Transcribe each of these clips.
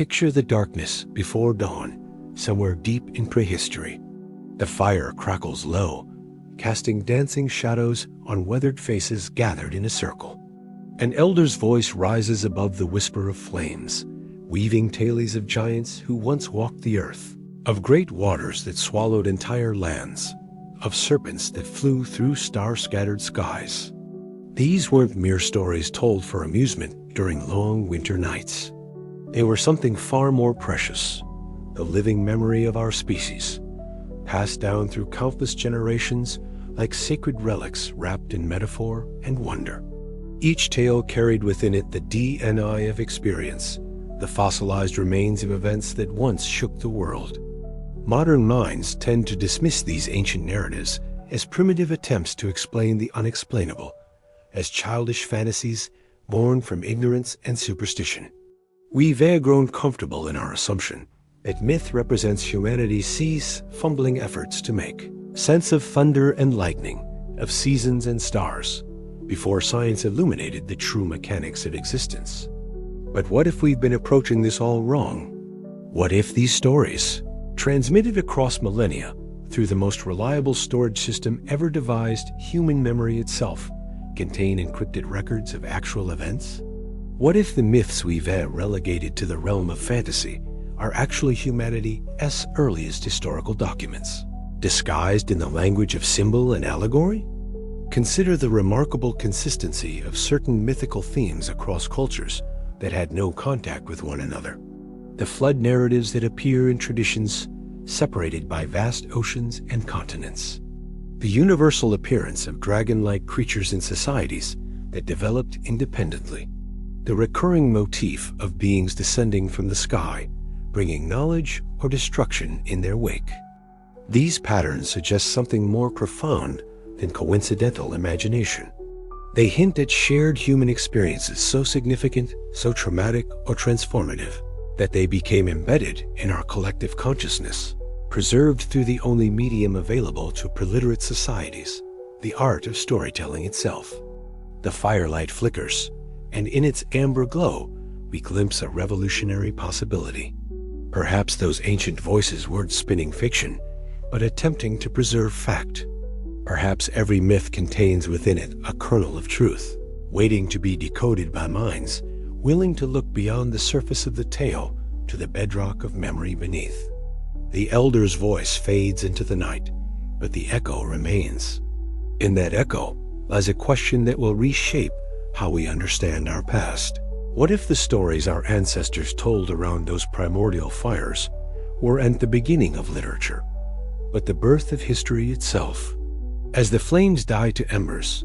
Picture the darkness before dawn, somewhere deep in prehistory. The fire crackles low, casting dancing shadows on weathered faces gathered in a circle. An elder's voice rises above the whisper of flames, weaving tales of giants who once walked the earth, of great waters that swallowed entire lands, of serpents that flew through star-scattered skies. These weren't mere stories told for amusement during long winter nights. They were something far more precious, the living memory of our species, passed down through countless generations like sacred relics wrapped in metaphor and wonder. Each tale carried within it the DNA of experience, the fossilized remains of events that once shook the world. Modern minds tend to dismiss these ancient narratives as primitive attempts to explain the unexplainable, as childish fantasies born from ignorance and superstition. We've grown comfortable in our assumption that myth represents humanity's fumbling efforts to make sense of thunder and lightning, of seasons and stars, before science illuminated the true mechanics of existence. But what if we've been approaching this all wrong? What if these stories, transmitted across millennia through the most reliable storage system ever devised, human memory itself, contain encrypted records of actual events? What if the myths we've relegated to the realm of fantasy are actually humanity's earliest historical documents, disguised in the language of symbol and allegory? Consider the remarkable consistency of certain mythical themes across cultures that had no contact with one another. The flood narratives that appear in traditions separated by vast oceans and continents. The universal appearance of dragon-like creatures in societies that developed independently. The recurring motif of beings descending from the sky, bringing knowledge or destruction in their wake. These patterns suggest something more profound than coincidental imagination. They hint at shared human experiences so significant, so traumatic or transformative, that they became embedded in our collective consciousness, preserved through the only medium available to preliterate societies, the art of storytelling itself. The firelight flickers, and in its amber glow, we glimpse a revolutionary possibility. Perhaps those ancient voices weren't spinning fiction, but attempting to preserve fact. Perhaps every myth contains within it a kernel of truth, waiting to be decoded by minds willing to look beyond the surface of the tale to the bedrock of memory beneath. The elder's voice fades into the night, but the echo remains. In that echo lies a question that will reshape how we understand our past. What if the stories our ancestors told around those primordial fires were at the beginning of literature, but the birth of history itself? As the flames die to embers,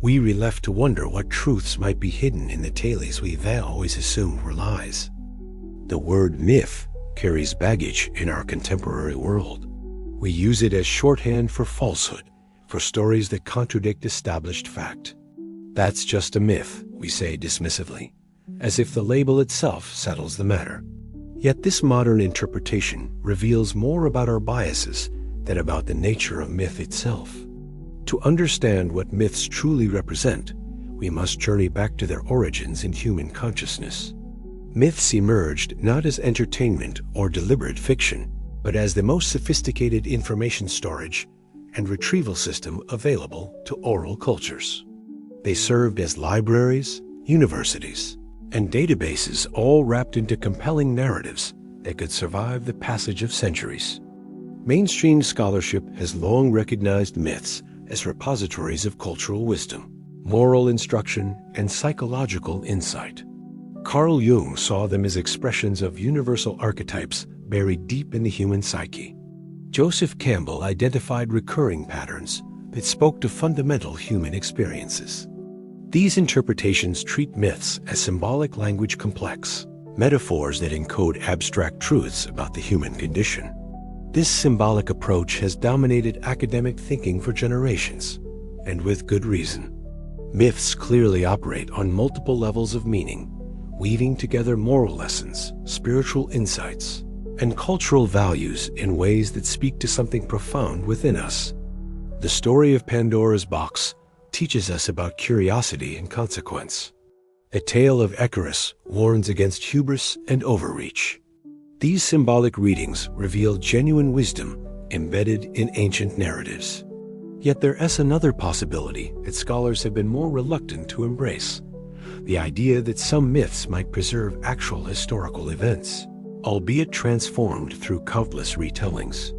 we are left to wonder what truths might be hidden in the tales we've always assumed were lies. The word myth carries baggage in our contemporary world. We use it as shorthand for falsehood, for stories that contradict established fact. That's just a myth, we say dismissively, as if the label itself settles the matter. Yet this modern interpretation reveals more about our biases than about the nature of myth itself. To understand what myths truly represent, we must journey back to their origins in human consciousness. Myths emerged not as entertainment or deliberate fiction, but as the most sophisticated information storage and retrieval system available to oral cultures. They served as libraries, universities, and databases, all wrapped into compelling narratives that could survive the passage of centuries. Mainstream scholarship has long recognized myths as repositories of cultural wisdom, moral instruction, and psychological insight. Carl Jung saw them as expressions of universal archetypes buried deep in the human psyche. Joseph Campbell identified recurring patterns that spoke to fundamental human experiences. These interpretations treat myths as symbolic language complex, metaphors that encode abstract truths about the human condition. This symbolic approach has dominated academic thinking for generations, and with good reason. Myths clearly operate on multiple levels of meaning, weaving together moral lessons, spiritual insights, and cultural values in ways that speak to something profound within us. The story of Pandora's box teaches us about curiosity and consequence. The tale of Icarus warns against hubris and overreach. These symbolic readings reveal genuine wisdom embedded in ancient narratives. Yet there is another possibility that scholars have been more reluctant to embrace: the idea that some myths might preserve actual historical events, albeit transformed through countless retellings.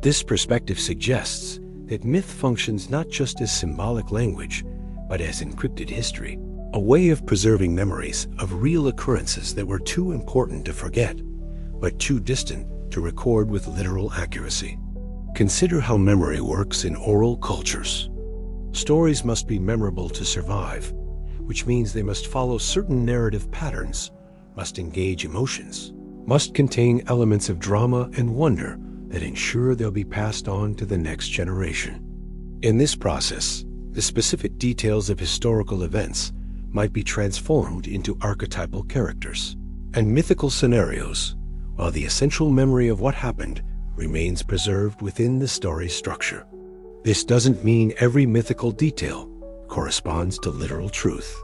This perspective suggests that myth functions not just as symbolic language, but as encrypted history, a way of preserving memories of real occurrences that were too important to forget, but too distant to record with literal accuracy. Consider how memory works in oral cultures. Stories must be memorable to survive, which means they must follow certain narrative patterns, must engage emotions, must contain elements of drama and wonder that ensure they'll be passed on to the next generation. In this process, the specific details of historical events might be transformed into archetypal characters and mythical scenarios, while the essential memory of what happened remains preserved within the story structure. This doesn't mean every mythical detail corresponds to literal truth.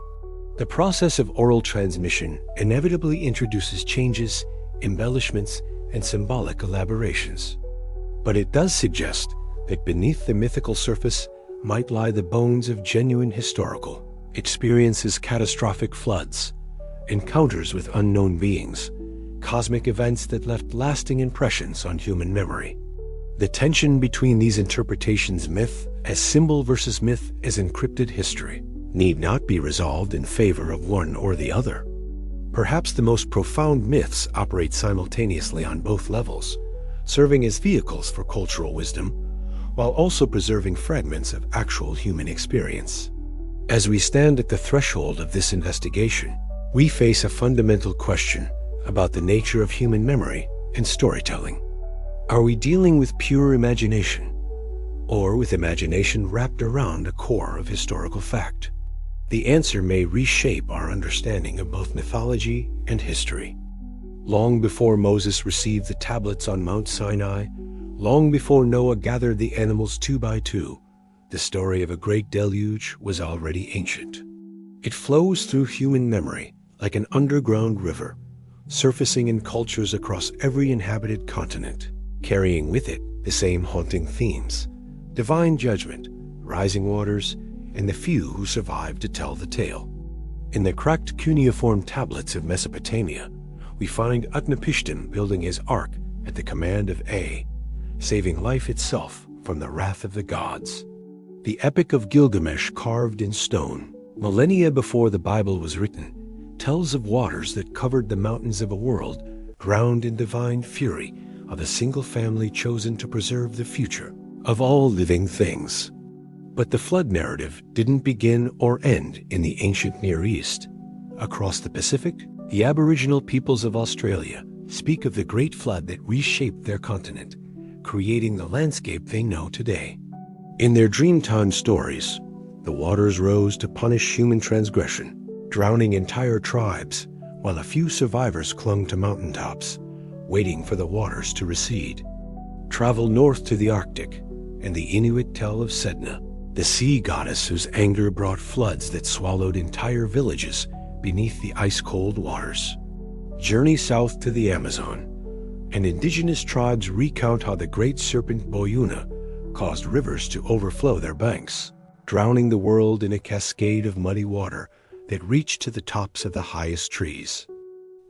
The process of oral transmission inevitably introduces changes, embellishments, and symbolic elaborations. But it does suggest that beneath the mythical surface might lie the bones of genuine historical experiences: catastrophic floods, encounters with unknown beings, cosmic events that left lasting impressions on human memory. The tension between these interpretations, myth as symbol versus myth as encrypted history, need not be resolved in favor of one or the other. Perhaps the most profound myths operate simultaneously on both levels, serving as vehicles for cultural wisdom, while also preserving fragments of actual human experience. As we stand at the threshold of this investigation, we face a fundamental question about the nature of human memory and storytelling. Are we dealing with pure imagination, or with imagination wrapped around a core of historical fact? The answer may reshape our understanding of both mythology and history. Long before Moses received the tablets on Mount Sinai, long before Noah gathered the animals 2 by 2, the story of a great deluge was already ancient. It flows through human memory like an underground river, surfacing in cultures across every inhabited continent, carrying with it the same haunting themes: divine judgment, rising waters, and the few who survived to tell the tale. In the cracked cuneiform tablets of Mesopotamia, we find Utnapishtim building his ark at the command of A, saving life itself from the wrath of the gods. The Epic of Gilgamesh, carved in stone, millennia before the Bible was written, tells of waters that covered the mountains of a world drowned in divine fury of a single family chosen to preserve the future of all living things. But the flood narrative didn't begin or end in the ancient Near East. Across the Pacific, the Aboriginal peoples of Australia speak of the great flood that reshaped their continent, creating the landscape they know today. In their Dreamtime stories, the waters rose to punish human transgression, drowning entire tribes, while a few survivors clung to mountaintops, waiting for the waters to recede. Travel north to the Arctic, and the Inuit tell of Sedna, the sea goddess whose anger brought floods that swallowed entire villages beneath the ice-cold waters. Journey south to the Amazon, and indigenous tribes recount how the great serpent Boyuna caused rivers to overflow their banks, drowning the world in a cascade of muddy water that reached to the tops of the highest trees.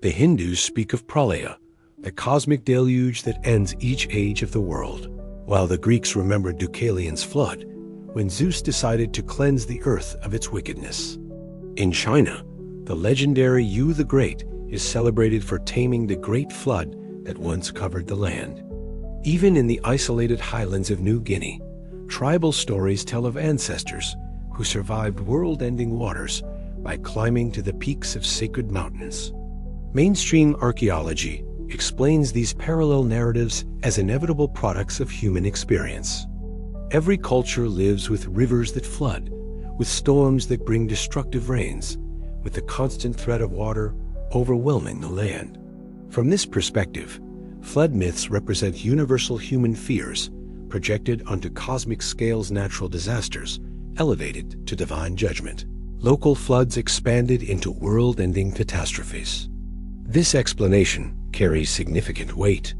The Hindus speak of Pralaya, the cosmic deluge that ends each age of the world, while the Greeks remembered Deucalion's flood, when Zeus decided to cleanse the earth of its wickedness. In China, the legendary Yu the Great is celebrated for taming the great flood that once covered the land. Even in the isolated highlands of New Guinea, tribal stories tell of ancestors who survived world-ending waters by climbing to the peaks of sacred mountains. Mainstream archaeology explains these parallel narratives as inevitable products of human experience. Every culture lives with rivers that flood, with storms that bring destructive rains, with the constant threat of water overwhelming the land. From this perspective, flood myths represent universal human fears projected onto cosmic scales natural disasters, elevated to divine judgment. local floods expanded into world-ending catastrophes. This explanation carries significant weight.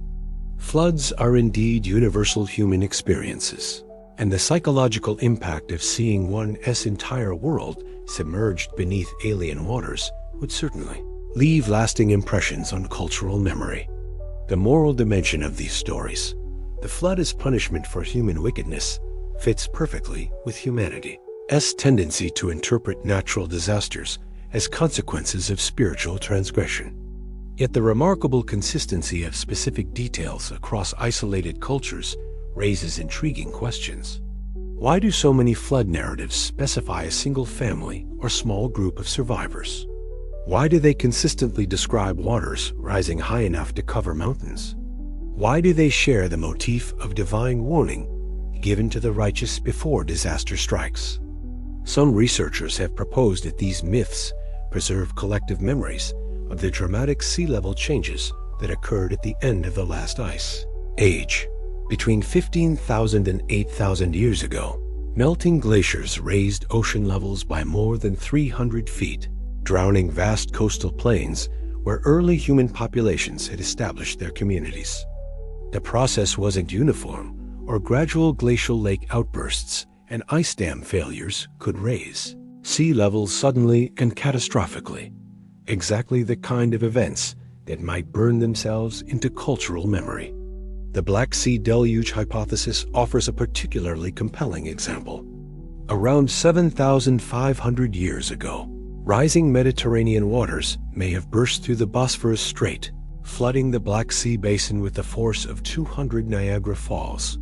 Floods are indeed universal human experiences, and the psychological impact of seeing one's entire world submerged beneath alien waters would certainly leave lasting impressions on cultural memory. The moral dimension of these stories, the flood as punishment for human wickedness, fits perfectly with humanity's tendency to interpret natural disasters as consequences of spiritual transgression. Yet the remarkable consistency of specific details across isolated cultures raises intriguing questions. Why do so many flood narratives specify a single family or small group of survivors? Why do they consistently describe waters rising high enough to cover mountains? Why do they share the motif of divine warning given to the righteous before disaster strikes? Some researchers have proposed that these myths preserve collective memories of the dramatic sea level changes that occurred at the end of the last ice age. Between 15,000 and 8,000 years ago, melting glaciers raised ocean levels by more than 300 feet, drowning vast coastal plains where early human populations had established their communities. The process wasn't uniform, or gradual glacial lake outbursts and ice dam failures could raise sea levels suddenly and catastrophically, exactly the kind of events that might burn themselves into cultural memory. The Black Sea Deluge hypothesis offers a particularly compelling example. Around 7,500 years ago, rising Mediterranean waters may have burst through the Bosphorus Strait, flooding the Black Sea basin with the force of 200 Niagara Falls.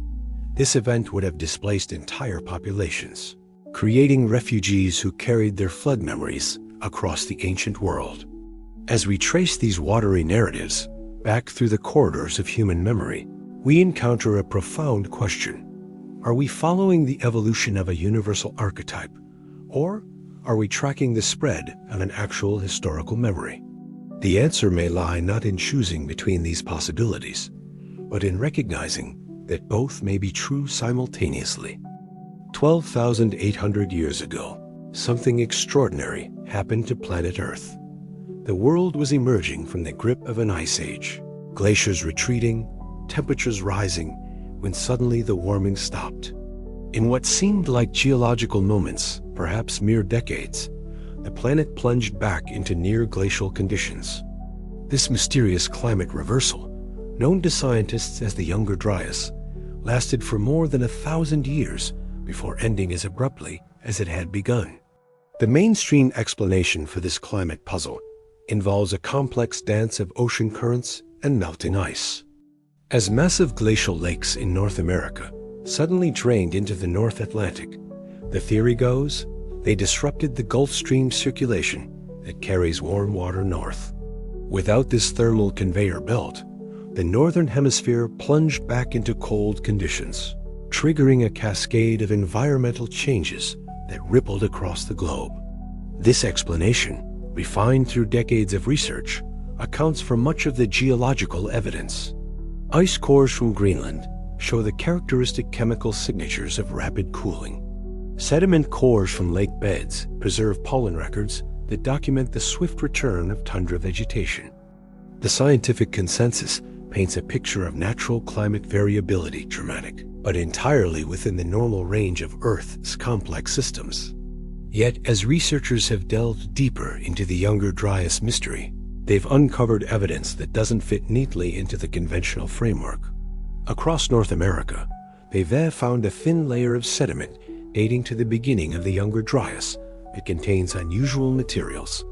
This event would have displaced entire populations, creating refugees who carried their flood memories across the ancient world. As we trace these watery narratives back through the corridors of human memory, we encounter a profound question. Are we following the evolution of a universal archetype, or are we tracking the spread of an actual historical memory? The answer may lie not in choosing between these possibilities, but in recognizing that both may be true simultaneously. 12,800 years ago, something extraordinary happened to planet Earth. The world was emerging from the grip of an ice age, glaciers retreating, temperatures rising, when suddenly the warming stopped. In what seemed like geological moments, perhaps mere decades, the planet plunged back into near-glacial conditions. This mysterious climate reversal, known to scientists as the Younger Dryas, lasted for more than 1,000 years before ending as abruptly as it had begun. The mainstream explanation for this climate puzzle involves a complex dance of ocean currents and melting ice. As massive glacial lakes in North America suddenly drained into the North Atlantic, the theory goes they disrupted the Gulf Stream circulation that carries warm water north. Without this thermal conveyor belt, the Northern Hemisphere plunged back into cold conditions, triggering a cascade of environmental changes that rippled across the globe. This explanation, refined through decades of research, accounts for much of the geological evidence. Ice cores from Greenland show the characteristic chemical signatures of rapid cooling. Sediment cores from lake beds preserve pollen records that document the swift return of tundra vegetation. The scientific consensus paints a picture of natural climate variability, dramatic, but entirely within the normal range of Earth's complex systems. Yet, as researchers have delved deeper into the Younger Dryas mystery, they've uncovered evidence that doesn't fit neatly into the conventional framework. Across North America, they've found a thin layer of sediment dating to the beginning of the Younger Dryas. It contains unusual materials,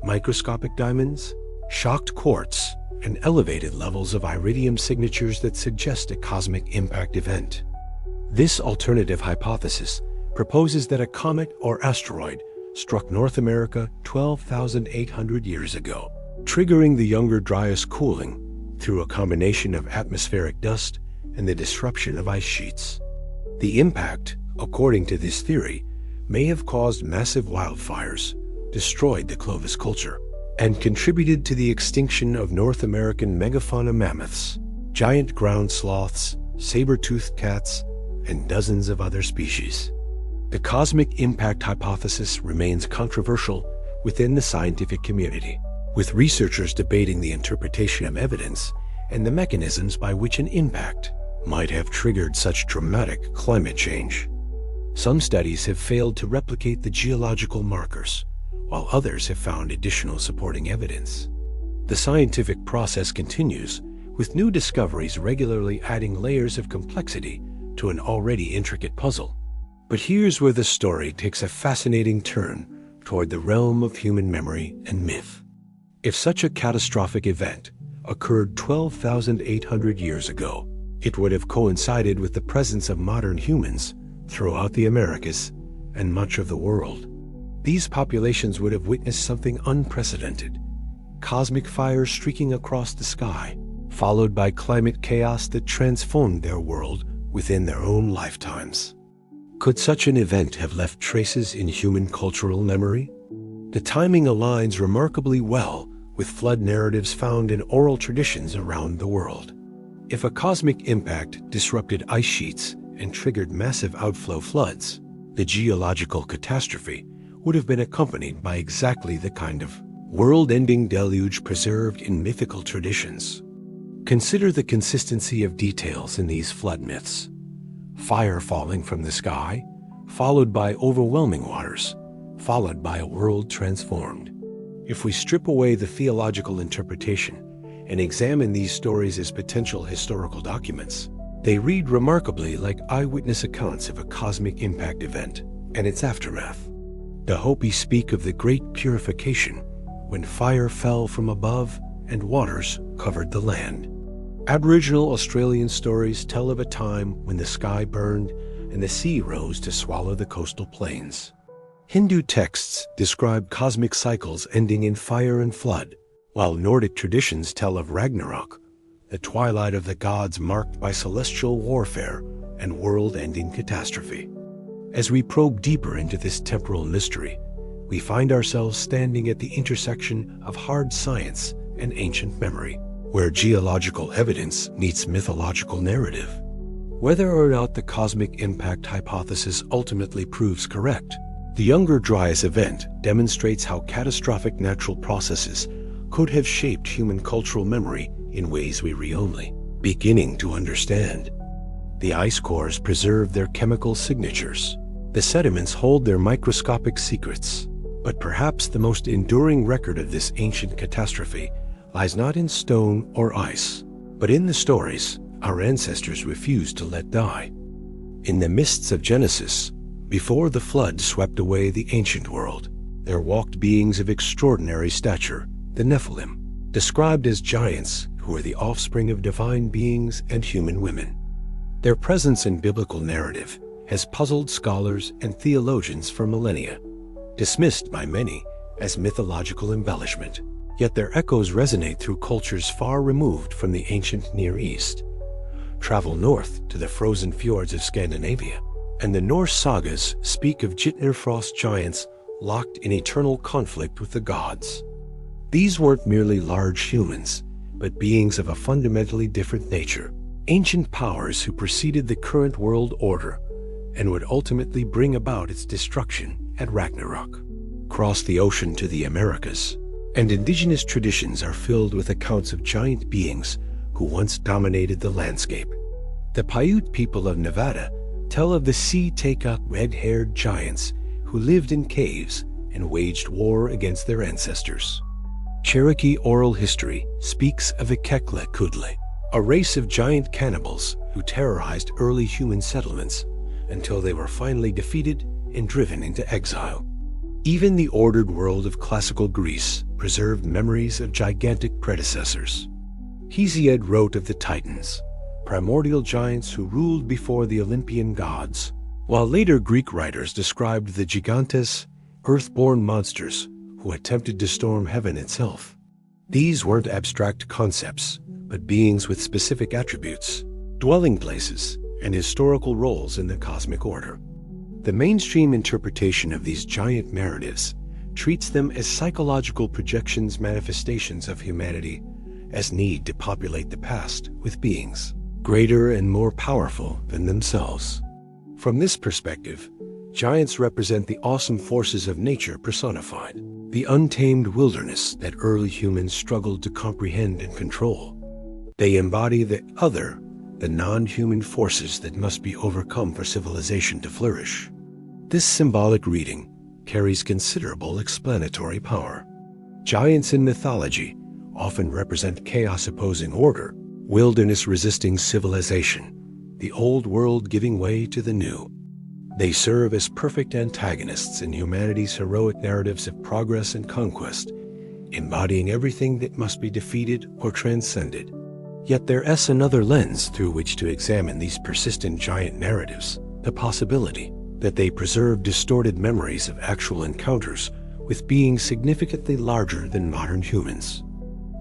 microscopic diamonds, shocked quartz, and elevated levels of iridium signatures that suggest a cosmic impact event. This alternative hypothesis proposes that a comet or asteroid struck North America 12,800 years ago, triggering the Younger Dryas cooling through a combination of atmospheric dust and the disruption of ice sheets. The impact, according to this theory, may have caused massive wildfires, destroyed the Clovis culture, and contributed to the extinction of North American megafauna mammoths, giant ground sloths, saber-toothed cats, and dozens of other species. The cosmic impact hypothesis remains controversial within the scientific community, with researchers debating the interpretation of evidence and the mechanisms by which an impact might have triggered such dramatic climate change. Some studies have failed to replicate the geological markers, while others have found additional supporting evidence. The scientific process continues, with new discoveries regularly adding layers of complexity to an already intricate puzzle. But here's where the story takes a fascinating turn toward the realm of human memory and myth. If such a catastrophic event occurred 12,800 years ago, it would have coincided with the presence of modern humans throughout the Americas and much of the world. These populations would have witnessed something unprecedented: cosmic fire streaking across the sky, followed by climate chaos that transformed their world within their own lifetimes. Could such an event have left traces in human cultural memory? The timing aligns remarkably well with flood narratives found in oral traditions around the world. If a cosmic impact disrupted ice sheets and triggered massive outflow floods, the geological catastrophe would have been accompanied by exactly the kind of world-ending deluge preserved in mythical traditions. Consider the consistency of details in these flood myths. Fire falling from the sky, followed by overwhelming waters, followed by a world transformed. If we strip away the theological interpretation and examine these stories as potential historical documents, they read remarkably like eyewitness accounts of a cosmic impact event and its aftermath. The Hopi speak of the great purification when fire fell from above and waters covered the land. Aboriginal Australian stories tell of a time when the sky burned and the sea rose to swallow the coastal plains. Hindu texts describe cosmic cycles ending in fire and flood, while Nordic traditions tell of Ragnarok, the twilight of the gods marked by celestial warfare and world-ending catastrophe. As we probe deeper into this temporal mystery, we find ourselves standing at the intersection of hard science and ancient memory, where geological evidence meets mythological narrative. Whether or not the cosmic impact hypothesis ultimately proves correct, the Younger Dryas event demonstrates how catastrophic natural processes could have shaped human cultural memory in ways we are only beginning to understand. The ice cores preserve their chemical signatures. The sediments hold their microscopic secrets. But perhaps the most enduring record of this ancient catastrophe lies not in stone or ice, but in the stories our ancestors refused to let die. In the mists of Genesis, before the flood swept away the ancient world, there walked beings of extraordinary stature, the Nephilim, described as giants who were the offspring of divine beings and human women. Their presence in biblical narrative has puzzled scholars and theologians for millennia, dismissed by many as mythological embellishment. Yet their echoes resonate through cultures far removed from the ancient Near East. Travel north to the frozen fjords of Scandinavia, and the Norse sagas speak of Jitnir frost giants locked in eternal conflict with the gods. These weren't merely large humans, but beings of a fundamentally different nature, ancient powers who preceded the current world order and would ultimately bring about its destruction at Ragnarok. Cross the ocean to the Americas, and indigenous traditions are filled with accounts of giant beings who once dominated the landscape. The Paiute people of Nevada tell of the sea-take-up red-haired giants who lived in caves and waged war against their ancestors. Cherokee oral history speaks of Ekekle, a race of giant cannibals who terrorized early human settlements until they were finally defeated and driven into exile. Even the ordered world of classical Greece preserved memories of gigantic predecessors. Hesiod wrote of the Titans, primordial giants who ruled before the Olympian gods, while later Greek writers described the gigantes, earth-born monsters who attempted to storm heaven itself. These weren't abstract concepts, but beings with specific attributes, dwelling places, and historical roles in the cosmic order. The mainstream interpretation of these giant narratives treats them as psychological projections, manifestations of humanity, as need to populate the past with beings greater and more powerful than themselves. From this perspective, Giants represent the awesome forces of nature personified, the untamed wilderness that early humans struggled to comprehend and control. They embody the other, the non-human forces that must be overcome for civilization to flourish. This symbolic reading carries considerable explanatory power. Giants in mythology often represent chaos opposing order, wilderness resisting civilization, the old world giving way to the new. They serve as perfect antagonists in humanity's heroic narratives of progress and conquest, embodying everything that must be defeated or transcended. Yet there is another lens through which to examine these persistent giant narratives, the possibility that they preserve distorted memories of actual encounters with beings significantly larger than modern humans.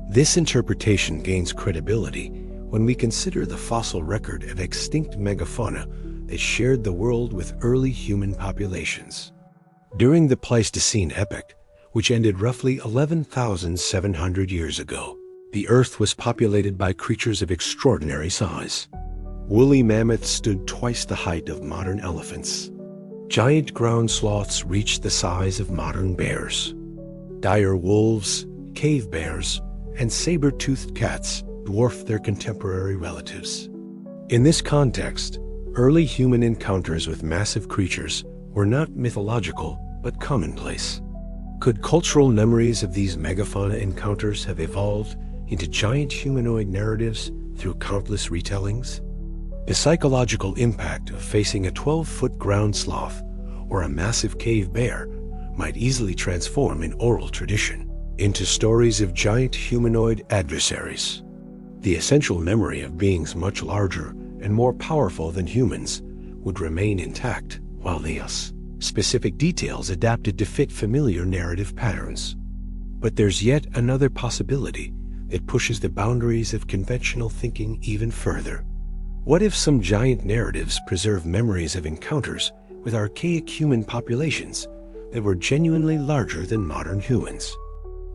This interpretation gains credibility when we consider the fossil record of extinct megafauna that shared the world with early human populations. During the Pleistocene epoch, which ended roughly 11,700 years ago, the Earth was populated by creatures of extraordinary size. Woolly mammoths stood twice the height of modern elephants. Giant ground sloths reached the size of modern bears. Dire wolves, cave bears, and saber-toothed cats dwarfed their contemporary relatives. In this context, early human encounters with massive creatures were not mythological but commonplace. Could cultural memories of these megafauna encounters have evolved into giant humanoid narratives through countless retellings? The psychological impact of facing a 12-foot ground sloth or a massive cave bear might easily transform an oral tradition into stories of giant humanoid adversaries. The essential memory of beings much larger and more powerful than humans would remain intact, while the specific details adapted to fit familiar narrative patterns. But there's yet another possibility that pushes the boundaries of conventional thinking even further. What if some giant narratives preserve memories of encounters with archaic human populations that were genuinely larger than modern humans?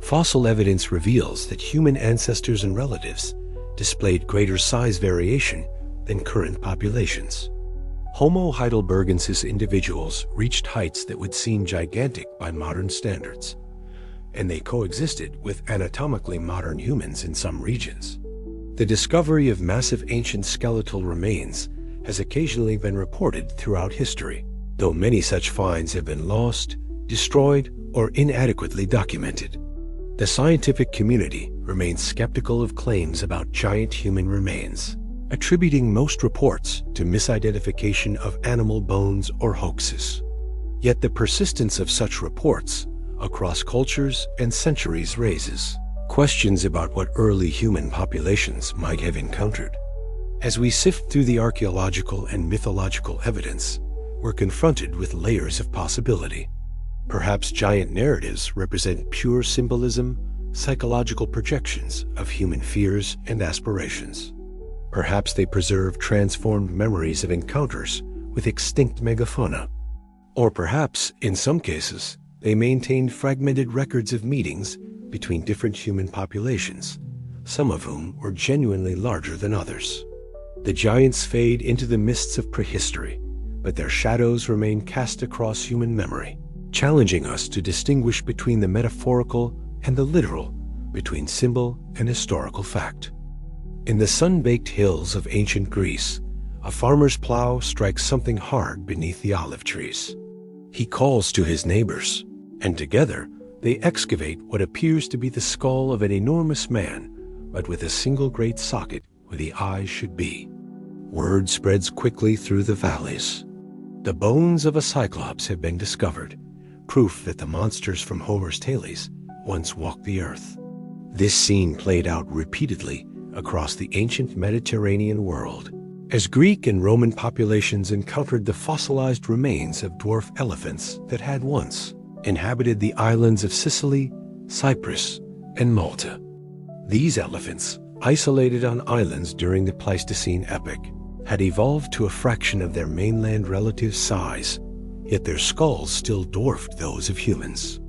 Fossil evidence reveals that human ancestors and relatives displayed greater size variation than current populations. Homo heidelbergensis individuals reached heights that would seem gigantic by modern standards, and they coexisted with anatomically modern humans in some regions. The discovery of massive ancient skeletal remains has occasionally been reported throughout history, though many such finds have been lost, destroyed, or inadequately documented. The scientific community remains skeptical of claims about giant human remains, attributing most reports to misidentification of animal bones or hoaxes. Yet the persistence of such reports across cultures and centuries raises questions about what early human populations might have encountered. As we sift through the archaeological and mythological evidence, we're confronted with layers of possibility. Perhaps giant narratives represent pure symbolism, psychological projections of human fears and aspirations. Perhaps they preserve transformed memories of encounters with extinct megafauna. Or perhaps, in some cases, they maintained fragmented records of meetings between different human populations, some of whom were genuinely larger than others. The giants fade into the mists of prehistory, but their shadows remain cast across human memory, challenging us to distinguish between the metaphorical and the literal, between symbol and historical fact. In the sun-baked hills of ancient Greece, a farmer's plow strikes something hard beneath the olive trees. He calls to his neighbors, and together they excavate what appears to be the skull of an enormous man, but with a single great socket where the eyes should be. Word spreads quickly through the valleys. The bones of a cyclops have been discovered, proof that the monsters from Homer's Tales once walked the earth. This scene played out repeatedly across the ancient Mediterranean world, as Greek and Roman populations encountered the fossilized remains of dwarf elephants that had once inhabited the islands of Sicily, Cyprus, and Malta. These elephants, isolated on islands during the Pleistocene epoch, had evolved to a fraction of their mainland relatives' size, yet their skulls still dwarfed those of humans.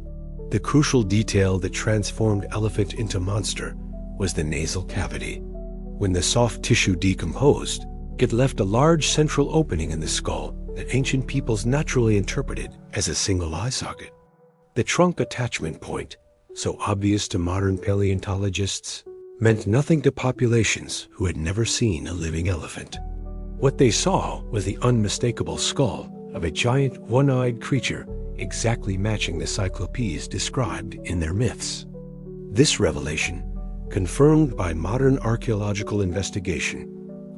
The crucial detail that transformed elephant into monster was the nasal cavity. When the soft tissue decomposed, it left a large central opening in the skull that ancient peoples naturally interpreted as a single eye socket. The trunk attachment point, so obvious to modern paleontologists, meant nothing to populations who had never seen a living elephant. What they saw was the unmistakable skull of a giant one-eyed creature exactly matching the cyclopes described in their myths. This revelation, confirmed by modern archaeological investigation,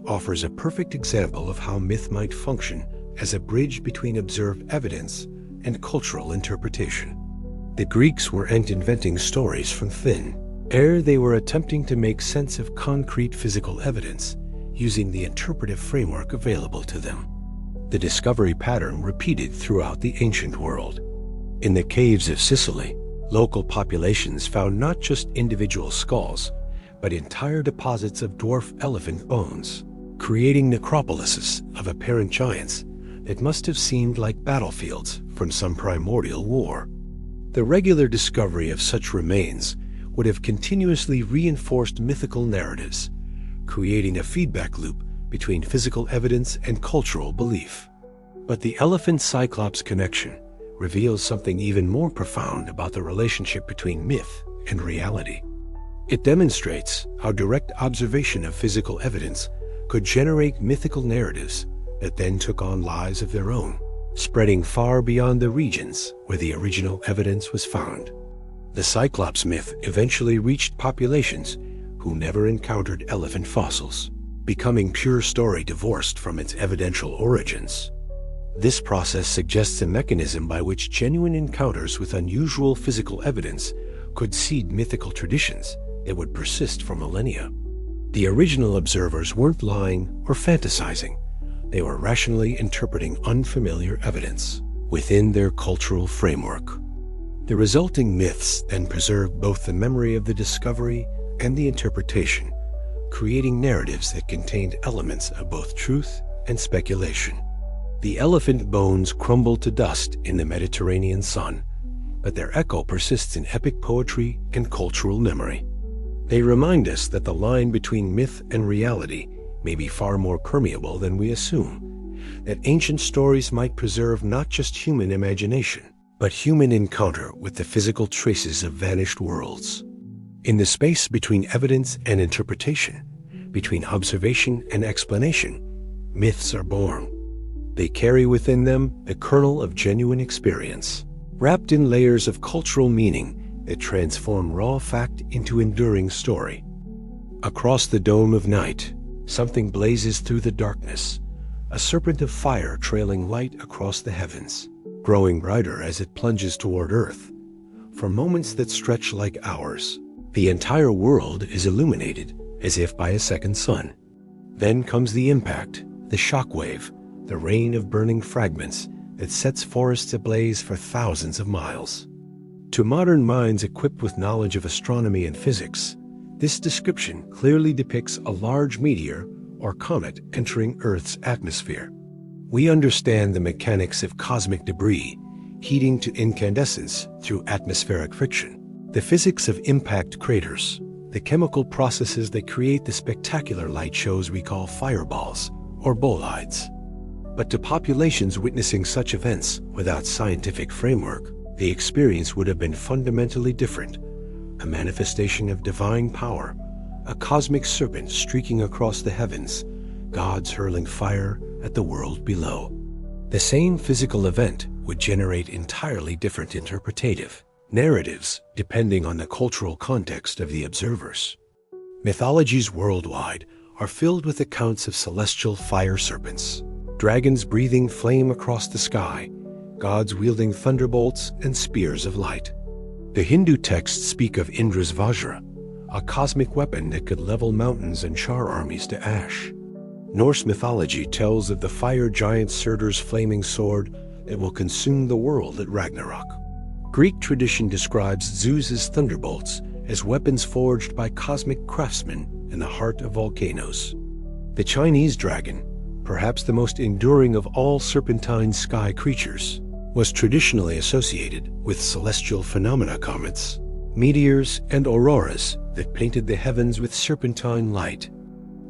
offers a perfect example of how myth might function as a bridge between observed evidence and cultural interpretation. The Greeks weren't inventing stories from thin air. They were attempting to make sense of concrete physical evidence using the interpretive framework available to them. The discovery pattern repeated throughout the ancient world. In the caves of Sicily, local populations found not just individual skulls, but entire deposits of dwarf elephant bones, creating necropolises of apparent giants that must have seemed like battlefields from some primordial war. The regular discovery of such remains would have continuously reinforced mythical narratives, creating a feedback loop between physical evidence and cultural belief. But the elephant-cyclops connection reveals something even more profound about the relationship between myth and reality. It demonstrates how direct observation of physical evidence could generate mythical narratives that then took on lives of their own, spreading far beyond the regions where the original evidence was found. The Cyclops myth eventually reached populations who never encountered elephant fossils, becoming pure story divorced from its evidential origins. This process suggests a mechanism by which genuine encounters with unusual physical evidence could seed mythical traditions that would persist for millennia. The original observers weren't lying or fantasizing. They were rationally interpreting unfamiliar evidence within their cultural framework. The resulting myths then preserved both the memory of the discovery and the interpretation, creating narratives that contained elements of both truth and speculation. The elephant bones crumble to dust in the Mediterranean sun, but their echo persists in epic poetry and cultural memory. They remind us that the line between myth and reality may be far more permeable than we assume, that ancient stories might preserve not just human imagination, but human encounter with the physical traces of vanished worlds. In the space between evidence and interpretation, between observation and explanation, myths are born. They carry within them the kernel of genuine experience, wrapped in layers of cultural meaning that transform raw fact into enduring story. Across the dome of night, something blazes through the darkness, a serpent of fire trailing light across the heavens, growing brighter as it plunges toward Earth. For moments that stretch like hours, the entire world is illuminated as if by a second sun. Then comes the impact, the shockwave, the rain of burning fragments that sets forests ablaze for thousands of miles. To modern minds equipped with knowledge of astronomy and physics, this description clearly depicts a large meteor or comet entering Earth's atmosphere. We understand the mechanics of cosmic debris heating to incandescence through atmospheric friction, the physics of impact craters, the chemical processes that create the spectacular light shows we call fireballs or bolides. But to populations witnessing such events without scientific framework, the experience would have been fundamentally different. A manifestation of divine power, a cosmic serpent streaking across the heavens, gods hurling fire at the world below. The same physical event would generate entirely different interpretative narratives depending on the cultural context of the observers. Mythologies worldwide are filled with accounts of celestial fire serpents, dragons breathing flame across the sky, gods wielding thunderbolts and spears of light. The Hindu texts speak of Indra's Vajra, a cosmic weapon that could level mountains and char armies to ash. Norse mythology tells of the fire giant Surtur's flaming sword that will consume the world at Ragnarok. Greek tradition describes Zeus's thunderbolts as weapons forged by cosmic craftsmen in the heart of volcanoes. The Chinese dragon, perhaps the most enduring of all serpentine sky creatures, was traditionally associated with celestial phenomena, comets, meteors, and auroras that painted the heavens with serpentine light.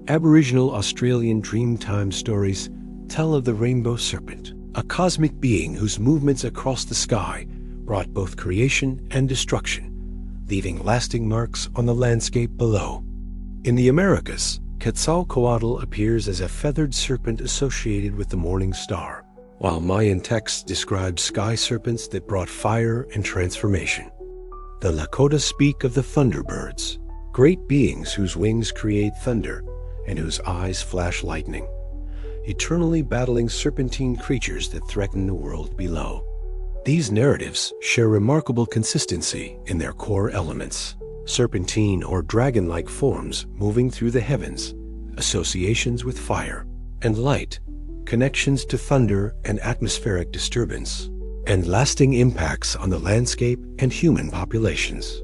Aboriginal Australian Dreamtime stories tell of the rainbow serpent, a cosmic being whose movements across the sky brought both creation and destruction, leaving lasting marks on the landscape below. In the Americas, Quetzalcoatl appears as a feathered serpent associated with the morning star, while Mayan texts describe sky serpents that brought fire and transformation. The Lakota speak of the thunderbirds, great beings whose wings create thunder and whose eyes flash lightning, eternally battling serpentine creatures that threaten the world below. These narratives share remarkable consistency in their core elements: serpentine or dragon-like forms moving through the heavens, associations with fire and light, connections to thunder and atmospheric disturbance, and lasting impacts on the landscape and human populations.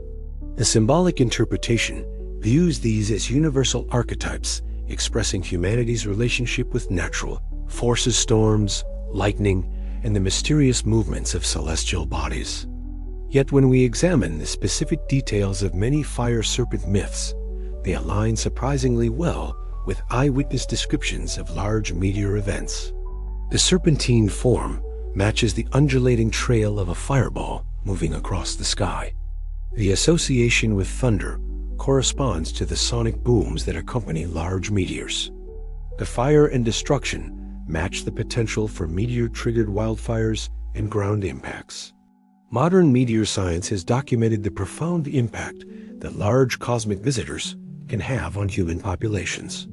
The symbolic interpretation views these as universal archetypes expressing humanity's relationship with natural forces, storms, lightning, and the mysterious movements of celestial bodies. Yet when we examine the specific details of many fire serpent myths, they align surprisingly well with eyewitness descriptions of large meteor events. The serpentine form matches the undulating trail of a fireball moving across the sky. The association with thunder corresponds to the sonic booms that accompany large meteors. The fire and destruction match the potential for meteor-triggered wildfires and ground impacts. Modern meteor science has documented the profound impact that large cosmic visitors can have on human populations.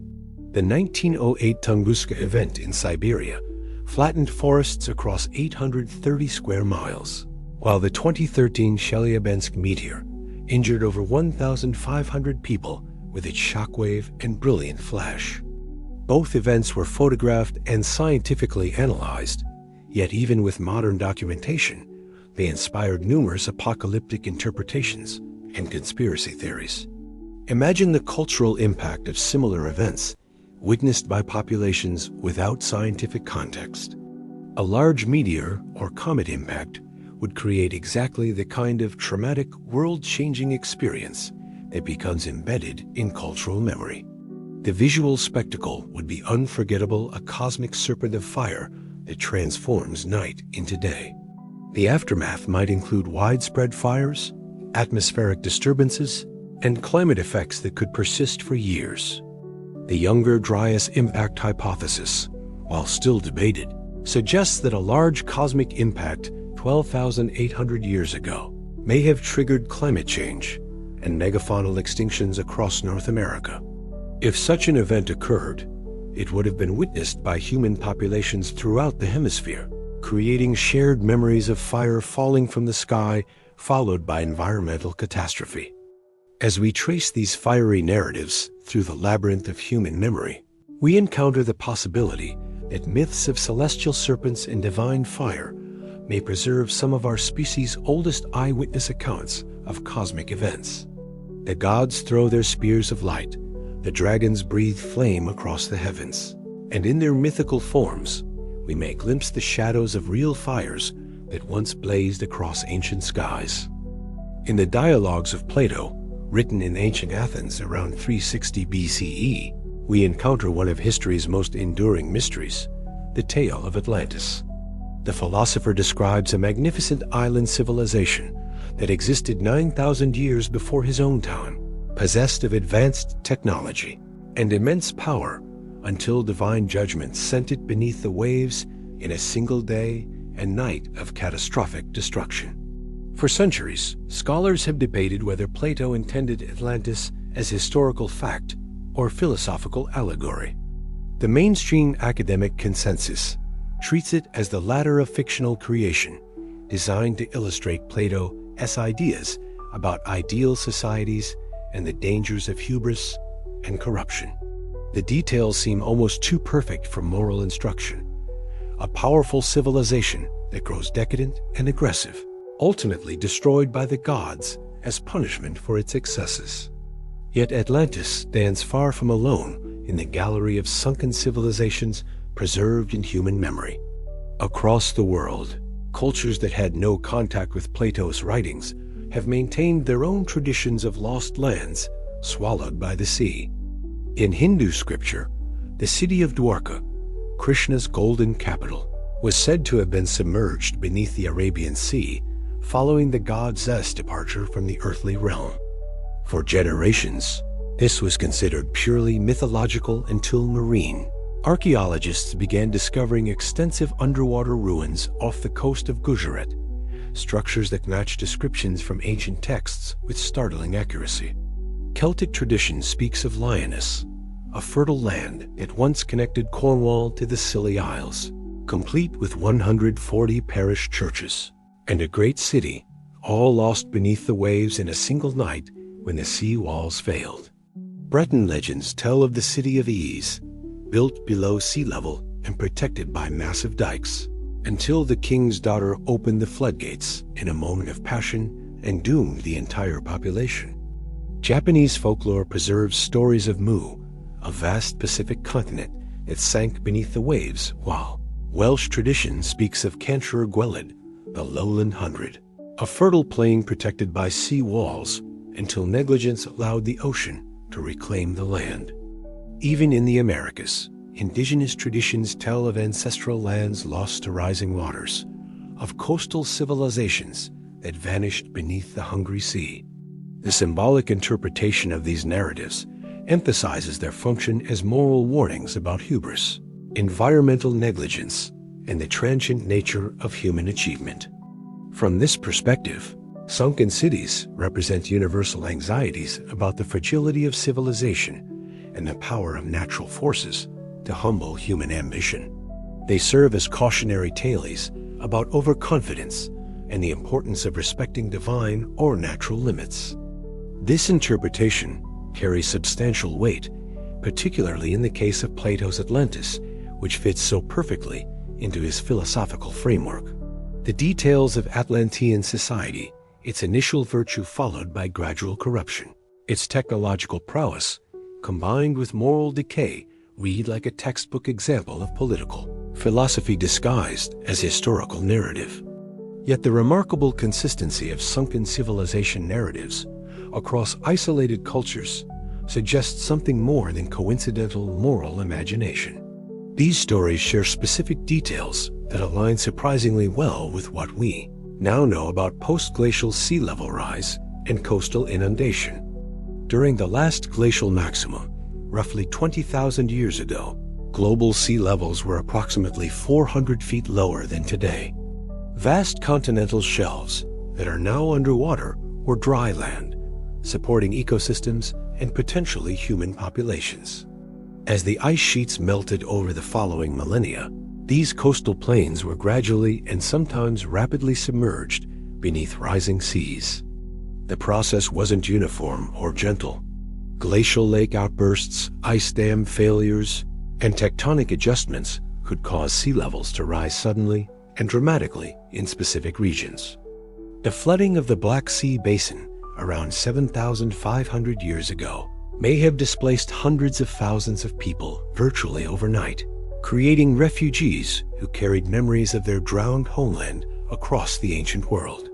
The 1908 Tunguska event in Siberia flattened forests across 830 square miles, while the 2013 Chelyabinsk meteor injured over 1,500 people with its shockwave and brilliant flash. Both events were photographed and scientifically analyzed, yet even with modern documentation, they inspired numerous apocalyptic interpretations and conspiracy theories. Imagine the cultural impact of similar events witnessed by populations without scientific context. A large meteor or comet impact would create exactly the kind of traumatic, world-changing experience that becomes embedded in cultural memory. The visual spectacle would be unforgettable, a cosmic serpent of fire that transforms night into day. The aftermath might include widespread fires, atmospheric disturbances, and climate effects that could persist for years. The younger Dryas impact hypothesis, while still debated, suggests that a large cosmic impact 12,800 years ago may have triggered climate change and megafaunal extinctions across North America. If such an event occurred, it would have been witnessed by human populations throughout the hemisphere, creating shared memories of fire falling from the sky, followed by environmental catastrophe. As we trace these fiery narratives through the labyrinth of human memory, we encounter the possibility that myths of celestial serpents and divine fire may preserve some of our species' oldest eyewitness accounts of cosmic events. The gods throw their spears of light, the dragons breathe flame across the heavens, and in their mythical forms, we may glimpse the shadows of real fires that once blazed across ancient skies. In the dialogues of Plato, written in ancient Athens around 360 BCE, we encounter one of history's most enduring mysteries, the tale of Atlantis. The philosopher describes a magnificent island civilization that existed 9,000 years before his own time, possessed of advanced technology and immense power, until divine judgment sent it beneath the waves in a single day and night of catastrophic destruction. For centuries, scholars have debated whether Plato intended Atlantis as historical fact or philosophical allegory. The mainstream academic consensus treats it as the latter of fictional creation, designed to illustrate Plato's ideas about ideal societies and the dangers of hubris and corruption. The details seem almost too perfect for moral instruction. A powerful civilization that grows decadent and aggressive, ultimately destroyed by the gods as punishment for its excesses. Yet Atlantis stands far from alone in the gallery of sunken civilizations preserved in human memory. Across the world, cultures that had no contact with Plato's writings have maintained their own traditions of lost lands swallowed by the sea. In Hindu scripture, the city of Dwarka, Krishna's golden capital, was said to have been submerged beneath the Arabian Sea following the god Zeus' departure from the earthly realm. For generations, this was considered purely mythological until marine archaeologists began discovering extensive underwater ruins off the coast of Gujarat, structures that match descriptions from ancient texts with startling accuracy. Celtic tradition speaks of Lyoness, a fertile land that once connected Cornwall to the Scilly Isles, complete with 140 parish churches, and a great city, all lost beneath the waves in a single night when the sea walls failed. Breton legends tell of the city of Ys, built below sea level and protected by massive dikes, until the king's daughter opened the floodgates in a moment of passion and doomed the entire population. Japanese folklore preserves stories of Mu, a vast Pacific continent that sank beneath the waves, while Welsh tradition speaks of Cantor Gweled, the lowland hundred, a fertile plain protected by sea walls until negligence allowed the ocean to reclaim the land. Even in the Americas, indigenous traditions tell of ancestral lands lost to rising waters, of coastal civilizations that vanished beneath the hungry sea. The symbolic interpretation of these narratives emphasizes their function as moral warnings about hubris, environmental negligence, and the transient nature of human achievement. From this perspective, sunken cities represent universal anxieties about the fragility of civilization and the power of natural forces to humble human ambition. They serve as cautionary tales about overconfidence and the importance of respecting divine or natural limits. This interpretation carries substantial weight, particularly in the case of Plato's Atlantis, which fits so perfectly into his philosophical framework. The details of Atlantean society, its initial virtue followed by gradual corruption, its technological prowess, combined with moral decay, read like a textbook example of political philosophy disguised as historical narrative. Yet the remarkable consistency of sunken civilization narratives across isolated cultures suggests something more than coincidental moral imagination. These stories share specific details that align surprisingly well with what we now know about post-glacial sea level rise and coastal inundation. During the last glacial maximum, roughly 20,000 years ago, global sea levels were approximately 400 feet lower than today. Vast continental shelves that are now underwater were dry land, supporting ecosystems and potentially human populations. As the ice sheets melted over the following millennia, these coastal plains were gradually and sometimes rapidly submerged beneath rising seas. The process wasn't uniform or gentle. Glacial lake outbursts, ice dam failures, and tectonic adjustments could cause sea levels to rise suddenly and dramatically in specific regions. The flooding of the Black Sea Basin around 7,500 years ago may have displaced hundreds of thousands of people virtually overnight, creating refugees who carried memories of their drowned homeland across the ancient world.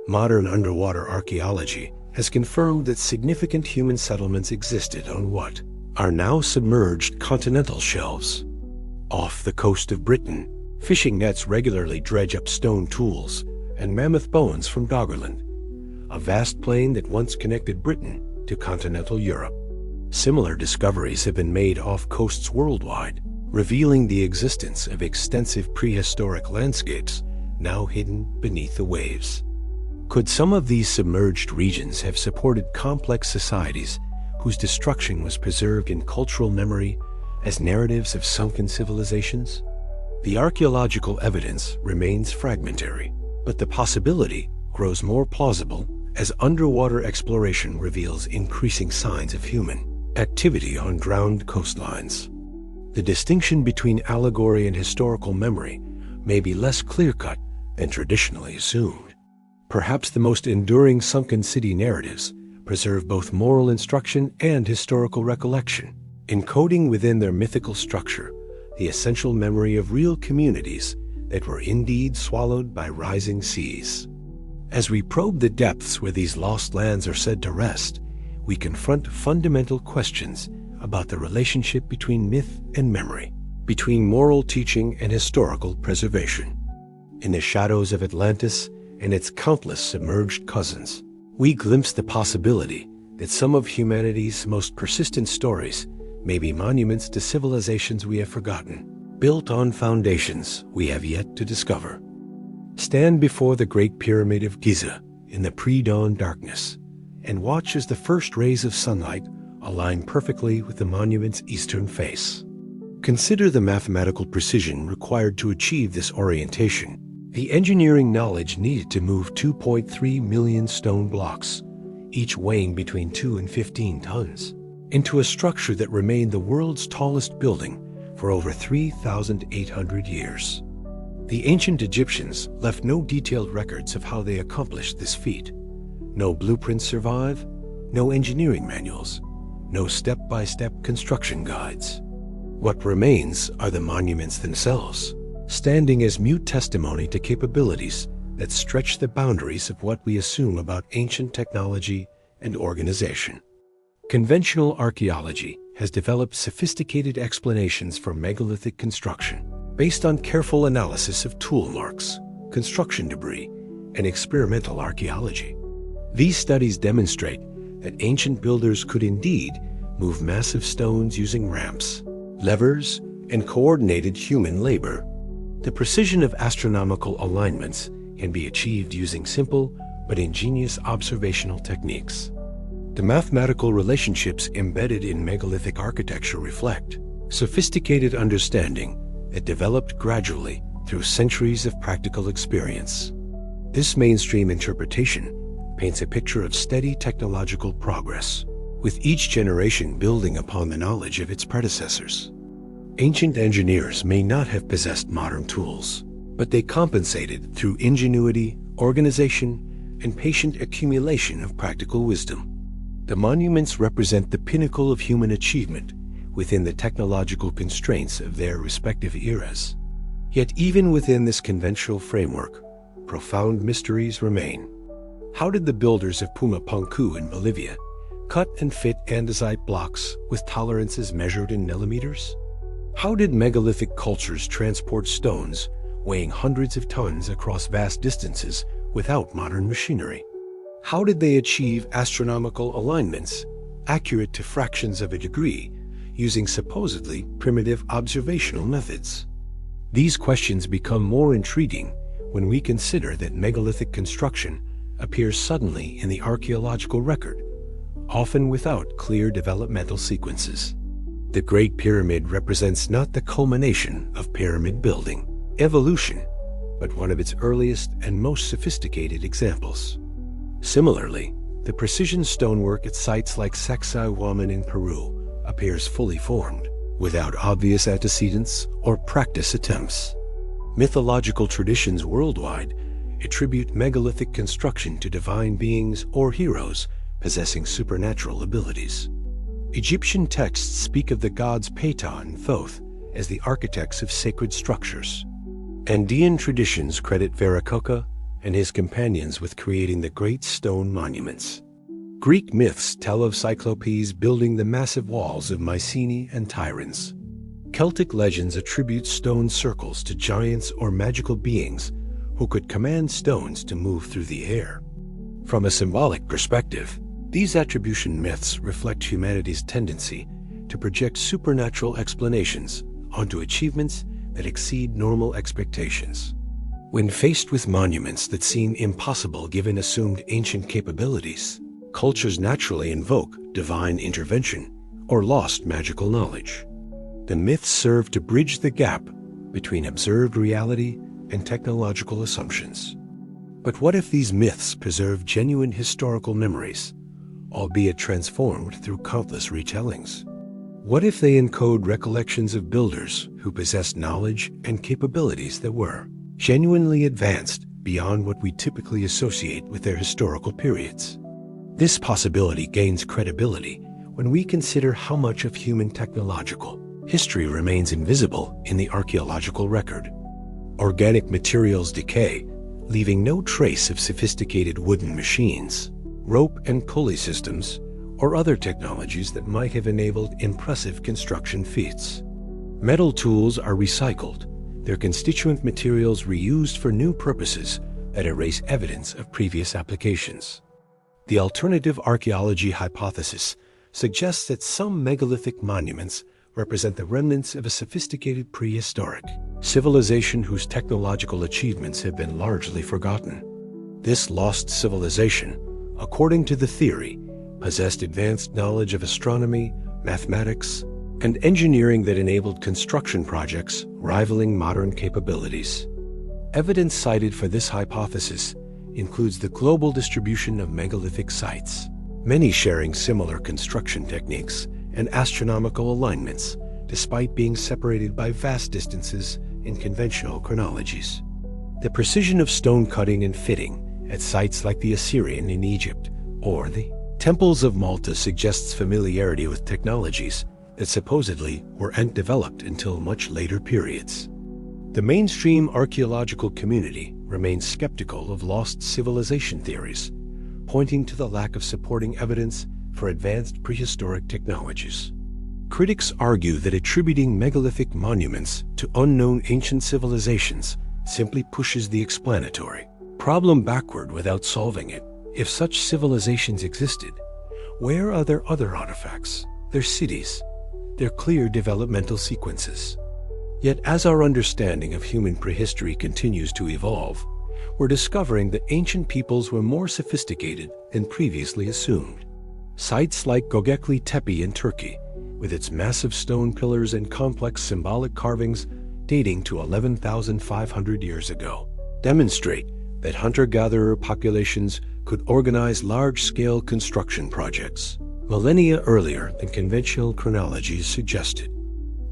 Modern underwater archaeology has confirmed that significant human settlements existed on what are now submerged continental shelves. Off the coast of Britain, fishing nets regularly dredge up stone tools and mammoth bones from Doggerland, a vast plain that once connected Britain to continental Europe. Similar discoveries have been made off coasts worldwide, revealing the existence of extensive prehistoric landscapes now hidden beneath the waves. Could some of these submerged regions have supported complex societies whose destruction was preserved in cultural memory as narratives of sunken civilizations? The archaeological evidence remains fragmentary, but the possibility grows more plausible as underwater exploration reveals increasing signs of human activity on drowned coastlines. The distinction between allegory and historical memory may be less clear-cut than traditionally assumed. Perhaps the most enduring sunken city narratives preserve both moral instruction and historical recollection, encoding within their mythical structure the essential memory of real communities that were indeed swallowed by rising seas. As we probe the depths where these lost lands are said to rest, we confront fundamental questions about the relationship between myth and memory. between moral teaching and historical preservation. In the shadows of Atlantis and its countless submerged cousins, we glimpse the possibility that some of humanity's most persistent stories may be monuments to civilizations we have forgotten, built on foundations we have yet to discover. Stand before the Great Pyramid of Giza in the pre-dawn darkness and watch as the first rays of sunlight align perfectly with the monument's eastern face. Consider the mathematical precision required to achieve this orientation, the engineering knowledge needed to move 2.3 million stone blocks, each weighing between 2 and 15 tons, into a structure that remained the world's tallest building for over 3,800 years. The ancient Egyptians left no detailed records of how they accomplished this feat. No blueprints survive, no engineering manuals, no step-by-step construction guides. What remains are the monuments themselves, standing as mute testimony to capabilities that stretch the boundaries of what we assume about ancient technology and organization. Conventional archaeology has developed sophisticated explanations for megalithic construction based on careful analysis of tool marks, construction debris, and experimental archaeology. These studies demonstrate that ancient builders could indeed move massive stones using ramps, levers, and coordinated human labor. The precision of astronomical alignments can be achieved using simple but ingenious observational techniques. The mathematical relationships embedded in megalithic architecture reflect sophisticated understanding that developed gradually through centuries of practical experience. This mainstream interpretation paints a picture of steady technological progress, with each generation building upon the knowledge of its predecessors. Ancient engineers may not have possessed modern tools, but they compensated through ingenuity, organization, and patient accumulation of practical wisdom. The monuments represent the pinnacle of human achievement within the technological constraints of their respective eras. Yet even within this conventional framework, profound mysteries remain. How did the builders of Pumapunku in Bolivia cut and fit andesite blocks with tolerances measured in millimeters? How did megalithic cultures transport stones weighing hundreds of tons across vast distances without modern machinery? How did they achieve astronomical alignments accurate to fractions of a degree using supposedly primitive observational methods? These questions become more intriguing when we consider that megalithic construction appears suddenly in the archaeological record, often without clear developmental sequences. The Great Pyramid represents not the culmination of pyramid building, evolution, but one of its earliest and most sophisticated examples. Similarly, the precision stonework at sites like Sacsayhuaman in Peru appears fully formed, without obvious antecedents or practice attempts. Mythological traditions worldwide attribute megalithic construction to divine beings or heroes possessing supernatural abilities. Egyptian texts speak of the gods Ptah and Thoth as the architects of sacred structures. Andean traditions credit Viracocha and his companions with creating the great stone monuments. Greek myths tell of Cyclopes building the massive walls of Mycenae and Tiryns. Celtic legends attribute stone circles to giants or magical beings who could command stones to move through the air. From a symbolic perspective, these attribution myths reflect humanity's tendency to project supernatural explanations onto achievements that exceed normal expectations. When faced with monuments that seem impossible given assumed ancient capabilities, cultures naturally invoke divine intervention or lost magical knowledge. The myths serve to bridge the gap between observed reality and technological assumptions. But what if these myths preserve genuine historical memories, albeit transformed through countless retellings? What if they encode recollections of builders who possessed knowledge and capabilities that were genuinely advanced beyond what we typically associate with their historical periods? This possibility gains credibility when we consider how much of human technological history remains invisible in the archaeological record. Organic materials decay, leaving no trace of sophisticated wooden machines, rope and pulley systems, or other technologies that might have enabled impressive construction feats. Metal tools are recycled, their constituent materials reused for new purposes that erase evidence of previous applications. The alternative archaeology hypothesis suggests that some megalithic monuments represent the remnants of a sophisticated prehistoric civilization whose technological achievements have been largely forgotten. This lost civilization, according to the theory, possessed advanced knowledge of astronomy, mathematics, and engineering that enabled construction projects rivaling modern capabilities. Evidence cited for this hypothesis includes the global distribution of megalithic sites, many sharing similar construction techniques and astronomical alignments, despite being separated by vast distances in conventional chronologies. The precision of stone cutting and fitting at sites like the Assyrian in Egypt or the temples of Malta suggests familiarity with technologies that supposedly weren't developed until much later periods. The mainstream archaeological community remains skeptical of lost civilization theories, pointing to the lack of supporting evidence for advanced prehistoric technologies. Critics argue that attributing megalithic monuments to unknown ancient civilizations simply pushes the explanatory problem backward without solving it. If such civilizations existed, where are their other artifacts, their cities, their clear developmental sequences? Yet as our understanding of human prehistory continues to evolve, we're discovering that ancient peoples were more sophisticated than previously assumed. Sites like Göbekli Tepe in Turkey, with its massive stone pillars and complex symbolic carvings dating to 11,500 years ago, demonstrate that hunter-gatherer populations could organize large-scale construction projects millennia earlier than conventional chronologies suggested.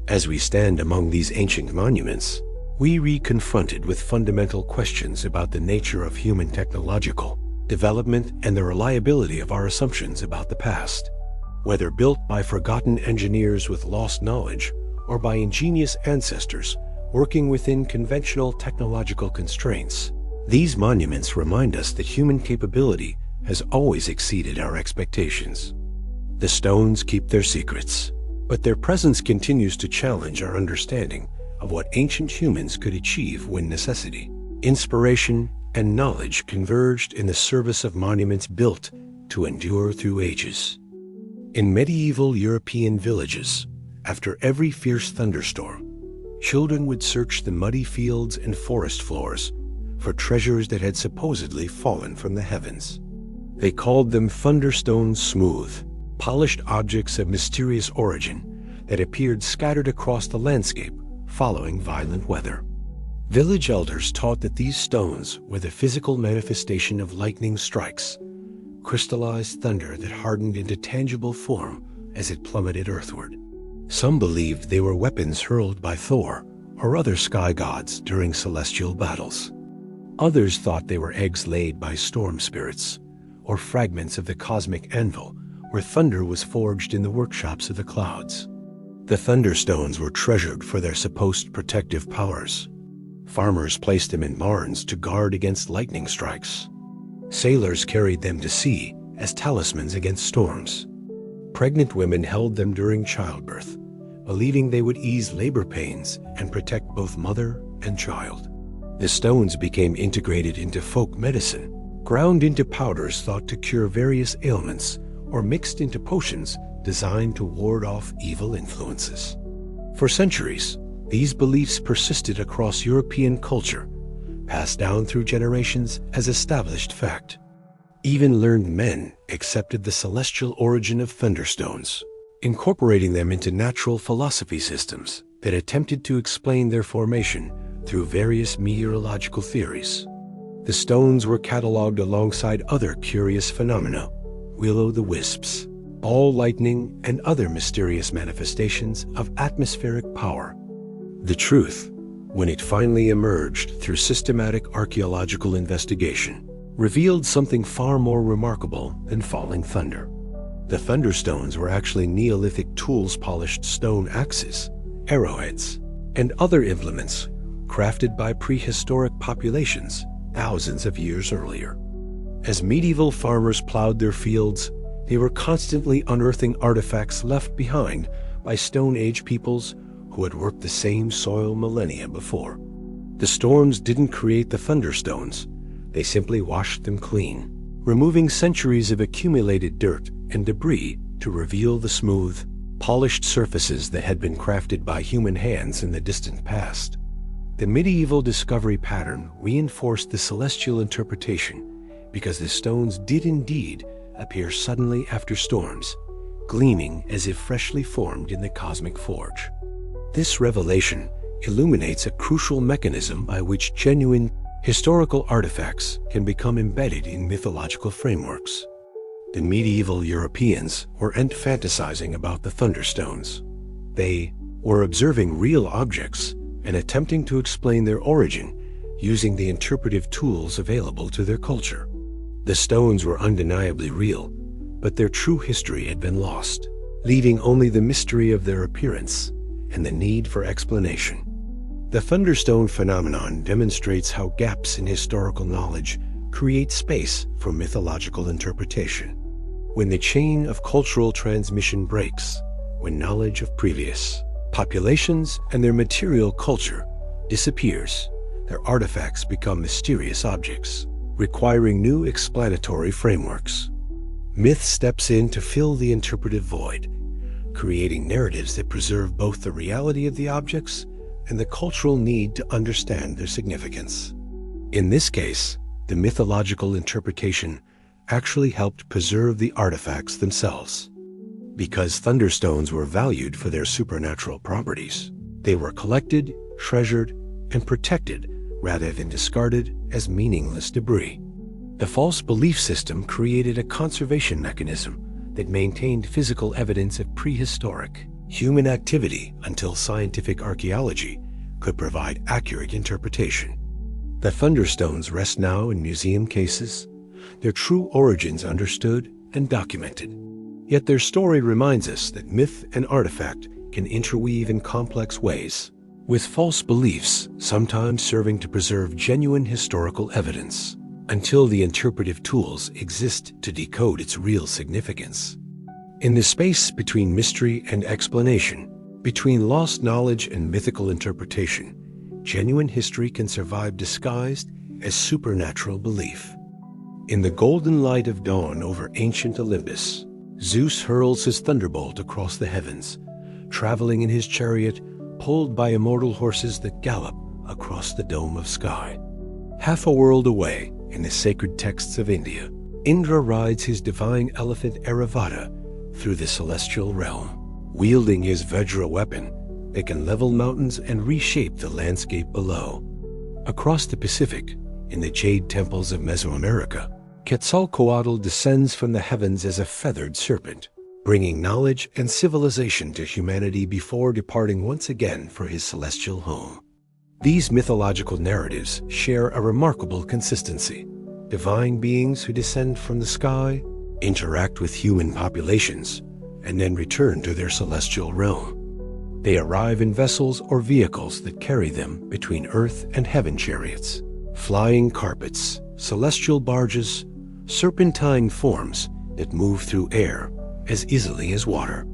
As we stand among these ancient monuments, we re-confronted with fundamental questions about the nature of human technological development and the reliability of our assumptions about the past. Whether built by forgotten engineers with lost knowledge or by ingenious ancestors working within conventional technological constraints, these monuments remind us that human capability has always exceeded our expectations. The stones keep their secrets, but their presence continues to challenge our understanding of what ancient humans could achieve when necessity, inspiration, and knowledge converged in the service of monuments built to endure through ages. In medieval European villages, after every fierce thunderstorm, children would search the muddy fields and forest floors for treasures that had supposedly fallen from the heavens. They called them thunderstone smooth, polished objects of mysterious origin that appeared scattered across the landscape following violent weather. Village elders taught that these stones were the physical manifestation of lightning strikes, crystallized thunder that hardened into tangible form as it plummeted earthward. Some believed they were weapons hurled by Thor or other sky gods during celestial battles. Others thought they were eggs laid by storm spirits, or fragments of the cosmic anvil where thunder was forged in the workshops of the clouds. The thunderstones were treasured for their supposed protective powers. Farmers placed them in barns to guard against lightning strikes. Sailors carried them to sea as talismans against storms. Pregnant women held them during childbirth, believing they would ease labor pains and protect both mother and child. The stones became integrated into folk medicine, ground into powders thought to cure various ailments, or mixed into potions designed to ward off evil influences. For centuries, these beliefs persisted across European culture, passed down through generations as established fact. Even learned men accepted the celestial origin of thunderstones, incorporating them into natural philosophy systems that attempted to explain their formation through various meteorological theories. The stones were cataloged alongside other curious phenomena, will-o'-the-wisps, ball lightning, and other mysterious manifestations of atmospheric power. The truth, when it finally emerged through systematic archaeological investigation, revealed something far more remarkable than falling thunder. The thunderstones were actually Neolithic tools-polished stone axes, arrowheads, and other implements crafted by prehistoric populations thousands of years earlier. As medieval farmers plowed their fields, they were constantly unearthing artifacts left behind by Stone Age peoples who had worked the same soil millennia before. The storms didn't create the thunderstones. They simply washed them clean, removing centuries of accumulated dirt and debris to reveal the smooth, polished surfaces that had been crafted by human hands in the distant past. The medieval discovery pattern reinforced the celestial interpretation because the stones did indeed appear suddenly after storms, gleaming as if freshly formed in the cosmic forge. This revelation illuminates a crucial mechanism by which genuine historical artifacts can become embedded in mythological frameworks. The medieval Europeans weren't fantasizing about the thunderstones. They were observing real objects and attempting to explain their origin using the interpretive tools available to their culture. The stones were undeniably real, but their true history had been lost, leaving only the mystery of their appearance and the need for explanation. The thunderstone phenomenon demonstrates how gaps in historical knowledge create space for mythological interpretation. When the chain of cultural transmission breaks, when knowledge of previous populations and their material culture disappears, their artifacts become mysterious objects, requiring new explanatory frameworks. Myth steps in to fill the interpretive void, creating narratives that preserve both the reality of the objects and the cultural need to understand their significance. In this case, the mythological interpretation actually helped preserve the artifacts themselves. Because thunderstones were valued for their supernatural properties, they were collected, treasured, and protected rather than discarded as meaningless debris. The false belief system created a conservation mechanism that maintained physical evidence of prehistoric human activity until scientific archaeology could provide accurate interpretation. The thunderstones rest now in museum cases, their true origins understood and documented. Yet their story reminds us that myth and artifact can interweave in complex ways, with false beliefs sometimes serving to preserve genuine historical evidence, until the interpretive tools exist to decode its real significance. In the space between mystery and explanation, between lost knowledge and mythical interpretation, genuine history can survive disguised as supernatural belief. In the golden light of dawn over ancient Olympus, Zeus hurls his thunderbolt across the heavens, traveling in his chariot pulled by immortal horses that gallop across the dome of sky. Half a world away, in the sacred texts of India, Indra rides his divine elephant Airavata through the celestial realm, wielding his Vajra weapon that can level mountains and reshape the landscape below. Across the Pacific, in the jade temples of Mesoamerica, Quetzalcoatl descends from the heavens as a feathered serpent, bringing knowledge and civilization to humanity before departing once again for his celestial home. These mythological narratives share a remarkable consistency. Divine beings who descend from the sky, interact with human populations, and then return to their celestial realm. They arrive in vessels or vehicles that carry them between earth and heaven chariots, flying carpets, celestial barges, serpentine forms that move through air as easily as water.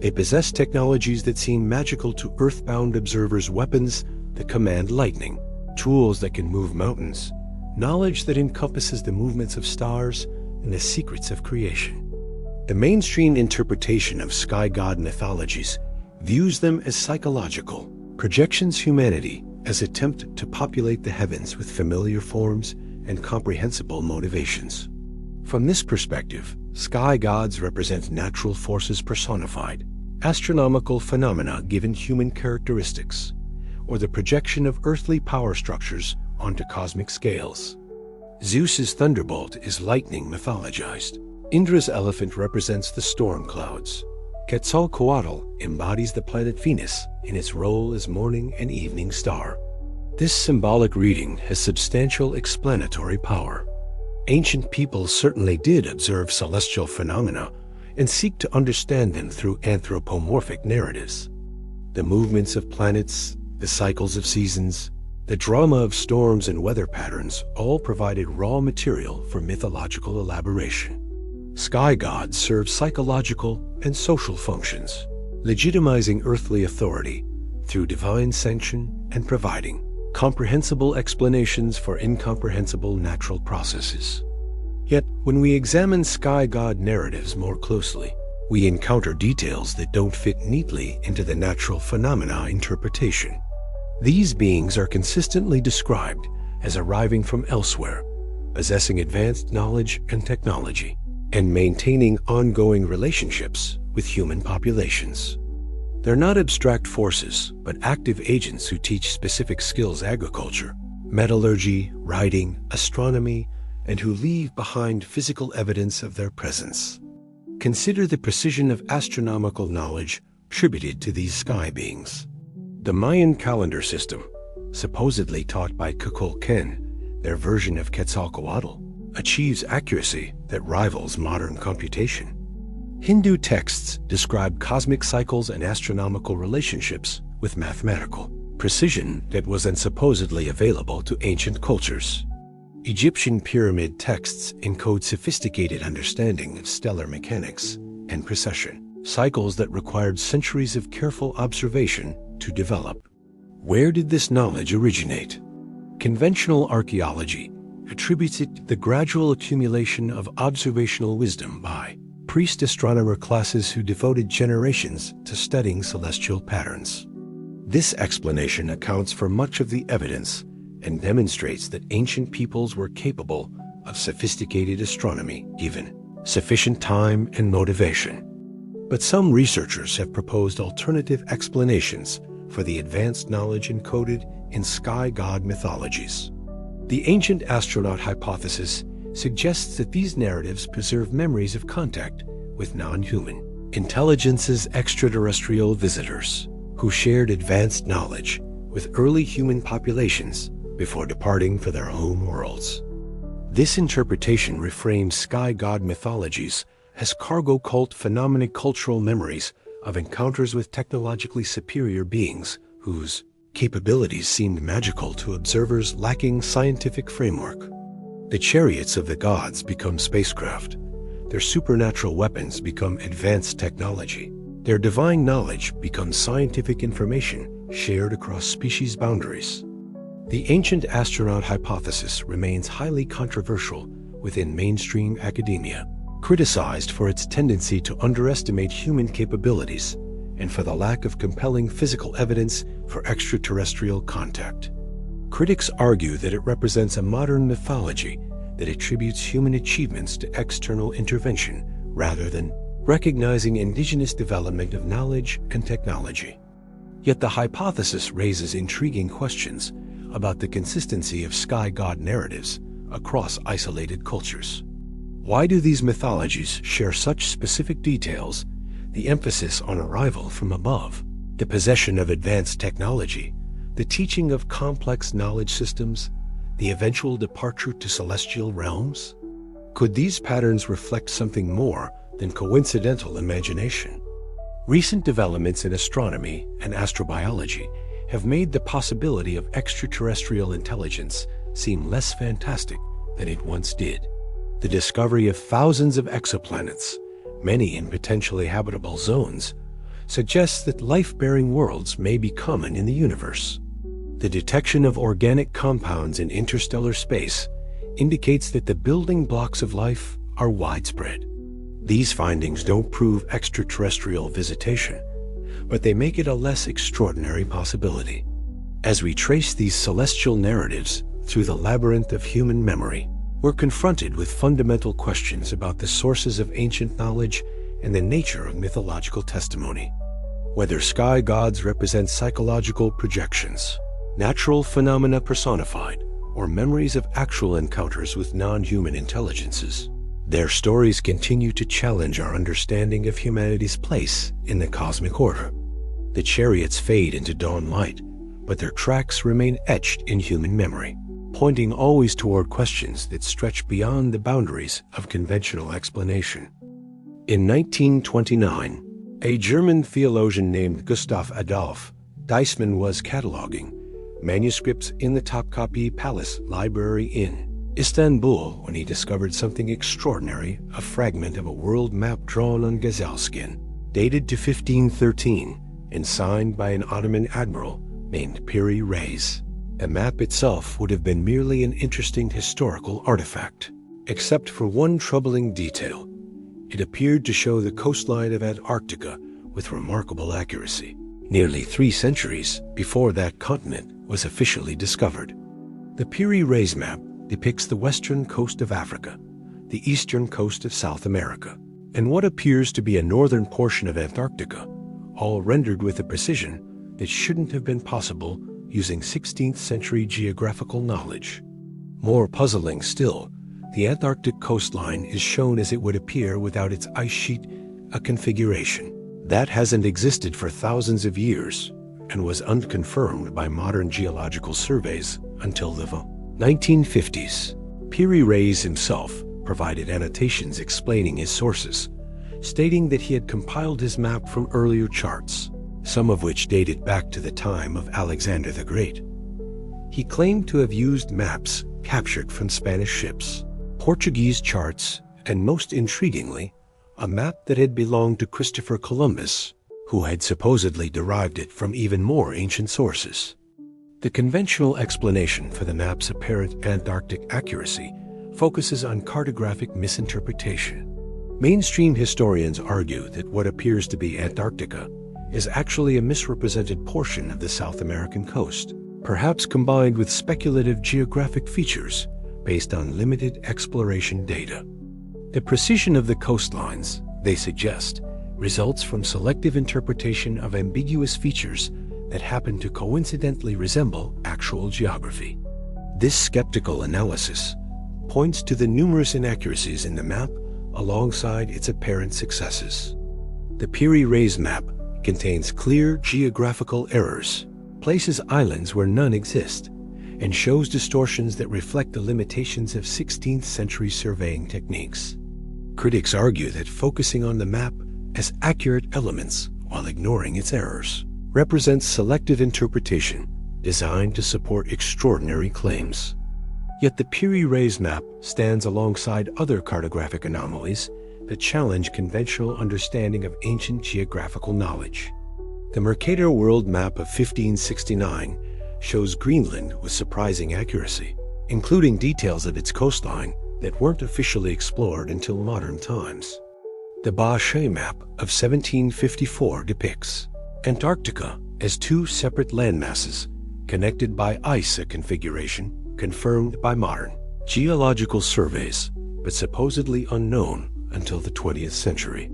They possess technologies that seem magical to earthbound observers, weapons that command lightning, tools that can move mountains, knowledge that encompasses the movements of stars and the secrets of creation. The mainstream interpretation of sky god mythologies views them as psychological, projections humanity as attempt to populate the heavens with familiar forms and comprehensible motivations. From this perspective, sky gods represent natural forces personified, astronomical phenomena given human characteristics, or the projection of earthly power structures onto cosmic scales. Zeus's thunderbolt is lightning mythologized. Indra's elephant represents the storm clouds. Quetzalcoatl embodies the planet Venus in its role as morning and evening star. This symbolic reading has substantial explanatory power. Ancient peoples certainly did observe celestial phenomena and seek to understand them through anthropomorphic narratives. The movements of planets, the cycles of seasons, the drama of storms and weather patterns all provided raw material for mythological elaboration. Sky gods serve psychological and social functions, legitimizing earthly authority through divine sanction and providing comprehensible explanations for incomprehensible natural processes. Yet, when we examine sky god narratives more closely, we encounter details that don't fit neatly into the natural phenomena interpretation. These beings are consistently described as arriving from elsewhere, possessing advanced knowledge and technology, and maintaining ongoing relationships with human populations. They're not abstract forces, but active agents who teach specific skills: agriculture, metallurgy, writing, astronomy, and who leave behind physical evidence of their presence. Consider the precision of astronomical knowledge attributed to these sky beings. The Mayan calendar system, supposedly taught by Kukulkan, their version of Quetzalcoatl, achieves accuracy that rivals modern computation. Hindu texts describe cosmic cycles and astronomical relationships with mathematical precision that wasn't supposedly available to ancient cultures. Egyptian pyramid texts encode sophisticated understanding of stellar mechanics and precession, cycles that required centuries of careful observation to develop. Where did this knowledge originate? Conventional archaeology attributes it to the gradual accumulation of observational wisdom by priest astronomer classes who devoted generations to studying celestial patterns. This explanation accounts for much of the evidence and demonstrates that ancient peoples were capable of sophisticated astronomy, given sufficient time and motivation. But some researchers have proposed alternative explanations for the advanced knowledge encoded in sky god mythologies. The ancient astronaut hypothesis suggests that these narratives preserve memories of contact with non-human intelligences, extraterrestrial visitors who shared advanced knowledge with early human populations before departing for their home worlds. This interpretation reframes sky god mythologies as cargo cult phenomena, cultural memories of encounters with technologically superior beings whose capabilities seemed magical to observers lacking scientific framework. The chariots of the gods become spacecraft. Their supernatural weapons become advanced technology. Their divine knowledge becomes scientific information shared across species boundaries. The ancient astronaut hypothesis remains highly controversial within mainstream academia, criticized for its tendency to underestimate human capabilities and for the lack of compelling physical evidence for extraterrestrial contact. Critics argue that it represents a modern mythology that attributes human achievements to external intervention rather than recognizing indigenous development of knowledge and technology. Yet the hypothesis raises intriguing questions about the consistency of sky god narratives across isolated cultures. Why do these mythologies share such specific details, the emphasis on arrival from above, the possession of advanced technology, the teaching of complex knowledge systems, the eventual departure to celestial realms? Could these patterns reflect something more than coincidental imagination? Recent developments in astronomy and astrobiology have made the possibility of extraterrestrial intelligence seem less fantastic than it once did. The discovery of thousands of exoplanets, many in potentially habitable zones, suggests that life-bearing worlds may be common in the universe. The detection of organic compounds in interstellar space indicates that the building blocks of life are widespread. These findings don't prove extraterrestrial visitation, but they make it a less extraordinary possibility. As we trace these celestial narratives through the labyrinth of human memory, we're confronted with fundamental questions about the sources of ancient knowledge and the nature of mythological testimony. Whether sky gods represent psychological projections, natural phenomena personified, or memories of actual encounters with non-human intelligences, their stories continue to challenge our understanding of humanity's place in the cosmic order. The chariots fade into dawn light, but their tracks remain etched in human memory, pointing always toward questions that stretch beyond the boundaries of conventional explanation. In 1929, a German theologian named Gustav Adolf Deissmann was cataloging manuscripts in the Topkapi Palace Library in Istanbul when he discovered something extraordinary: a fragment of a world map drawn on gazelle skin. Dated to 1513, and signed by an Ottoman admiral named Piri Reis. The map itself would have been merely an interesting historical artifact, except for one troubling detail. It appeared to show the coastline of Antarctica with remarkable accuracy, nearly 3 centuries before that continent was officially discovered. The Piri Reis map depicts the western coast of Africa, the eastern coast of South America, and what appears to be a northern portion of Antarctica, all rendered with a precision that shouldn't have been possible using 16th century geographical knowledge. More puzzling still, the Antarctic coastline is shown as it would appear without its ice sheet, a configuration that hasn't existed for thousands of years and was unconfirmed by modern geological surveys until the 1950s. Piri Reis himself provided annotations explaining his sources, stating that he had compiled his map from earlier charts, some of which dated back to the time of Alexander the Great. He claimed to have used maps captured from Spanish ships, Portuguese charts, and most intriguingly, a map that had belonged to Christopher Columbus, who had supposedly derived it from even more ancient sources. The conventional explanation for the map's apparent Antarctic accuracy focuses on cartographic misinterpretation. Mainstream historians argue that what appears to be Antarctica is actually a misrepresented portion of the South American coast, perhaps combined with speculative geographic features based on limited exploration data. The precision of the coastlines, they suggest, results from selective interpretation of ambiguous features that happen to coincidentally resemble actual geography. This skeptical analysis points to the numerous inaccuracies in the map alongside its apparent successes. The Piri Reis map contains clear geographical errors, places islands where none exist, and shows distortions that reflect the limitations of 16th century surveying techniques. Critics argue that focusing on the map as accurate elements while ignoring its errors represents selective interpretation designed to support extraordinary claims. Yet the Piri Reis map stands alongside other cartographic anomalies that challenge conventional understanding of ancient geographical knowledge. The Mercator World Map of 1569 shows Greenland with surprising accuracy, including details of its coastline that weren't officially explored until modern times. The Bachet Map of 1754 depicts Antarctica as 2 separate landmasses connected by ice, a configuration confirmed by modern geological surveys, but supposedly unknown until the 20th century.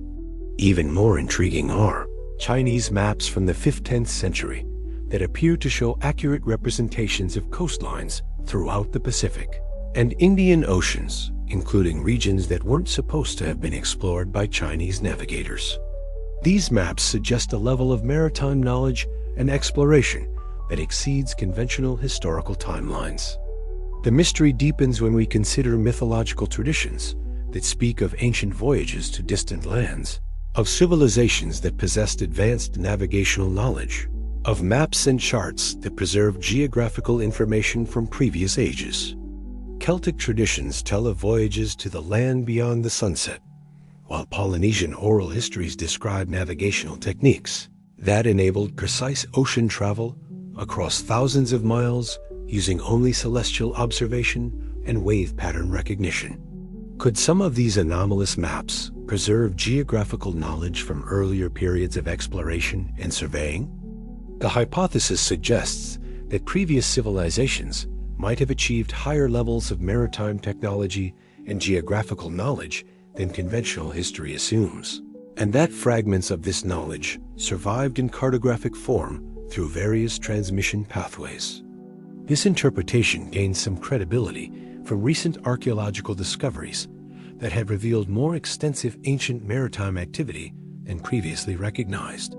Even more intriguing are Chinese maps from the 5th-10th century that appear to show accurate representations of coastlines throughout the Pacific and Indian Oceans, including regions that weren't supposed to have been explored by Chinese navigators. These maps suggest a level of maritime knowledge and exploration that exceeds conventional historical timelines. The mystery deepens when we consider mythological traditions that speak of ancient voyages to distant lands, of civilizations that possessed advanced navigational knowledge, of maps and charts that preserve geographical information from previous ages. Celtic traditions tell of voyages to the land beyond the sunset, while Polynesian oral histories describe navigational techniques that enabled precise ocean travel across thousands of miles using only celestial observation and wave pattern recognition. Could some of these anomalous maps preserve geographical knowledge from earlier periods of exploration and surveying? The hypothesis suggests that previous civilizations might have achieved higher levels of maritime technology and geographical knowledge than conventional history assumes, and that fragments of this knowledge survived in cartographic form through various transmission pathways. This interpretation gains some credibility from recent archaeological discoveries that have revealed more extensive ancient maritime activity than previously recognized.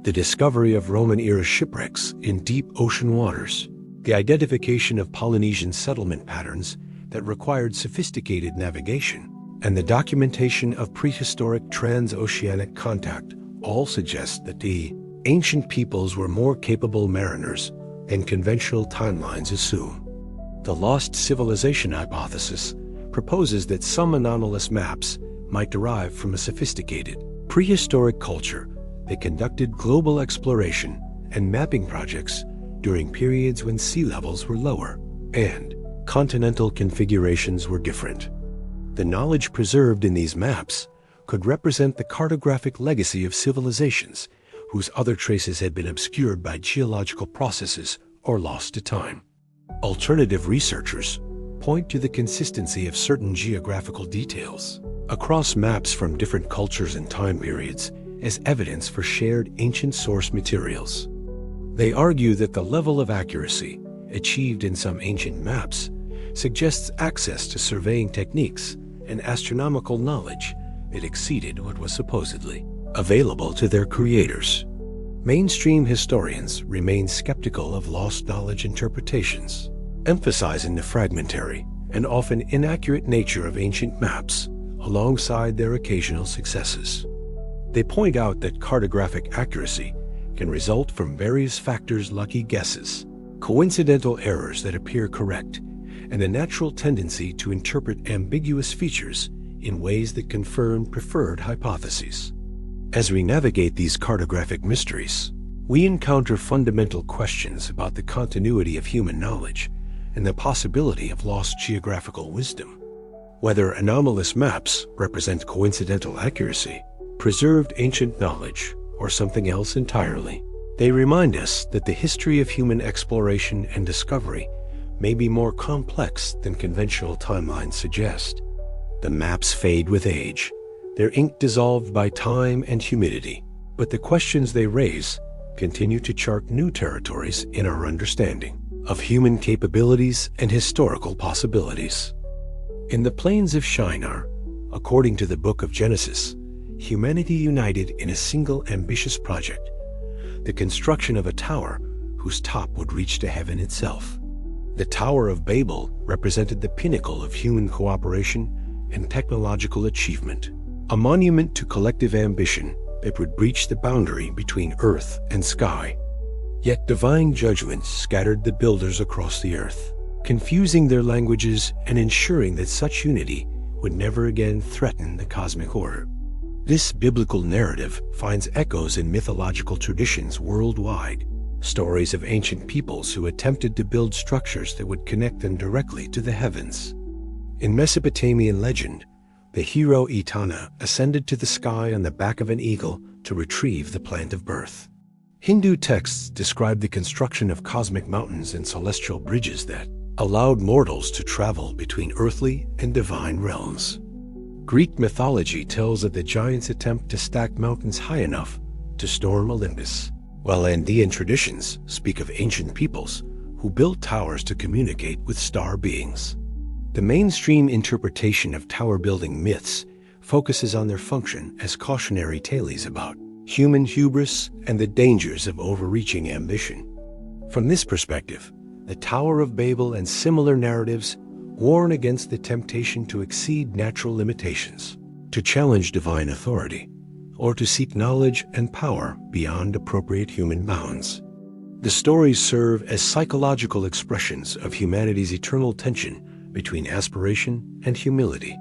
The discovery of Roman-era shipwrecks in deep ocean waters, the identification of Polynesian settlement patterns that required sophisticated navigation, and the documentation of prehistoric transoceanic contact all suggest that the ancient peoples were more capable mariners than conventional timelines assume. The lost civilization hypothesis proposes that some anomalous maps might derive from a sophisticated prehistoric culture They conducted global exploration and mapping projects during periods when sea levels were lower and continental configurations were different. The knowledge preserved in these maps could represent the cartographic legacy of civilizations whose other traces had been obscured by geological processes or lost to time. Alternative researchers point to the consistency of certain geographical details across maps from different cultures and time periods as evidence for shared ancient source materials. They argue that the level of accuracy achieved in some ancient maps suggests access to surveying techniques and astronomical knowledge that exceeded what was supposedly available to their creators. Mainstream historians remain skeptical of lost knowledge interpretations, emphasizing the fragmentary and often inaccurate nature of ancient maps alongside their occasional successes. They point out that cartographic accuracy can result from various factors: lucky guesses, coincidental errors that appear correct, and the natural tendency to interpret ambiguous features in ways that confirm preferred hypotheses. As we navigate these cartographic mysteries, we encounter fundamental questions about the continuity of human knowledge and the possibility of lost geographical wisdom. Whether anomalous maps represent coincidental accuracy, preserved ancient knowledge, or something else entirely, they remind us that the history of human exploration and discovery may be more complex than conventional timelines suggest. The maps fade with age, their ink dissolved by time and humidity, but the questions they raise continue to chart new territories in our understanding of human capabilities and historical possibilities. In the plains of Shinar, according to the Book of Genesis, humanity united in a single ambitious project, the construction of a tower whose top would reach to heaven itself. The Tower of Babel represented the pinnacle of human cooperation and technological achievement, a monument to collective ambition that would breach the boundary between earth and sky. Yet divine judgment scattered the builders across the earth, confusing their languages and ensuring that such unity would never again threaten the cosmic order. This biblical narrative finds echoes in mythological traditions worldwide, stories of ancient peoples who attempted to build structures that would connect them directly to the heavens. In Mesopotamian legend, the hero Etana ascended to the sky on the back of an eagle to retrieve the plant of birth. Hindu texts describe the construction of cosmic mountains and celestial bridges that allowed mortals to travel between earthly and divine realms. Greek mythology tells of the giants' attempt to stack mountains high enough to storm Olympus, while Andean traditions speak of ancient peoples who built towers to communicate with star beings. The mainstream interpretation of tower-building myths focuses on their function as cautionary tales about human hubris and the dangers of overreaching ambition. From this perspective, the Tower of Babel and similar narratives warn against the temptation to exceed natural limitations, to challenge divine authority, or to seek knowledge and power beyond appropriate human bounds. The stories serve as psychological expressions of humanity's eternal tension between aspiration and humility.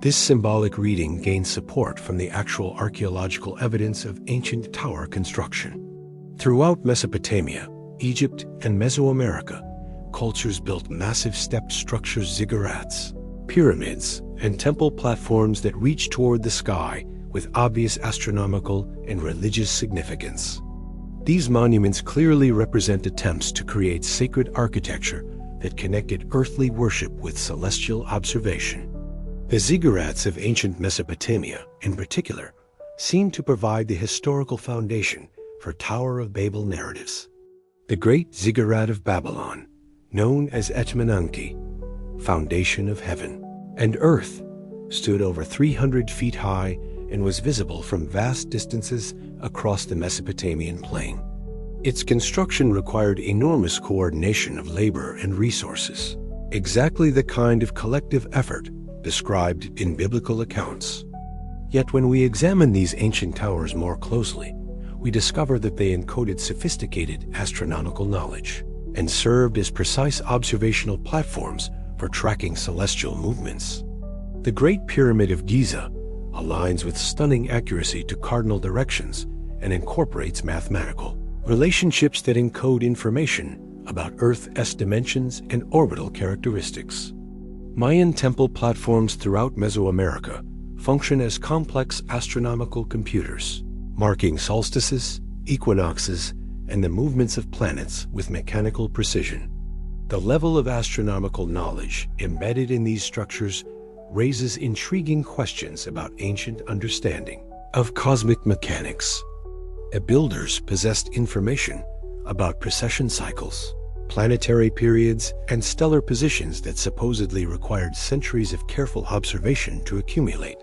This symbolic reading gains support from the actual archaeological evidence of ancient tower construction. Throughout Mesopotamia, Egypt, and Mesoamerica, cultures built massive stepped structures, ziggurats, pyramids, and temple platforms that reach toward the sky with obvious astronomical and religious significance. These monuments clearly represent attempts to create sacred architecture that connected earthly worship with celestial observation. The ziggurats of ancient Mesopotamia, in particular, seem to provide the historical foundation for Tower of Babel narratives. The Great Ziggurat of Babylon, known as Etmananki, foundation of heaven and earth, stood over 300 feet high and was visible from vast distances across the Mesopotamian plain. Its construction required enormous coordination of labor and resources, exactly the kind of collective effort described in biblical accounts. Yet when we examine these ancient towers more closely, we discover that they encoded sophisticated astronomical knowledge and served as precise observational platforms for tracking celestial movements. The Great Pyramid of Giza aligns with stunning accuracy to cardinal directions and incorporates mathematical relationships that encode information about Earth's dimensions and orbital characteristics. Mayan temple platforms throughout Mesoamerica function as complex astronomical computers, marking solstices, equinoxes, and the movements of planets with mechanical precision. The level of astronomical knowledge embedded in these structures raises intriguing questions about ancient understanding of cosmic mechanics. Builders possessed information about precession cycles, planetary periods, and stellar positions that supposedly required centuries of careful observation to accumulate.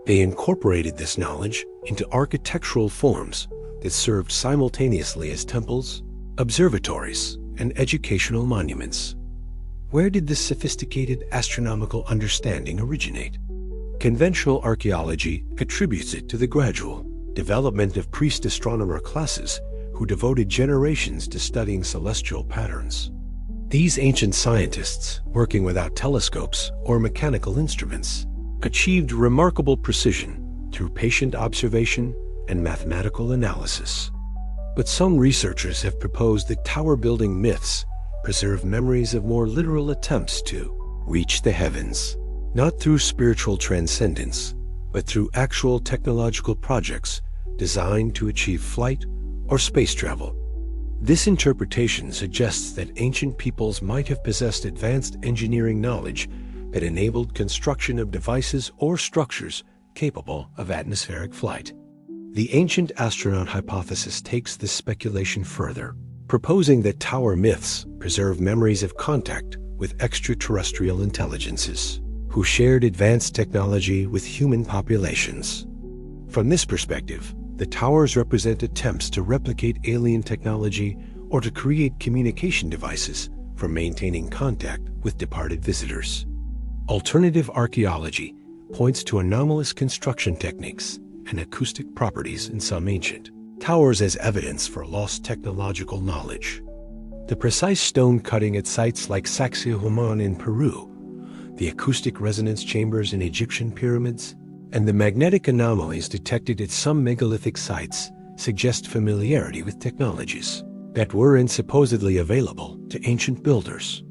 They incorporated this knowledge into architectural forms that served simultaneously as temples, observatories, and educational monuments. Where did this sophisticated astronomical understanding originate? Conventional archaeology attributes it to the gradual development of priest-astronomer classes who devoted generations to studying celestial patterns. These ancient scientists, working without telescopes or mechanical instruments, achieved remarkable precision through patient observation and mathematical analysis. But some researchers have proposed that tower-building myths preserve memories of more literal attempts to reach the heavens, not through spiritual transcendence, but through actual technological projects designed to achieve flight or space travel. This interpretation suggests that ancient peoples might have possessed advanced engineering knowledge that enabled construction of devices or structures capable of atmospheric flight. The ancient astronaut hypothesis takes this speculation further, proposing that tower myths preserve memories of contact with extraterrestrial intelligences who shared advanced technology with human populations. From this perspective, the towers represent attempts to replicate alien technology or to create communication devices for maintaining contact with departed visitors. Alternative archaeology points to anomalous construction techniques and acoustic properties in some ancient towers as evidence for lost technological knowledge. The precise stone cutting at sites like Sacsayhuaman in Peru, the acoustic resonance chambers in Egyptian pyramids, and the magnetic anomalies detected at some megalithic sites suggest familiarity with technologies that were and supposedly available to ancient builders.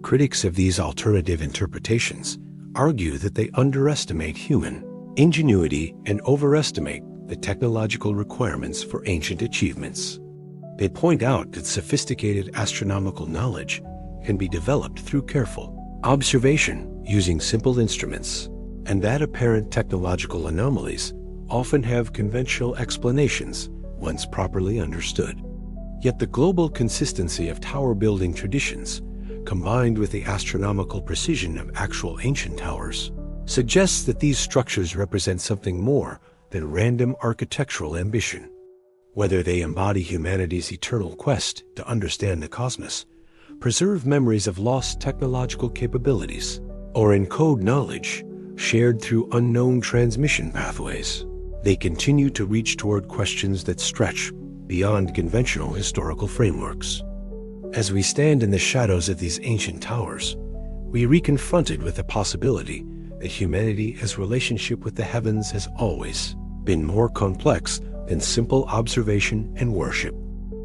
Critics of these alternative interpretations argue that they underestimate human ingenuity and overestimate the technological requirements for ancient achievements. They point out that sophisticated astronomical knowledge can be developed through careful observation using simple instruments, and that apparent technological anomalies often have conventional explanations once properly understood. Yet the global consistency of tower-building traditions, combined with the astronomical precision of actual ancient towers, suggests that these structures represent something more than random architectural ambition. Whether they embody humanity's eternal quest to understand the cosmos, preserve memories of lost technological capabilities, or encode knowledge shared through unknown transmission pathways, they continue to reach toward questions that stretch beyond conventional historical frameworks. As we stand in the shadows of these ancient towers, we are reconfronted with the possibility that humanity's relationship with the heavens has always been more complex than simple observation and worship.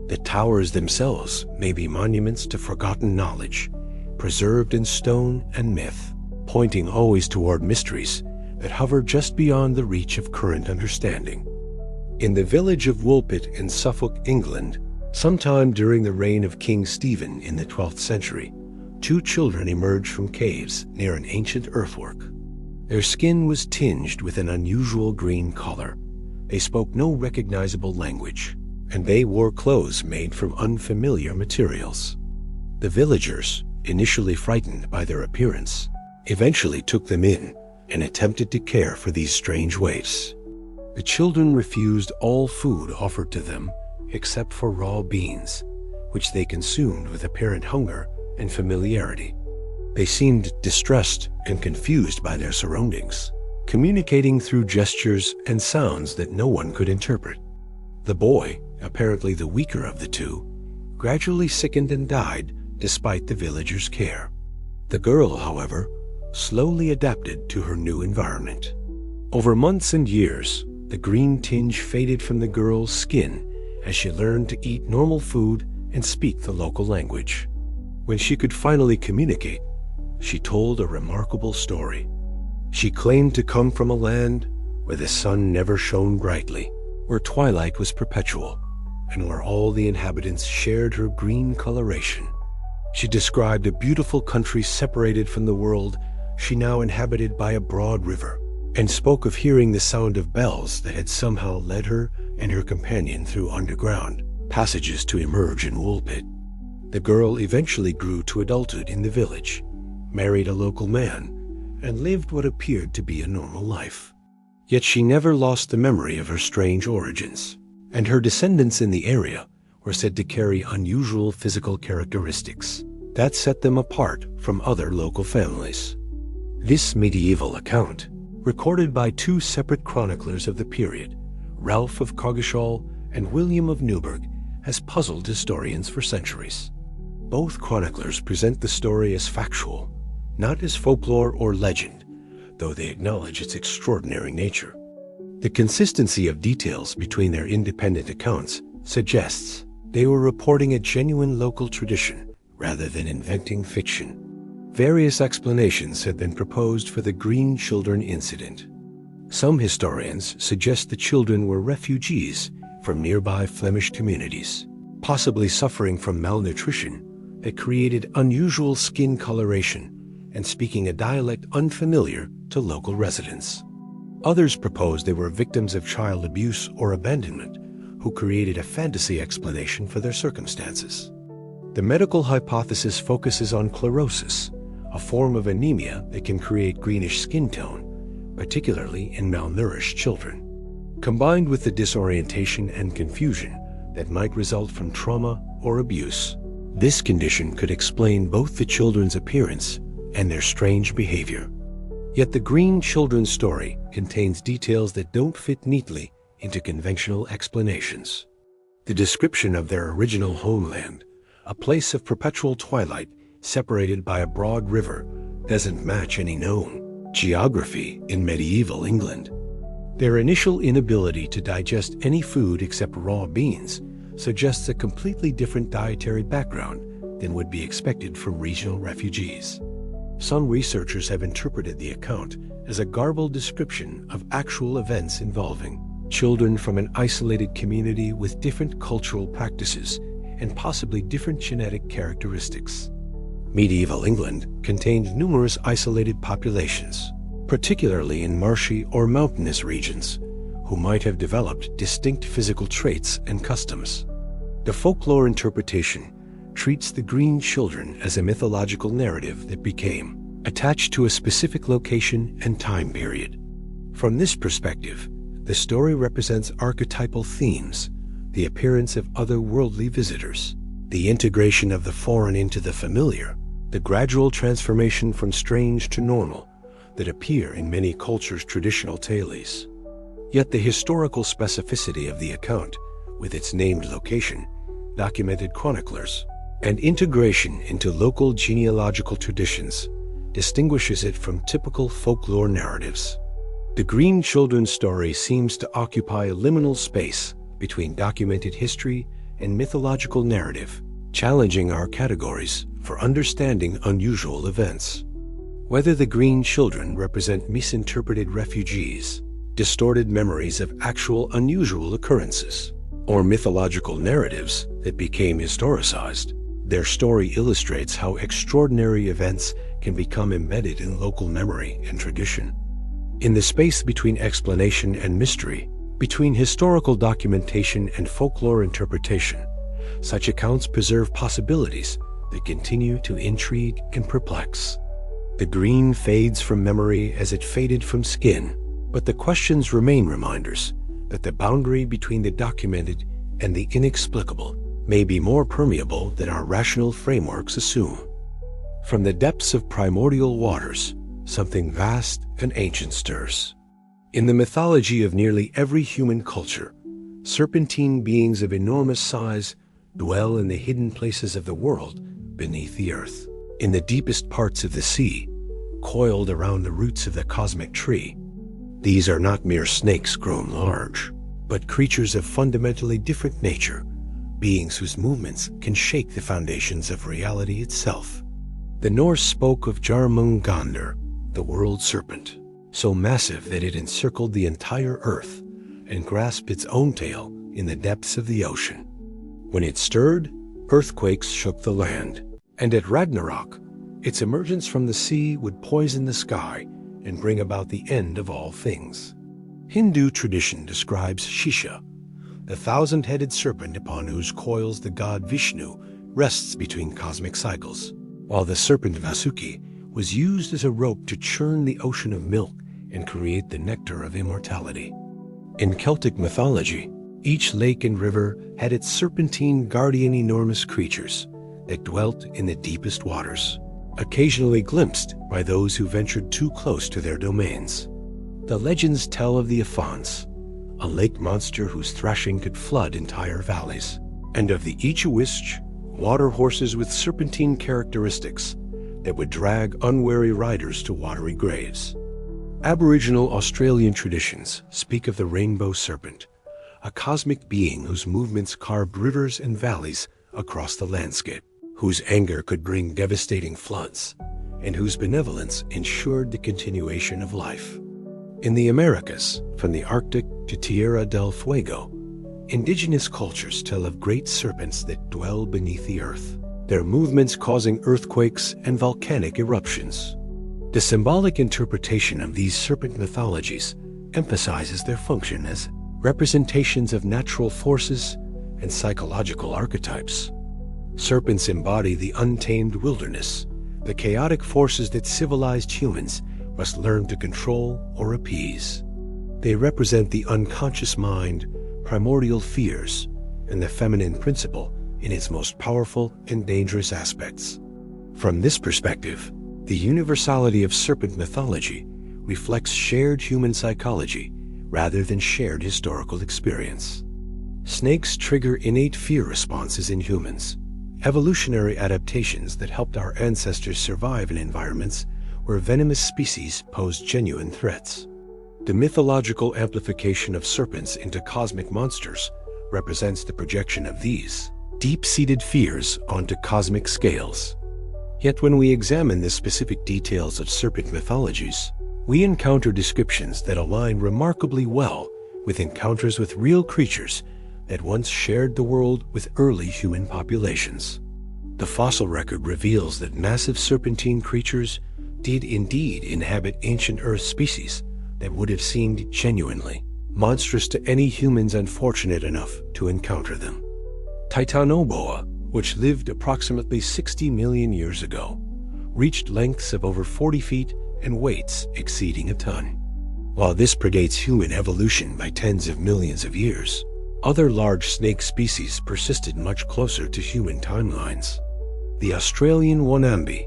The towers themselves may be monuments to forgotten knowledge, preserved in stone and myth, pointing always toward mysteries that hover just beyond the reach of current understanding. In the village of Woolpit in Suffolk, England, sometime during the reign of King Stephen in the 12th century, 2 children emerged from caves near an ancient earthwork. Their skin was tinged with an unusual green color. They spoke no recognizable language, and they wore clothes made from unfamiliar materials. The villagers, initially frightened by their appearance, eventually took them in and attempted to care for these strange waifs. The children refused all food offered to them except for raw beans, which they consumed with apparent hunger and familiarity. They seemed distressed and confused by their surroundings, communicating through gestures and sounds that no one could interpret. The boy, apparently the weaker of the 2, gradually sickened and died despite the villagers' care. The girl, however, slowly adapted to her new environment. Over months and years, The green tinge faded from the girl's skin as she learned to eat normal food and speak the local language. When she could finally communicate, she told a remarkable story. She claimed to come from a land where the sun never shone brightly, where twilight was perpetual, and where all the inhabitants shared her green coloration. She described a beautiful country separated from the world she now inhabited by a broad river, and spoke of hearing the sound of bells that had somehow led her and her companion through underground passages to emerge in Woolpit. The girl eventually grew to adulthood in the village, married a local man, and lived what appeared to be a normal life. Yet she never lost the memory of her strange origins, and her descendants in the area were said to carry unusual physical characteristics that set them apart from other local families. This medieval account, recorded by two separate chroniclers of the period, Ralph of Coggeshall and William of Newburgh, has puzzled historians for centuries. Both chroniclers present the story as factual, not as folklore or legend, though they acknowledge its extraordinary nature. The consistency of details between their independent accounts suggests they were reporting a genuine local tradition rather than inventing fiction. Various explanations have been proposed for the Green Children incident. Some historians suggest the children were refugees from nearby Flemish communities, possibly suffering from malnutrition that created unusual skin coloration and speaking a dialect unfamiliar to local residents. Others propose they were victims of child abuse or abandonment who created a fantasy explanation for their circumstances. The medical hypothesis focuses on chlorosis, a form of anemia that can create greenish skin tone, particularly in malnourished children. Combined with the disorientation and confusion that might result from trauma or abuse, this condition could explain both the children's appearance and their strange behavior. Yet the Green Children story contains details that don't fit neatly into conventional explanations. The description of their original homeland, a place of perpetual twilight separated by a broad river, doesn't match any known geography in medieval England. Their initial inability to digest any food except raw beans suggests a completely different dietary background than would be expected from regional refugees. Some researchers have interpreted the account as a garbled description of actual events involving children from an isolated community with different cultural practices and possibly different genetic characteristics. Medieval England contained numerous isolated populations, particularly in marshy or mountainous regions, who might have developed distinct physical traits and customs. The folklore interpretation treats the Green Children as a mythological narrative that became attached to a specific location and time period. From this perspective, the story represents archetypal themes, the appearance of otherworldly visitors, the integration of the foreign into the familiar, the gradual transformation from strange to normal that appear in many cultures' traditional tales. Yet the historical specificity of the account, with its named location, documented chroniclers, and integration into local genealogical traditions, distinguishes it from typical folklore narratives. The Green Children story seems to occupy a liminal space between documented history and mythological narrative, challenging our categories for understanding unusual events. Whether the Green Children represent misinterpreted refugees, distorted memories of actual unusual occurrences, or mythological narratives that became historicized, their story illustrates how extraordinary events can become embedded in local memory and tradition. In the space between explanation and mystery, between historical documentation and folklore interpretation, such accounts preserve possibilities that continue to intrigue and perplex. The green fades from memory as it faded from skin, but the questions remain reminders that the boundary between the documented and the inexplicable may be more permeable than our rational frameworks assume. From the depths of primordial waters, something vast and ancient stirs. In the mythology of nearly every human culture, serpentine beings of enormous size dwell in the hidden places of the world beneath the earth. In the deepest parts of the sea, coiled around the roots of the cosmic tree, These are not mere snakes grown large, but creatures of fundamentally different nature, beings whose movements can shake the foundations of reality itself. The Norse spoke of Jarmungandr, the world serpent, so massive that it encircled the entire earth and grasped its own tail in the depths of the ocean. When it stirred, earthquakes shook the land, and at Ragnarok, its emergence from the sea would poison the sky and bring about the end of all things. Hindu tradition describes Shisha, the thousand-headed serpent upon whose coils the god Vishnu rests between cosmic cycles, while the serpent Vasuki was used as a rope to churn the ocean of milk and create the nectar of immortality. In Celtic mythology, each lake and river had its serpentine guardian enormous creatures that dwelt in the deepest waters, occasionally glimpsed by those who ventured too close to their domains. The legends tell of the Afans, a lake monster whose thrashing could flood entire valleys, and of the Ichwish, water horses with serpentine characteristics that would drag unwary riders to watery graves. Aboriginal Australian traditions speak of the rainbow serpent, a cosmic being whose movements carved rivers and valleys across the landscape, whose anger could bring devastating floods, and whose benevolence ensured the continuation of life. In the Americas, from the Arctic to Tierra del Fuego, indigenous cultures tell of great serpents that dwell beneath the earth, their movements causing earthquakes and volcanic eruptions. The symbolic interpretation of these serpent mythologies emphasizes their function as representations of natural forces and psychological archetypes. Serpents embody the untamed wilderness, the chaotic forces that civilized humans must learn to control or appease. They represent the unconscious mind, primordial fears, and the feminine principle in its most powerful and dangerous aspects. From this perspective, the universality of serpent mythology reflects shared human psychology rather than shared historical experience. Snakes trigger innate fear responses in humans, evolutionary adaptations that helped our ancestors survive in environments where venomous species posed genuine threats. The mythological amplification of serpents into cosmic monsters represents the projection of these deep-seated fears onto cosmic scales. Yet when we examine the specific details of serpent mythologies, we encounter descriptions that align remarkably well with encounters with real creatures that once shared the world with early human populations. The fossil record reveals that massive serpentine creatures did indeed inhabit ancient Earth species that would have seemed genuinely monstrous to any humans unfortunate enough to encounter them. Titanoboa, which lived approximately 60 million years ago, reached lengths of over 40 feet and weights exceeding a ton. While this predates human evolution by tens of millions of years, other large snake species persisted much closer to human timelines. The Australian Wanambi,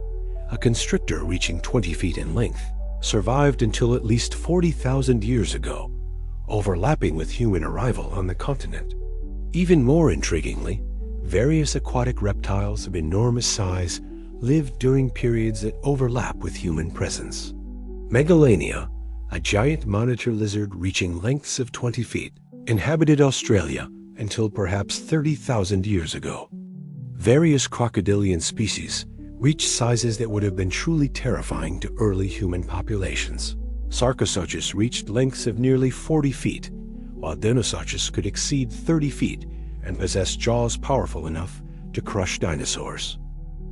a constrictor reaching 20 feet in length, survived until at least 40,000 years ago, overlapping with human arrival on the continent. Even more intriguingly, various aquatic reptiles of enormous size lived during periods that overlap with human presence. Megalania, a giant monitor lizard reaching lengths of 20 feet, inhabited Australia until perhaps 30,000 years ago. Various crocodilian species reached sizes that would have been truly terrifying to early human populations. Sarcosuchus reached lengths of nearly 40 feet, while Deinosuchus could exceed 30 feet and possess jaws powerful enough to crush dinosaurs.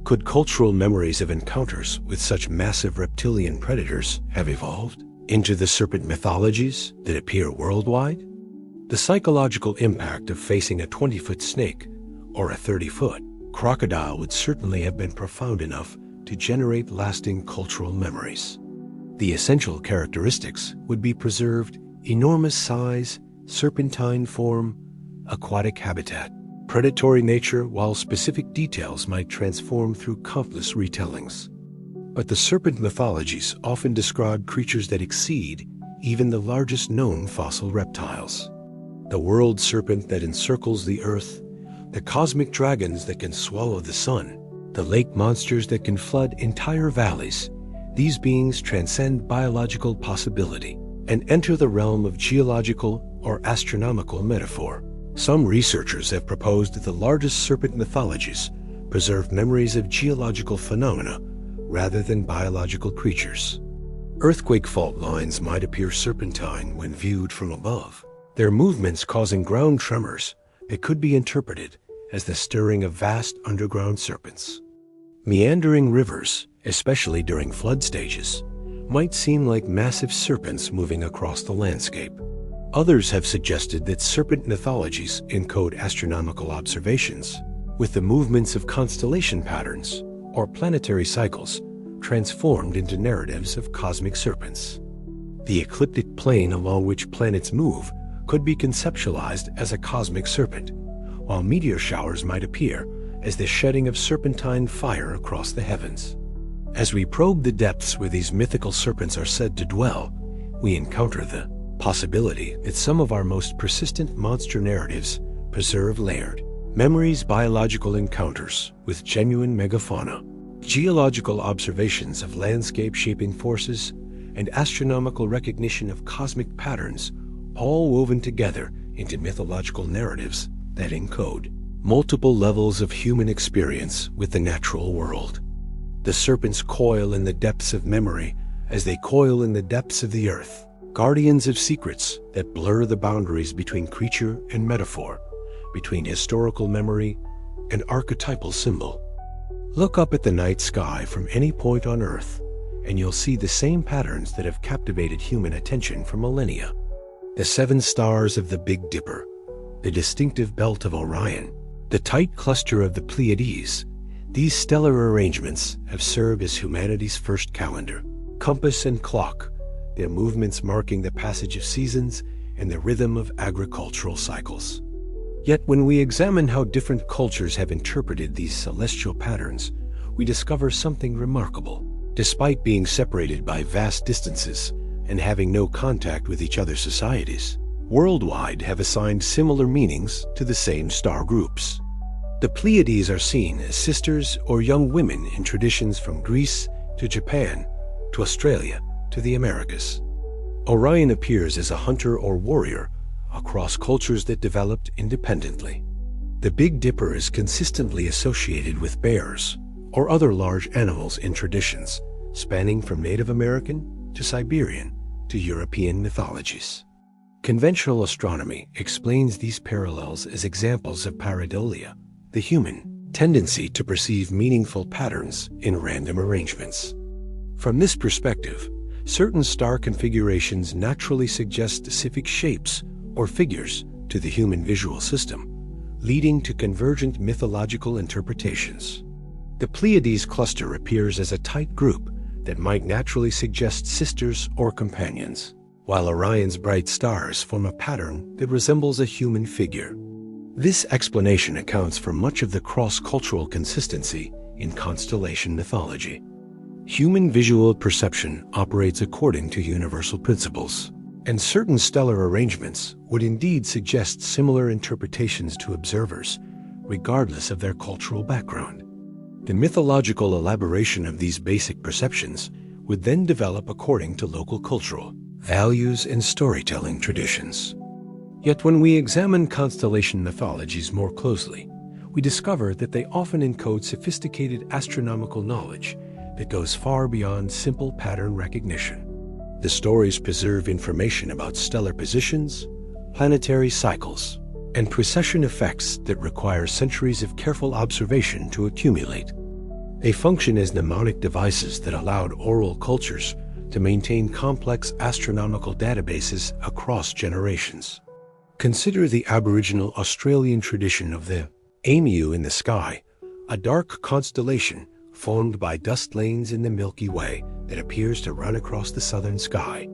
Could cultural memories of encounters with such massive reptilian predators have evolved into the serpent mythologies that appear worldwide? The psychological impact of facing a 20-foot snake or a 30-foot crocodile would certainly have been profound enough to generate lasting cultural memories. The essential characteristics would be preserved: enormous size, serpentine form, aquatic habitat, predatory nature, while specific details might transform through countless retellings. But the serpent mythologies often describe creatures that exceed even the largest known fossil reptiles. The world serpent that encircles the earth, the cosmic dragons that can swallow the sun, the lake monsters that can flood entire valleys. These beings transcend biological possibility and enter the realm of geological or astronomical metaphor. Some researchers have proposed that the largest serpent mythologies preserve memories of geological phenomena rather than biological creatures. Earthquake fault lines might appear serpentine when viewed from above, their movements causing ground tremors that could be interpreted as the stirring of vast underground serpents. Meandering rivers, especially during flood stages, might seem like massive serpents moving across the landscape. Others have suggested that serpent mythologies encode astronomical observations, with the movements of constellation patterns or planetary cycles transformed into narratives of cosmic serpents. The ecliptic plane along which planets move could be conceptualized as a cosmic serpent, while meteor showers might appear as the shedding of serpentine fire across the heavens. As we probe the depths where these mythical serpents are said to dwell, we encounter the possibility that some of our most persistent monster narratives preserve layered memories, biological encounters with genuine megafauna, geological observations of landscape-shaping forces, and astronomical recognition of cosmic patterns, all woven together into mythological narratives that encode multiple levels of human experience with the natural world. The serpents coil in the depths of memory as they coil in the depths of the earth, guardians of secrets that blur the boundaries between creature and metaphor, between historical memory and archetypal symbol. Look up at the night sky from any point on Earth, and you'll see the same patterns that have captivated human attention for millennia. The 7 stars of the Big Dipper, the distinctive belt of Orion, the tight cluster of the Pleiades. These stellar arrangements have served as humanity's first calendar, compass and clock, their movements marking the passage of seasons and the rhythm of agricultural cycles. Yet when we examine how different cultures have interpreted these celestial patterns, we discover something remarkable. Despite being separated by vast distances and having no contact with each other's societies, worldwide have assigned similar meanings to the same star groups. The Pleiades are seen as sisters or young women in traditions from Greece to Japan to Australia to the Americas. Orion appears as a hunter or warrior across cultures that developed independently. The Big Dipper is consistently associated with bears or other large animals in traditions spanning from Native American to Siberian to European mythologies. Conventional astronomy explains these parallels as examples of pareidolia, the human tendency to perceive meaningful patterns in random arrangements. From this perspective, certain star configurations naturally suggest specific shapes or figures to the human visual system, leading to convergent mythological interpretations. The Pleiades cluster appears as a tight group that might naturally suggest sisters or companions, while Orion's bright stars form a pattern that resembles a human figure. This explanation accounts for much of the cross-cultural consistency in constellation mythology. Human visual perception operates according to universal principles, and certain stellar arrangements would indeed suggest similar interpretations to observers, regardless of their cultural background. The mythological elaboration of these basic perceptions would then develop according to local cultural values and storytelling traditions. Yet when we examine constellation mythologies more closely, we discover that they often encode sophisticated astronomical knowledge that goes far beyond simple pattern recognition. The stories preserve information about stellar positions, planetary cycles, and precession effects that require centuries of careful observation to accumulate. They function as mnemonic devices that allowed oral cultures to maintain complex astronomical databases across generations. Consider the Aboriginal Australian tradition of the emu in the sky, a dark constellation formed by dust lanes in the Milky Way that appears to run across the southern sky.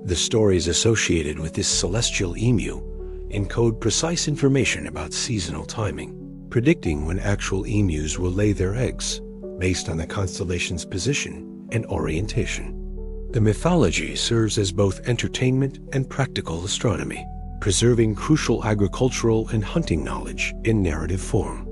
The stories associated with this celestial emu encode precise information about seasonal timing, predicting when actual emus will lay their eggs based on the constellation's position and orientation. The mythology serves as both entertainment and practical astronomy, preserving crucial agricultural and hunting knowledge in narrative form.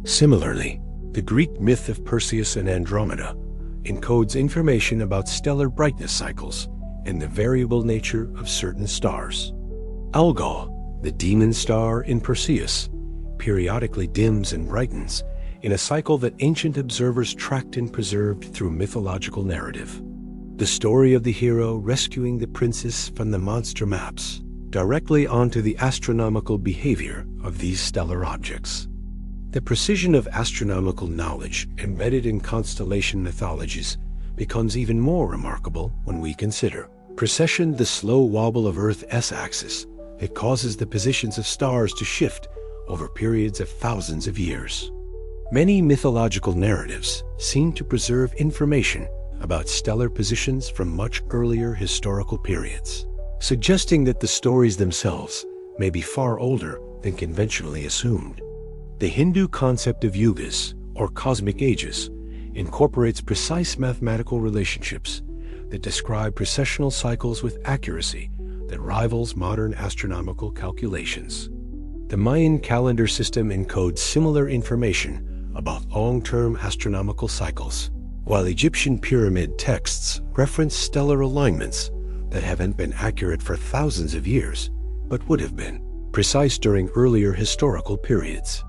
Similarly, the Greek myth of Perseus and Andromeda encodes information about stellar brightness cycles and the variable nature of certain stars. Algol, the demon star in Perseus, periodically dims and brightens in a cycle that ancient observers tracked and preserved through mythological narrative. The story of the hero rescuing the princess from the monster maps directly onto the astronomical behavior of these stellar objects. The precision of astronomical knowledge embedded in constellation mythologies becomes even more remarkable when we consider precession, the slow wobble of Earth's axis that causes the positions of stars to shift over periods of thousands of years. Many mythological narratives seem to preserve information about stellar positions from much earlier historical periods, suggesting that the stories themselves may be far older than conventionally assumed. The Hindu concept of yugas, or cosmic ages, incorporates precise mathematical relationships that describe precessional cycles with accuracy that rivals modern astronomical calculations. The Mayan calendar system encodes similar information about long-term astronomical cycles, while Egyptian pyramid texts reference stellar alignments that haven't been accurate for thousands of years, but would have been precise during earlier historical periods.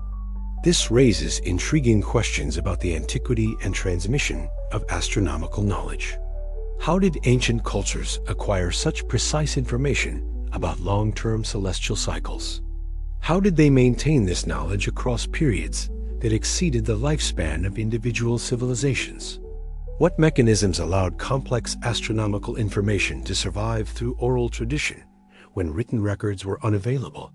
This raises intriguing questions about the antiquity and transmission of astronomical knowledge. How did ancient cultures acquire such precise information about long-term celestial cycles? How did they maintain this knowledge across periods that exceeded the lifespan of individual civilizations? What mechanisms allowed complex astronomical information to survive through oral tradition when written records were unavailable?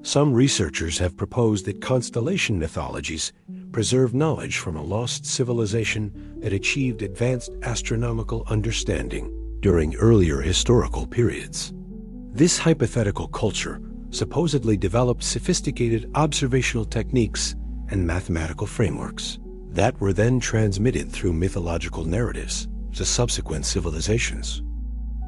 Some researchers have proposed that constellation mythologies preserve knowledge from a lost civilization that achieved advanced astronomical understanding during earlier historical periods. This hypothetical culture supposedly developed sophisticated observational techniques and mathematical frameworks that were then transmitted through mythological narratives to subsequent civilizations.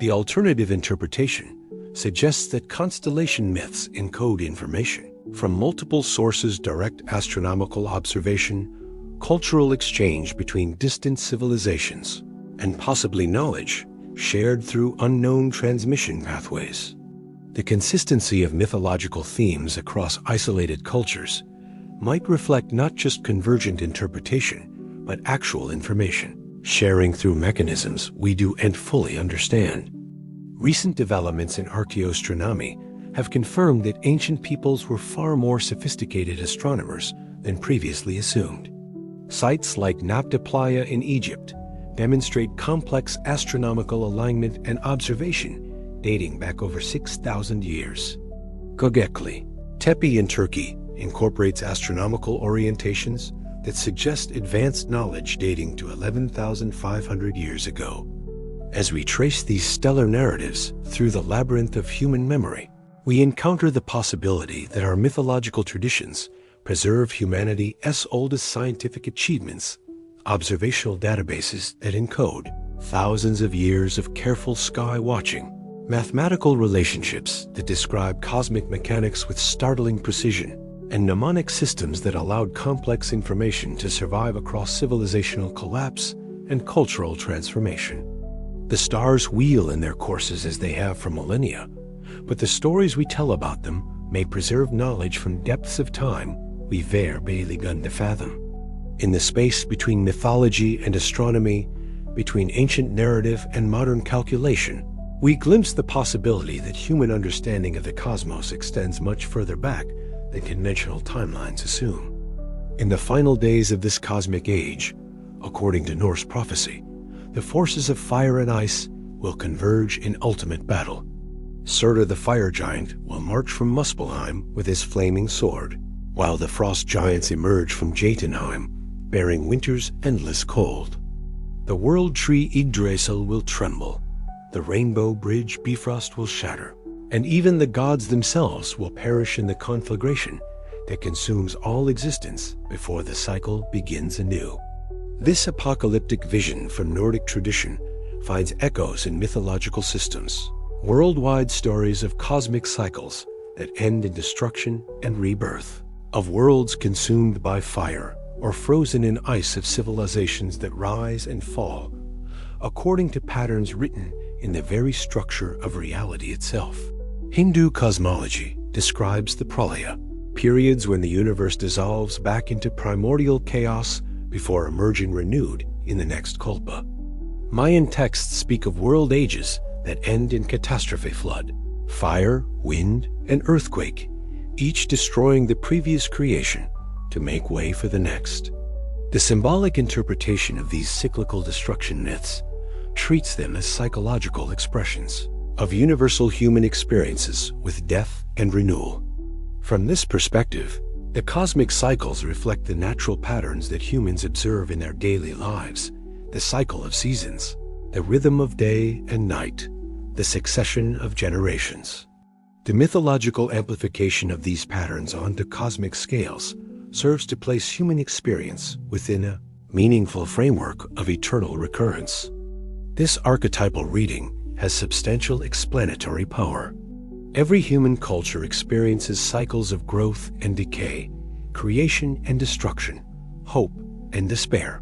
The alternative interpretation suggests that constellation myths encode information from multiple sources: direct astronomical observation, cultural exchange between distant civilizations, and possibly knowledge shared through unknown transmission pathways. The consistency of mythological themes across isolated cultures might reflect not just convergent interpretation, but actual information, sharing through mechanisms we do and fully understand. Recent developments in archaeoastronomy have confirmed that ancient peoples were far more sophisticated astronomers than previously assumed. Sites like Nabta Playa in Egypt demonstrate complex astronomical alignment and observation dating back over 6,000 years. Göbekli Tepe in Turkey incorporates astronomical orientations that suggest advanced knowledge dating to 11,500 years ago. As we trace these stellar narratives through the labyrinth of human memory, we encounter the possibility that our mythological traditions preserve humanity's oldest scientific achievements, observational databases that encode thousands of years of careful sky watching, mathematical relationships that describe cosmic mechanics with startling precision, and mnemonic systems that allowed complex information to survive across civilizational collapse and cultural transformation. The stars wheel in their courses as they have for millennia, but the stories we tell about them may preserve knowledge from depths of time we've barely begun to fathom. In the space between mythology and astronomy, between ancient narrative and modern calculation, we glimpse the possibility that human understanding of the cosmos extends much further back than conventional timelines assume. In the final days of this cosmic age, according to Norse prophecy, the forces of fire and ice will converge in ultimate battle. Surtur the fire giant will march from Muspelheim with his flaming sword, while the frost giants emerge from Jotunheim, bearing winter's endless cold. The world tree Yggdrasil will tremble, the rainbow bridge Bifrost will shatter, and even the gods themselves will perish in the conflagration that consumes all existence before the cycle begins anew. This apocalyptic vision from Nordic tradition finds echoes in mythological systems, worldwide stories of cosmic cycles that end in destruction and rebirth, of worlds consumed by fire or frozen in ice, of civilizations that rise and fall according to patterns written in the very structure of reality itself. Hindu cosmology describes the pralaya, periods when the universe dissolves back into primordial chaos before emerging renewed in the next kalpa. Mayan texts speak of world ages that end in catastrophe flood, fire, wind, and earthquake, each destroying the previous creation to make way for the next. The symbolic interpretation of these cyclical destruction myths treats them as psychological expressions of universal human experiences with death and renewal. From this perspective, the cosmic cycles reflect the natural patterns that humans observe in their daily lives: the cycle of seasons, the rhythm of day and night, the succession of generations. The mythological amplification of these patterns onto cosmic scales serves to place human experience within a meaningful framework of eternal recurrence. This archetypal reading has substantial explanatory power. Every human culture experiences cycles of growth and decay, creation and destruction, hope and despair.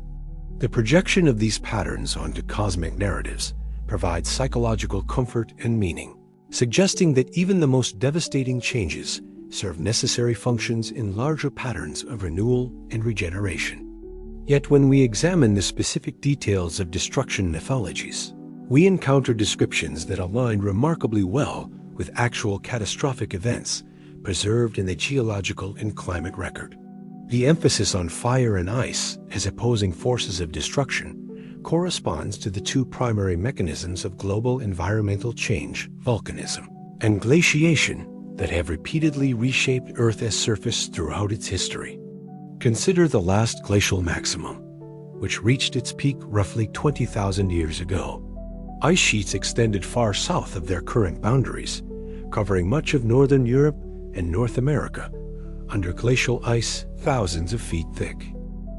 The projection of these patterns onto cosmic narratives provides psychological comfort and meaning, suggesting that even the most devastating changes serve necessary functions in larger patterns of renewal and regeneration. Yet when we examine the specific details of destruction mythologies, we encounter descriptions that align remarkably well with actual catastrophic events preserved in the geological and climate record. The emphasis on fire and ice as opposing forces of destruction corresponds to the two primary mechanisms of global environmental change, volcanism and glaciation, that have repeatedly reshaped Earth's surface throughout its history. Consider the last glacial maximum, which reached its peak roughly 20,000 years ago. Ice sheets extended far south of their current boundaries, covering much of northern Europe and North America, under glacial ice thousands of feet thick.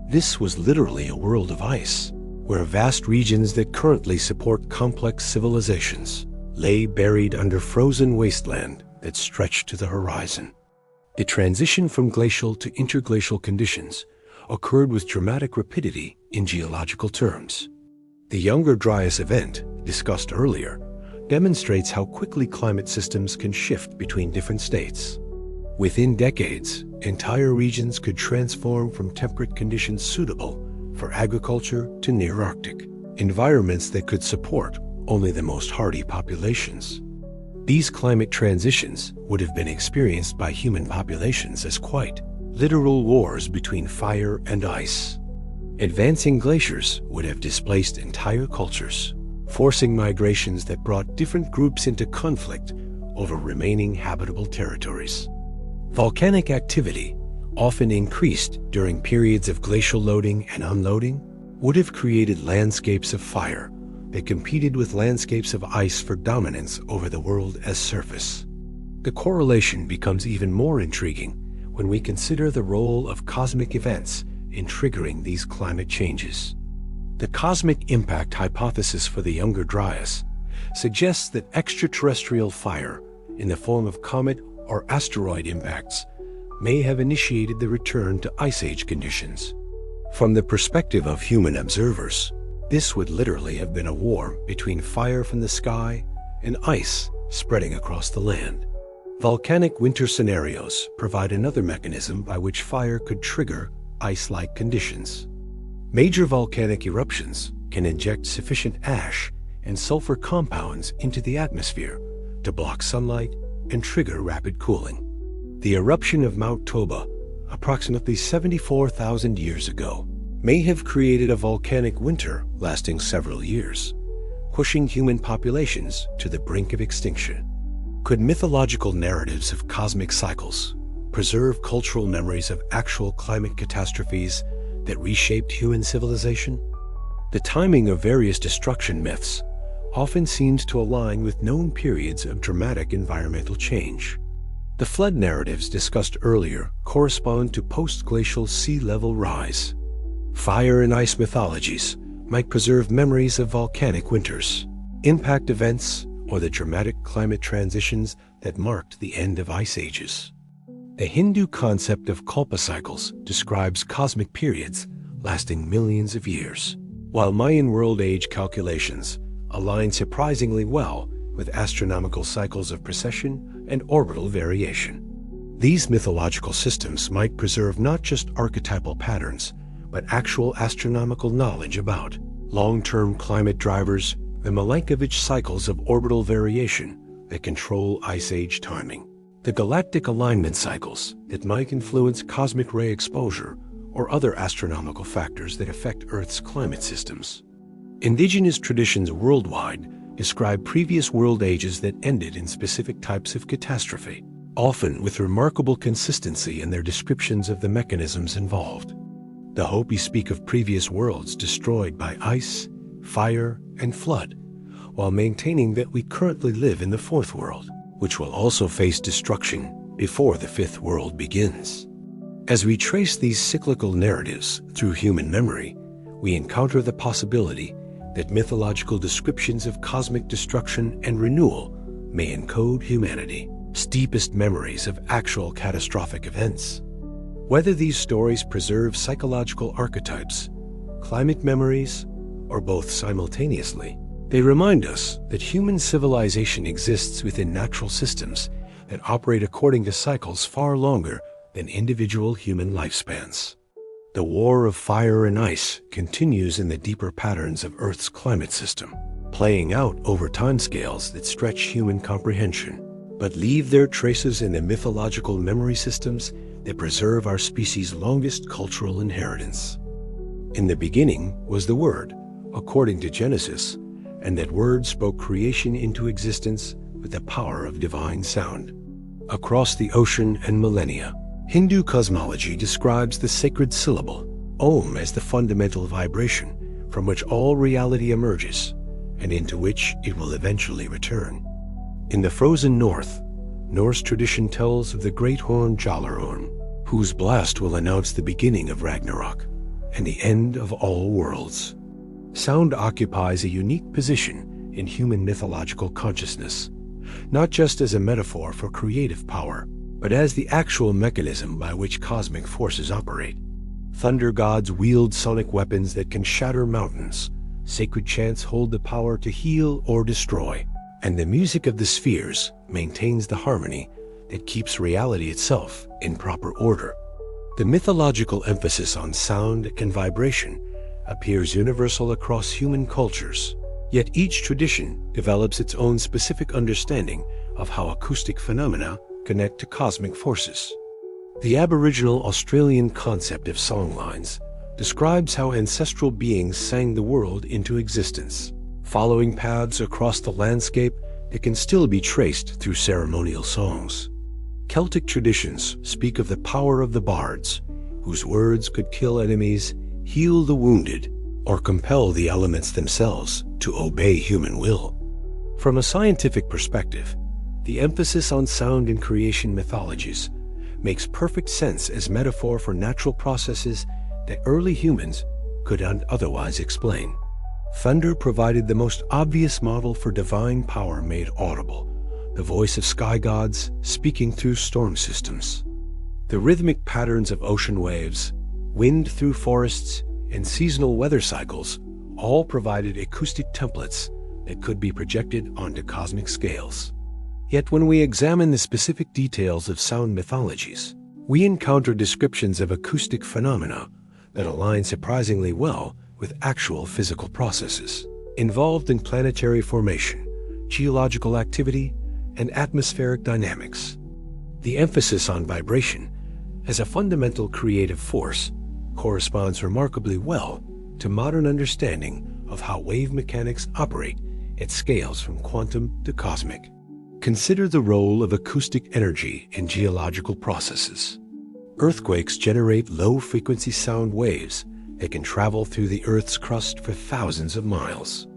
This was literally a world of ice, where vast regions that currently support complex civilizations lay buried under frozen wasteland that stretched to the horizon. The transition from glacial to interglacial conditions occurred with dramatic rapidity in geological terms. The Younger Dryas event, discussed earlier, demonstrates how quickly climate systems can shift between different states. Within decades, entire regions could transform from temperate conditions suitable for agriculture to near Arctic environments that could support only the most hardy populations. These climate transitions would have been experienced by human populations as quite literal wars between fire and ice. Advancing glaciers would have displaced entire cultures, forcing migrations that brought different groups into conflict over remaining habitable territories. Volcanic activity, often increased during periods of glacial loading and unloading, would have created landscapes of fire that competed with landscapes of ice for dominance over the world's surface. The correlation becomes even more intriguing when we consider the role of cosmic events in triggering these climate changes. The cosmic impact hypothesis for the Younger Dryas suggests that extraterrestrial fire in the form of comet or asteroid impacts may have initiated the return to Ice Age conditions. From the perspective of human observers, this would literally have been a war between fire from the sky and ice spreading across the land. Volcanic winter scenarios provide another mechanism by which fire could trigger ice-like conditions. Major volcanic eruptions can inject sufficient ash and sulfur compounds into the atmosphere to block sunlight and trigger rapid cooling. The eruption of Mount Toba, approximately 74,000 years ago, may have created a volcanic winter lasting several years, pushing human populations to the brink of extinction. Could mythological narratives of cosmic cycles preserve cultural memories of actual climate catastrophes that reshaped human civilization? The timing of various destruction myths often seems to align with known periods of dramatic environmental change. The flood narratives discussed earlier correspond to post-glacial sea level rise. Fire and ice mythologies might preserve memories of volcanic winters, impact events, or the dramatic climate transitions that marked the end of ice ages. The Hindu concept of kalpa cycles describes cosmic periods lasting millions of years, while Mayan world age calculations align surprisingly well with astronomical cycles of precession and orbital variation. These mythological systems might preserve not just archetypal patterns, but actual astronomical knowledge about long-term climate drivers, the Milankovitch cycles of orbital variation that control ice age timing, the galactic alignment cycles that might influence cosmic ray exposure or other astronomical factors that affect Earth's climate systems. Indigenous traditions worldwide describe previous world ages that ended in specific types of catastrophe, often with remarkable consistency in their descriptions of the mechanisms involved. The Hopi speak of previous worlds destroyed by ice, fire, and flood, while maintaining that we currently live in the fourth world, which will also face destruction before the fifth world begins. As we trace these cyclical narratives through human memory, we encounter the possibility that mythological descriptions of cosmic destruction and renewal may encode humanity's deepest memories of actual catastrophic events. Whether these stories preserve psychological archetypes, climate memories, or both simultaneously, they remind us that human civilization exists within natural systems that operate according to cycles far longer than individual human lifespans. The war of fire and ice continues in the deeper patterns of Earth's climate system, playing out over timescales that stretch human comprehension, but leave their traces in the mythological memory systems that preserve our species' longest cultural inheritance. In the beginning was the Word, according to Genesis, and that Word spoke creation into existence with the power of divine sound. Across the ocean and millennia, Hindu cosmology describes the sacred syllable, Om, as the fundamental vibration from which all reality emerges and into which it will eventually return. In the frozen north, Norse tradition tells of the great horn Jallarhorn, whose blast will announce the beginning of Ragnarok and the end of all worlds. Sound occupies a unique position in human mythological consciousness, not just as a metaphor for creative power, but as the actual mechanism by which cosmic forces operate. Thunder gods wield sonic weapons that can shatter mountains. Sacred chants hold the power to heal or destroy, and the music of the spheres maintains the harmony that keeps reality itself in proper order. The mythological emphasis on sound and vibration appears universal across human cultures, yet each tradition develops its own specific understanding of how acoustic phenomena connect to cosmic forces. The Aboriginal Australian concept of songlines describes how ancestral beings sang the world into existence, following paths across the landscape that can still be traced through ceremonial songs. Celtic traditions speak of the power of the bards, whose words could kill enemies, heal the wounded, or compel the elements themselves to obey human will. From a scientific perspective, the emphasis on sound in creation mythologies makes perfect sense as metaphor for natural processes that early humans could not otherwise explain. Thunder provided the most obvious model for divine power made audible, the voice of sky gods speaking through storm systems. The rhythmic patterns of ocean waves, wind through forests, and seasonal weather cycles all provided acoustic templates that could be projected onto cosmic scales. Yet when we examine the specific details of sound mythologies, we encounter descriptions of acoustic phenomena that align surprisingly well with actual physical processes involved in planetary formation, geological activity, and atmospheric dynamics. The emphasis on vibration as a fundamental creative force corresponds remarkably well to modern understanding of how wave mechanics operate at scales from quantum to cosmic. Consider the role of acoustic energy in geological processes. Earthquakes generate low-frequency sound waves that can travel through the Earth's crust for thousands of miles.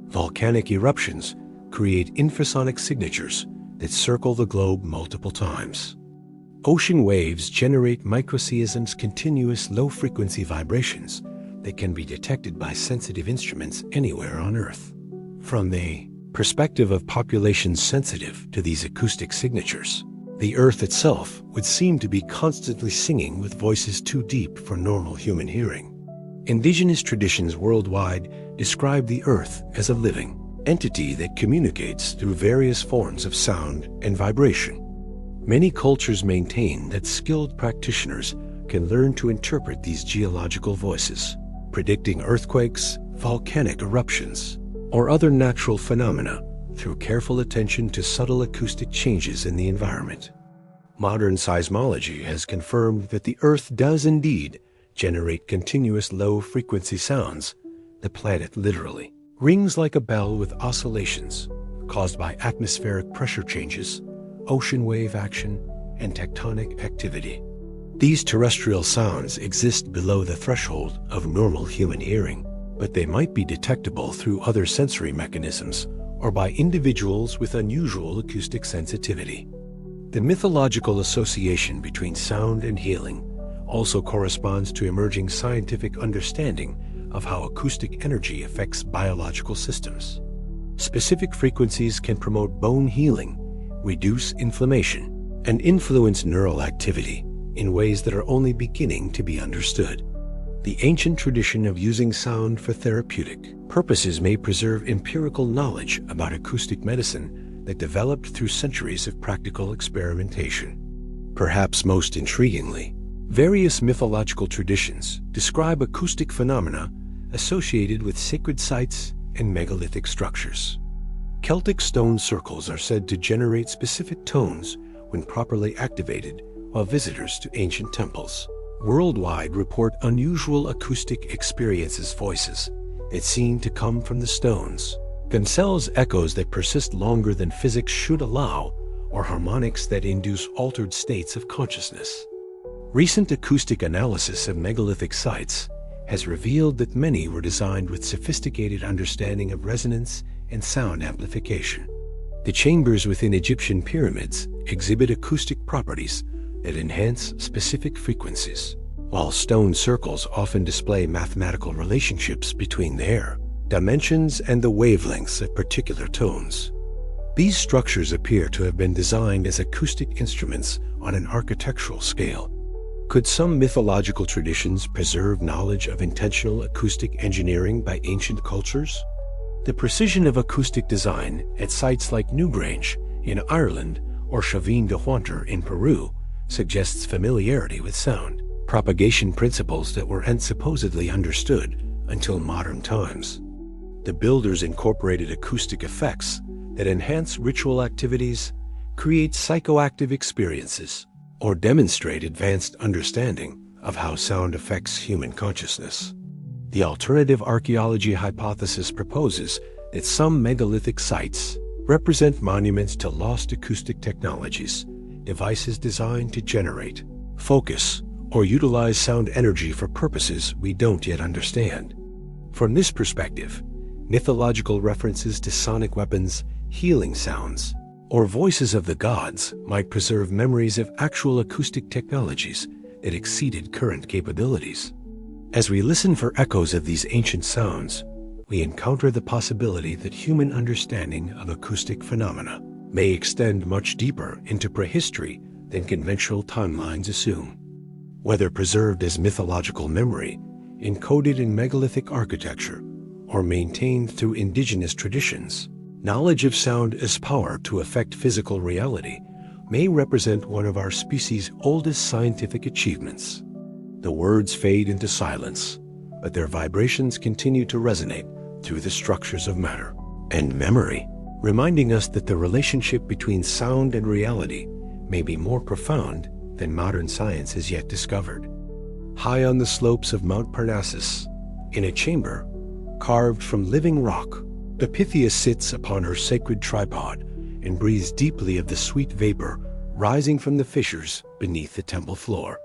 Volcanic eruptions create infrasonic signatures that circle the globe multiple times. Ocean waves generate microseisms, continuous low-frequency vibrations that can be detected by sensitive instruments anywhere on Earth. From the perspective of populations sensitive to these acoustic signatures, the Earth itself would seem to be constantly singing with voices too deep for normal human hearing. Indigenous traditions worldwide describe the Earth as a living, entity that communicates through various forms of sound and vibration. Many cultures maintain that skilled practitioners can learn to interpret these geological voices, predicting earthquakes, volcanic eruptions, or other natural phenomena through careful attention to subtle acoustic changes in the environment. Modern seismology has confirmed that the Earth does indeed generate continuous low-frequency sounds. The planet literally rings like a bell with oscillations caused by atmospheric pressure changes, ocean wave action, and tectonic activity. These terrestrial sounds exist below the threshold of normal human hearing, but they might be detectable through other sensory mechanisms or by individuals with unusual acoustic sensitivity. The mythological association between sound and healing also corresponds to emerging scientific understanding of how acoustic energy affects biological systems. Specific frequencies can promote bone healing, reduce inflammation, and influence neural activity in ways that are only beginning to be understood. The ancient tradition of using sound for therapeutic purposes may preserve empirical knowledge about acoustic medicine that developed through centuries of practical experimentation. Perhaps most intriguingly, various mythological traditions describe acoustic phenomena associated with sacred sites and megalithic structures. Celtic stone circles are said to generate specific tones when properly activated while visitors to ancient temples worldwide report unusual acoustic experiences, voices that seem to come from the stones, themselves echoes that persist longer than physics should allow, or harmonics that induce altered states of consciousness. Recent acoustic analysis of megalithic sites has revealed that many were designed with sophisticated understanding of resonance and sound amplification. The chambers within Egyptian pyramids exhibit acoustic properties that enhance specific frequencies, while stone circles often display mathematical relationships between their dimensions and the wavelengths of particular tones. These structures appear to have been designed as acoustic instruments on an architectural scale. Could some mythological traditions preserve knowledge of intentional acoustic engineering by ancient cultures? The precision of acoustic design at sites like Newgrange in Ireland or Chavin de Huantar in Peru suggests familiarity with sound propagation principles that weren't supposedly understood until modern times. The builders incorporated acoustic effects that enhance ritual activities, create psychoactive experiences, or demonstrate advanced understanding of how sound affects human consciousness. The alternative archaeology hypothesis proposes that some megalithic sites represent monuments to lost acoustic technologies, devices designed to generate, focus, or utilize sound energy for purposes we don't yet understand. From this perspective, mythological references to sonic weapons, healing sounds, or voices of the gods might preserve memories of actual acoustic technologies that exceeded current capabilities. As we listen for echoes of these ancient sounds, we encounter the possibility that human understanding of acoustic phenomena may extend much deeper into prehistory than conventional timelines assume. Whether preserved as mythological memory, encoded in megalithic architecture, or maintained through indigenous traditions, knowledge of sound as power to affect physical reality may represent one of our species' oldest scientific achievements. The words fade into silence, but their vibrations continue to resonate through the structures of matter and memory, reminding us that the relationship between sound and reality may be more profound than modern science has yet discovered. High on the slopes of Mount Parnassus, in a chamber carved from living rock, the Pythia sits upon her sacred tripod and breathes deeply of the sweet vapor rising from the fissures beneath the temple floor.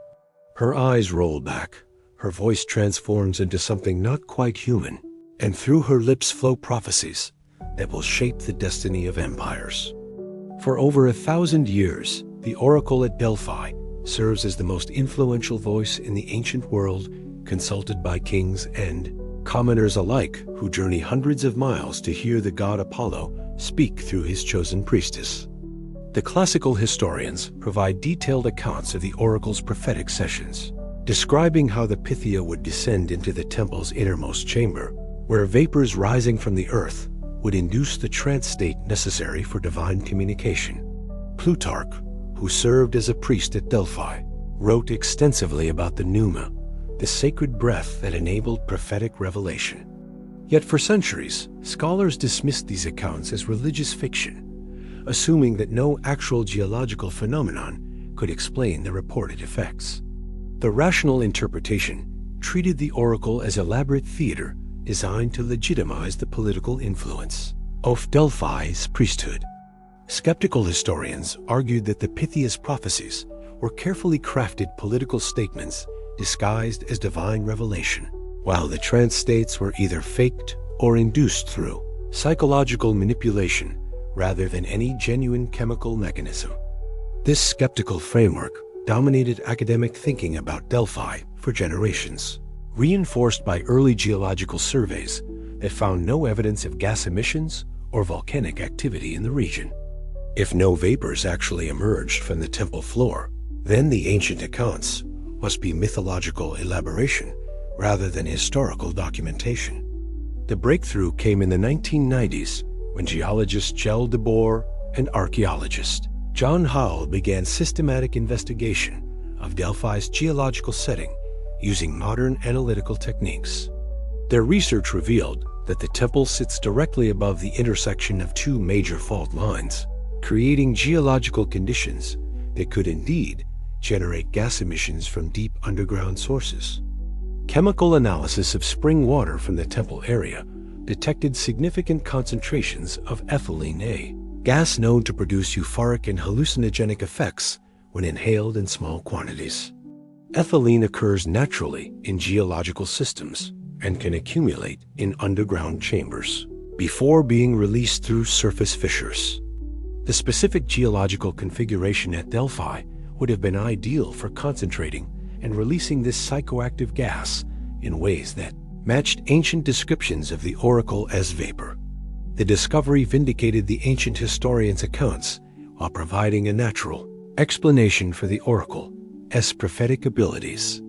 Her eyes roll back, her voice transforms into something not quite human, and through her lips flow prophecies that will shape the destiny of empires. For over 1,000 years, the oracle at Delphi serves as the most influential voice in the ancient world, consulted by kings and commoners alike who journey hundreds of miles to hear the god Apollo speak through his chosen priestess. The classical historians provide detailed accounts of the oracle's prophetic sessions, describing how the Pythia would descend into the temple's innermost chamber, where vapors rising from the earth would induce the trance state necessary for divine communication. Plutarch, who served as a priest at Delphi, wrote extensively about the pneuma, the sacred breath that enabled prophetic revelation. Yet for centuries, scholars dismissed these accounts as religious fiction, assuming that no actual geological phenomenon could explain the reported effects. The rational interpretation treated the oracle as elaborate theater designed to legitimize the political influence of Delphi's priesthood. Skeptical historians argued that the Pythia's prophecies were carefully crafted political statements disguised as divine revelation, while the trance states were either faked or induced through psychological manipulation rather than any genuine chemical mechanism. This skeptical framework dominated academic thinking about Delphi for generations, reinforced by early geological surveys that found no evidence of gas emissions or volcanic activity in the region. If no vapors actually emerged from the temple floor, then the ancient accounts must be mythological elaboration rather than historical documentation. The breakthrough came in the 1990s when geologist Gilles de Boer and archaeologist John Howell began systematic investigation of Delphi's geological setting using modern analytical techniques. Their research revealed that the temple sits directly above the intersection of two major fault lines, creating geological conditions that could indeed generate gas emissions from deep underground sources. Chemical analysis of spring water from the temple area detected significant concentrations of ethylene A, gas known to produce euphoric and hallucinogenic effects when inhaled in small quantities. Ethylene occurs naturally in geological systems and can accumulate in underground chambers before being released through surface fissures. The specific geological configuration at Delphi would have been ideal for concentrating and releasing this psychoactive gas in ways that matched ancient descriptions of the oracle as vapor. The discovery vindicated the ancient historians' accounts while providing a natural explanation for the oracle's prophetic abilities.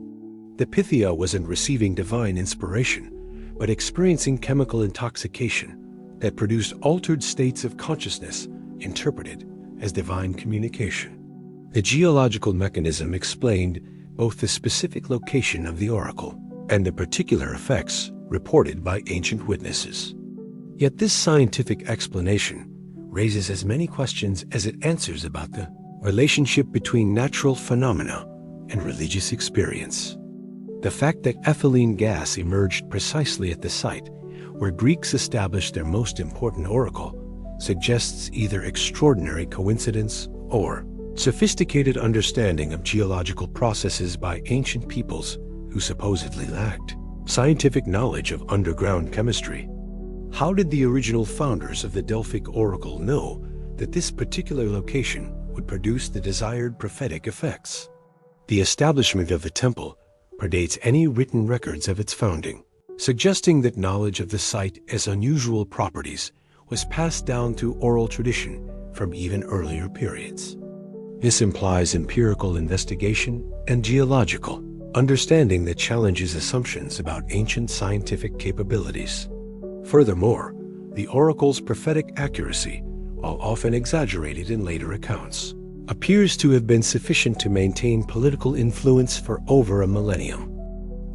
The Pythia wasn't receiving divine inspiration, but experiencing chemical intoxication that produced altered states of consciousness interpreted as divine communication. The geological mechanism explained both the specific location of the oracle and the particular effects reported by ancient witnesses. Yet this scientific explanation raises as many questions as it answers about the relationship between natural phenomena and religious experience. The fact that ethylene gas emerged precisely at the site where Greeks established their most important oracle suggests either extraordinary coincidence or sophisticated understanding of geological processes by ancient peoples who supposedly lacked scientific knowledge of underground chemistry. How did the original founders of the Delphic oracle know that this particular location would produce the desired prophetic effects? The establishment of the temple predates any written records of its founding, suggesting that knowledge of the site as unusual properties was passed down through oral tradition from even earlier periods. This implies empirical investigation and geological understanding that challenges assumptions about ancient scientific capabilities. Furthermore, the oracle's prophetic accuracy, while often exaggerated in later accounts, appears to have been sufficient to maintain political influence for over a millennium.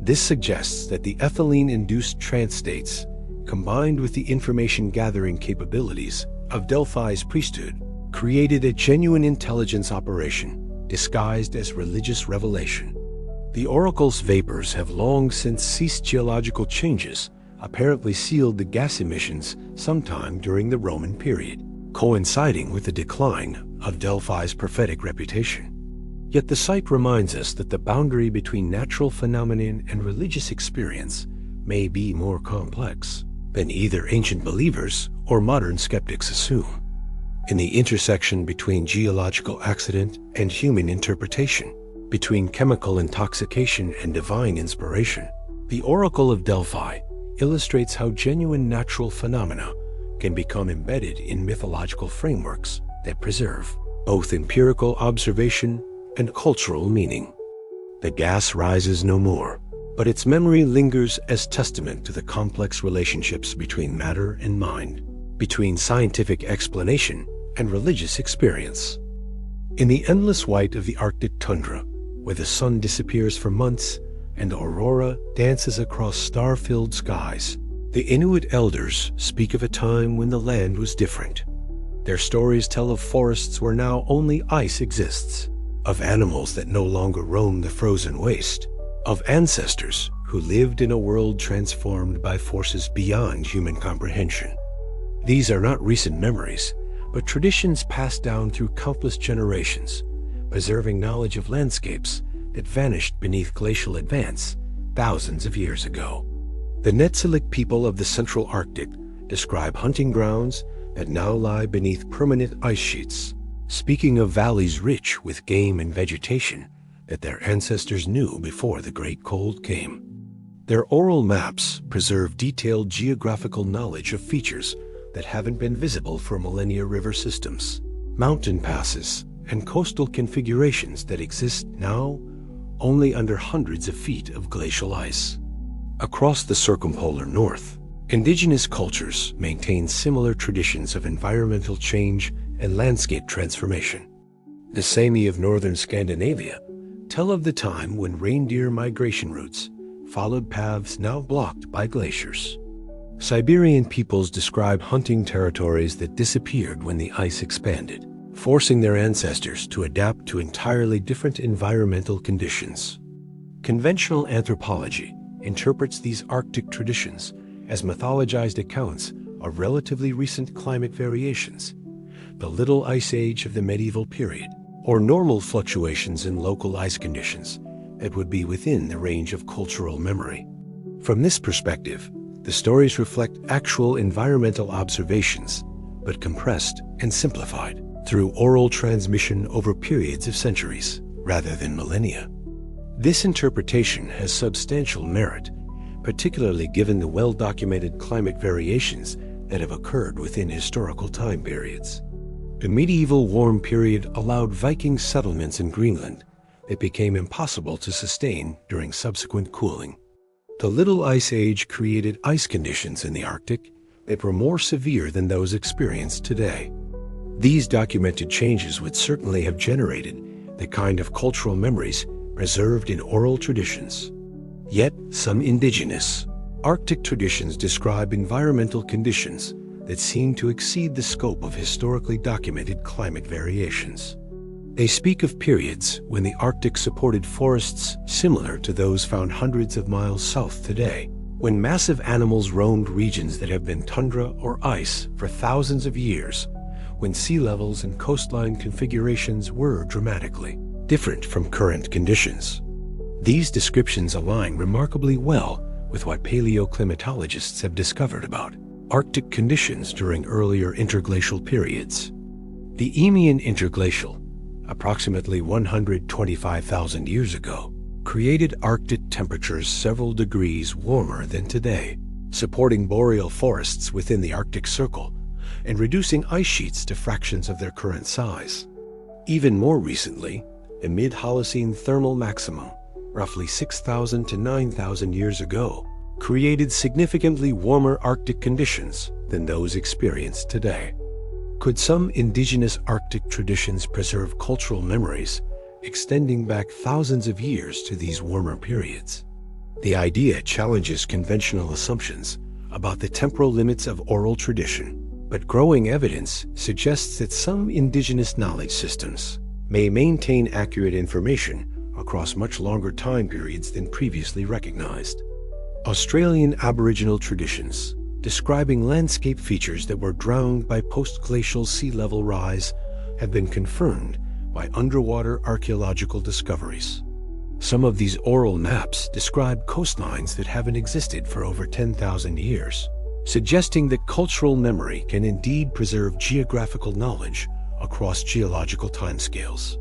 This suggests that the ethylene-induced trance states, combined with the information-gathering capabilities of Delphi's priesthood, created a genuine intelligence operation disguised as religious revelation. The oracle's vapors have long since ceased. Geological changes apparently sealed the gas emissions sometime during the Roman period, coinciding with the decline of Delphi's prophetic reputation. Yet the site reminds us that the boundary between natural phenomenon and religious experience may be more complex than either ancient believers or modern skeptics assume. In the intersection between geological accident and human interpretation, between chemical intoxication and divine inspiration, the Oracle of Delphi illustrates how genuine natural phenomena can become embedded in mythological frameworks that preserve both empirical observation and cultural meaning. The gas rises no more, but its memory lingers as testament to the complex relationships between matter and mind. between scientific explanation and religious experience. In the endless white of the Arctic tundra, where the sun disappears for months and the aurora dances across star-filled skies, the Inuit elders speak of a time when the land was different. Their stories tell of forests where now only ice exists, of animals that no longer roam the frozen waste, of ancestors who lived in a world transformed by forces beyond human comprehension. These are not recent memories, but traditions passed down through countless generations, preserving knowledge of landscapes that vanished beneath glacial advance thousands of years ago. The Netsilik people of the Central Arctic describe hunting grounds that now lie beneath permanent ice sheets, speaking of valleys rich with game and vegetation that their ancestors knew before the Great Cold came. Their oral maps preserve detailed geographical knowledge of features that haven't been visible for millennia: river systems, mountain passes, and coastal configurations that exist now only under hundreds of feet of glacial ice. Across the circumpolar north, indigenous cultures maintain similar traditions of environmental change and landscape transformation. The Sami of northern Scandinavia tell of the time when reindeer migration routes followed paths now blocked by glaciers. Siberian peoples describe hunting territories that disappeared when the ice expanded, forcing their ancestors to adapt to entirely different environmental conditions. Conventional anthropology interprets these Arctic traditions as mythologized accounts of relatively recent climate variations, the Little Ice Age of the medieval period, or normal fluctuations in local ice conditions that would be within the range of cultural memory. From this perspective, the stories reflect actual environmental observations, but compressed and simplified through oral transmission over periods of centuries rather than millennia. This interpretation has substantial merit, particularly given the well-documented climate variations that have occurred within historical time periods. The medieval warm period allowed Viking settlements in Greenland that became impossible to sustain during subsequent cooling. The Little Ice Age created ice conditions in the Arctic that were more severe than those experienced today. These documented changes would certainly have generated the kind of cultural memories preserved in oral traditions. Yet, some indigenous Arctic traditions describe environmental conditions that seem to exceed the scope of historically documented climate variations. They speak of periods when the Arctic supported forests similar to those found hundreds of miles south today, when massive animals roamed regions that have been tundra or ice for thousands of years, when sea levels and coastline configurations were dramatically different from current conditions. These descriptions align remarkably well with what paleoclimatologists have discovered about Arctic conditions during earlier interglacial periods. The Eemian interglacial, approximately 125,000 years ago, created Arctic temperatures several degrees warmer than today, supporting boreal forests within the Arctic Circle and reducing ice sheets to fractions of their current size. Even more recently, a mid-Holocene thermal maximum, roughly 6,000 to 9,000 years ago, created significantly warmer Arctic conditions than those experienced today. Could some indigenous Arctic traditions preserve cultural memories extending back thousands of years to these warmer periods? The idea challenges conventional assumptions about the temporal limits of oral tradition, but growing evidence suggests that some indigenous knowledge systems may maintain accurate information across much longer time periods than previously recognized. Australian Aboriginal traditions describing landscape features that were drowned by post-glacial sea level rise have been confirmed by underwater archaeological discoveries. Some of these oral maps describe coastlines that haven't existed for over 10,000 years, suggesting that cultural memory can indeed preserve geographical knowledge across geological timescales.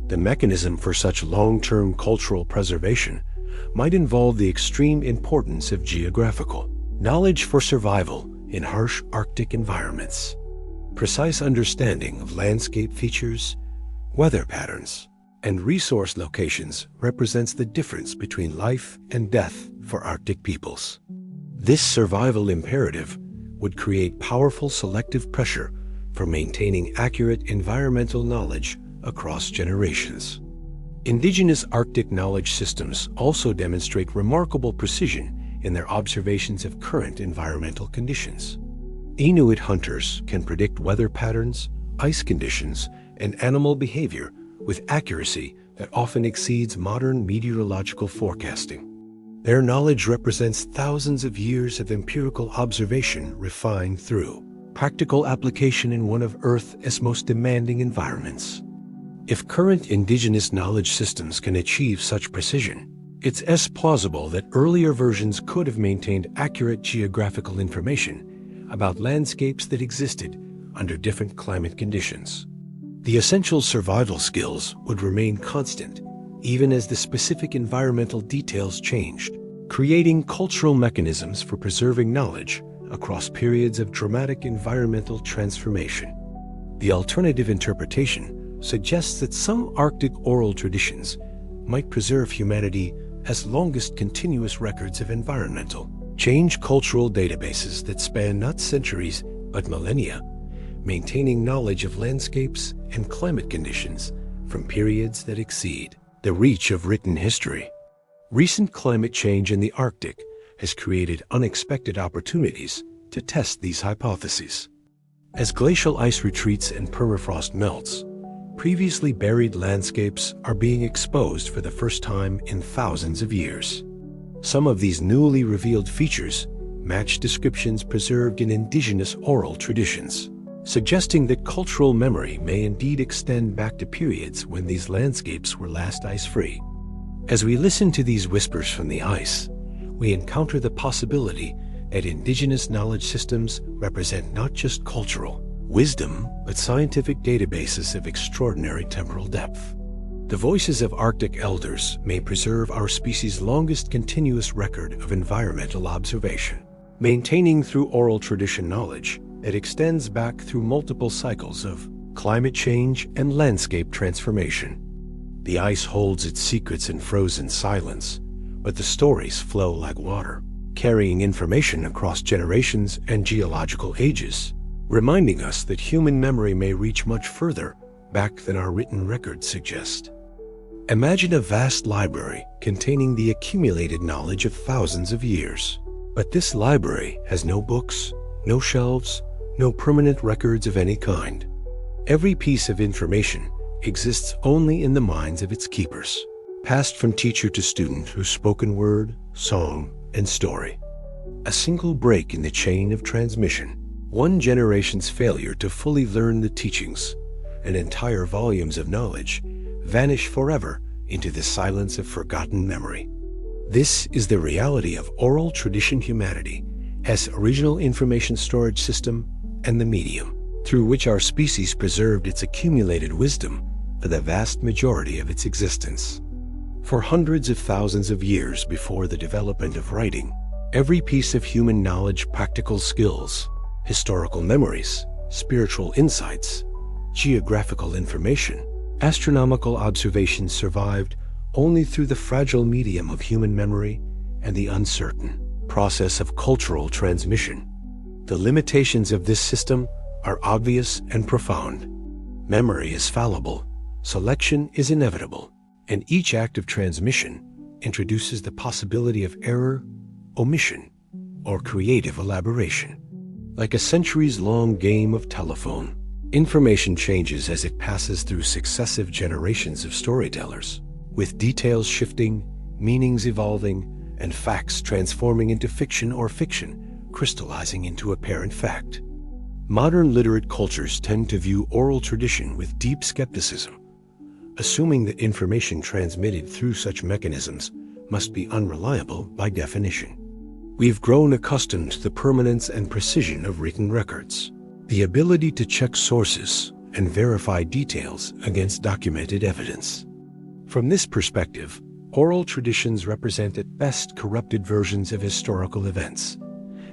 The mechanism for such long-term cultural preservation might involve the extreme importance of geographical knowledge for survival in harsh Arctic environments. Precise understanding of landscape features, weather patterns, and resource locations represents the difference between life and death for Arctic peoples. This survival imperative would create powerful selective pressure for maintaining accurate environmental knowledge across generations. Indigenous Arctic knowledge systems also demonstrate remarkable precision in their observations of current environmental conditions. Inuit hunters can predict weather patterns, ice conditions, and animal behavior with accuracy that often exceeds modern meteorological forecasting. Their knowledge represents thousands of years of empirical observation refined through practical application in one of Earth's most demanding environments. If current indigenous knowledge systems can achieve such precision, it's plausible that earlier versions could have maintained accurate geographical information about landscapes that existed under different climate conditions. The essential survival skills would remain constant, even as the specific environmental details changed, creating cultural mechanisms for preserving knowledge across periods of dramatic environmental transformation. The alternative interpretation suggests that some Arctic oral traditions might preserve humanity as longest continuous records of environmental change, cultural databases that span not centuries but millennia, maintaining knowledge of landscapes and climate conditions from periods that exceed the reach of written history. Recent climate change in the Arctic has created unexpected opportunities to test these hypotheses. As glacial ice retreats and permafrost melts, previously buried landscapes are being exposed for the first time in thousands of years. Some of these newly revealed features match descriptions preserved in indigenous oral traditions, suggesting that cultural memory may indeed extend back to periods when these landscapes were last ice-free. As we listen to these whispers from the ice, we encounter the possibility that indigenous knowledge systems represent not just cultural wisdom, but scientific databases of extraordinary temporal depth. The voices of Arctic elders may preserve our species' longest continuous record of environmental observation, maintaining through oral tradition knowledge that extends back through multiple cycles of climate change and landscape transformation. The ice holds its secrets in frozen silence, but the stories flow like water, carrying information across generations and geological ages, reminding us that human memory may reach much further back than our written records suggest. Imagine a vast library containing the accumulated knowledge of thousands of years. But this library has no books, no shelves, no permanent records of any kind. Every piece of information exists only in the minds of its keepers, passed from teacher to student through spoken word, song, and story. A single break in the chain of transmission, one generation's failure to fully learn the teachings, and entire volumes of knowledge vanish forever into the silence of forgotten memory. This is the reality of oral tradition humanity as original information storage system and the medium through which our species preserved its accumulated wisdom for the vast majority of its existence. For hundreds of thousands of years before the development of writing, every piece of human knowledge, practical skills, historical memories, spiritual insights, geographical information, astronomical observations survived only through the fragile medium of human memory and the uncertain process of cultural transmission. The limitations of this system are obvious and profound. Memory is fallible, selection is inevitable, and each act of transmission introduces the possibility of error, omission, or creative elaboration. Like a centuries-long game of telephone, information changes as it passes through successive generations of storytellers, with details shifting, meanings evolving, and facts transforming into fiction or fiction, crystallizing into apparent fact. Modern literate cultures tend to view oral tradition with deep skepticism, assuming that information transmitted through such mechanisms must be unreliable by definition. We've grown accustomed to the permanence and precision of written records, the ability to check sources and verify details against documented evidence. From this perspective, oral traditions represent at best corrupted versions of historical events,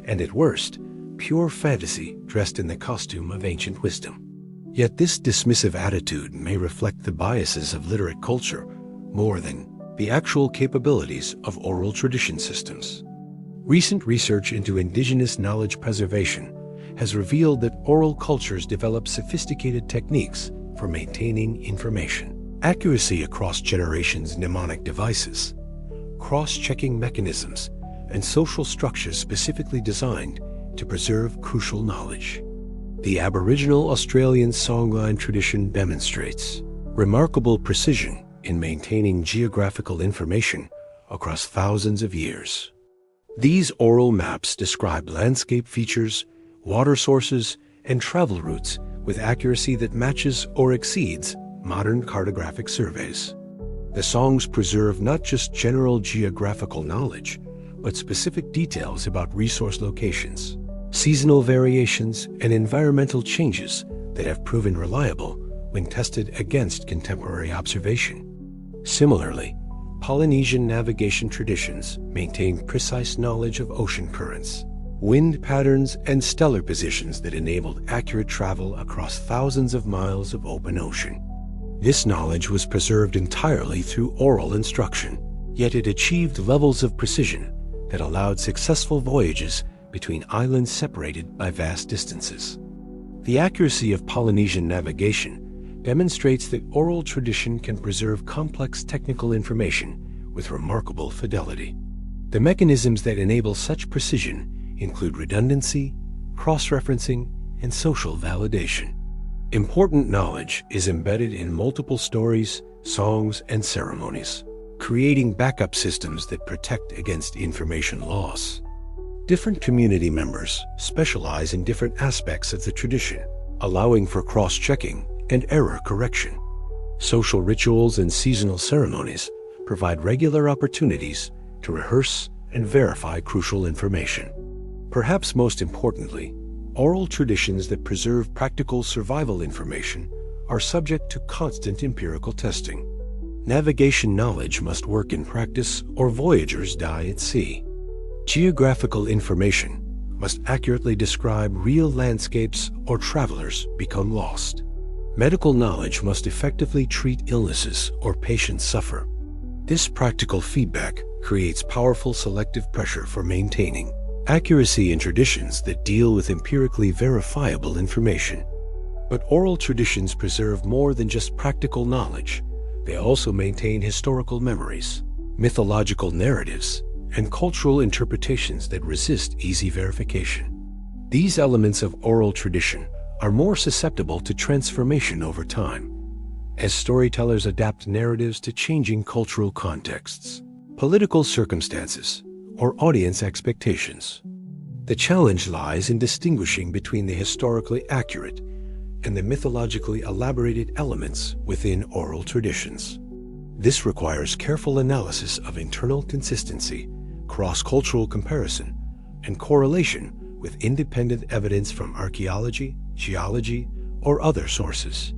and at worst, pure fantasy dressed in the costume of ancient wisdom. Yet this dismissive attitude may reflect the biases of literate culture more than the actual capabilities of oral tradition systems. Recent research into indigenous knowledge preservation has revealed that oral cultures develop sophisticated techniques for maintaining information. Accuracy across generations, mnemonic devices, cross-checking mechanisms, and social structures specifically designed to preserve crucial knowledge. The Aboriginal Australian songline tradition demonstrates remarkable precision in maintaining geographical information across thousands of years. These oral maps describe landscape features, water sources, and travel routes with accuracy that matches or exceeds modern cartographic surveys. The songs preserve not just general geographical knowledge, but specific details about resource locations, seasonal variations, and environmental changes that have proven reliable when tested against contemporary observation. Similarly, Polynesian navigation traditions maintain precise knowledge of ocean currents, wind patterns, and stellar positions that enabled accurate travel across thousands of miles of open ocean. This knowledge was preserved entirely through oral instruction, yet it achieved levels of precision that allowed successful voyages between islands separated by vast distances. The accuracy of Polynesian navigation demonstrates that oral tradition can preserve complex technical information with remarkable fidelity. The mechanisms that enable such precision include redundancy, cross-referencing, and social validation. Important knowledge is embedded in multiple stories, songs, and ceremonies, creating backup systems that protect against information loss. Different community members specialize in different aspects of the tradition, allowing for cross-checking and error correction. Social rituals and seasonal ceremonies provide regular opportunities to rehearse and verify crucial information. Perhaps most importantly, oral traditions that preserve practical survival information are subject to constant empirical testing. Navigation knowledge must work in practice or voyagers die at sea. Geographical information must accurately describe real landscapes or travelers become lost. Medical knowledge must effectively treat illnesses or patients suffer. This practical feedback creates powerful selective pressure for maintaining accuracy in traditions that deal with empirically verifiable information. But oral traditions preserve more than just practical knowledge. They also maintain historical memories, mythological narratives, and cultural interpretations that resist easy verification. These elements of oral tradition are more susceptible to transformation over time, as storytellers adapt narratives to changing cultural contexts, political circumstances, or audience expectations. The challenge lies in distinguishing between the historically accurate and the mythologically elaborated elements within oral traditions. This requires careful analysis of internal consistency, cross-cultural comparison, and correlation with independent evidence from archaeology, geology, or other sources.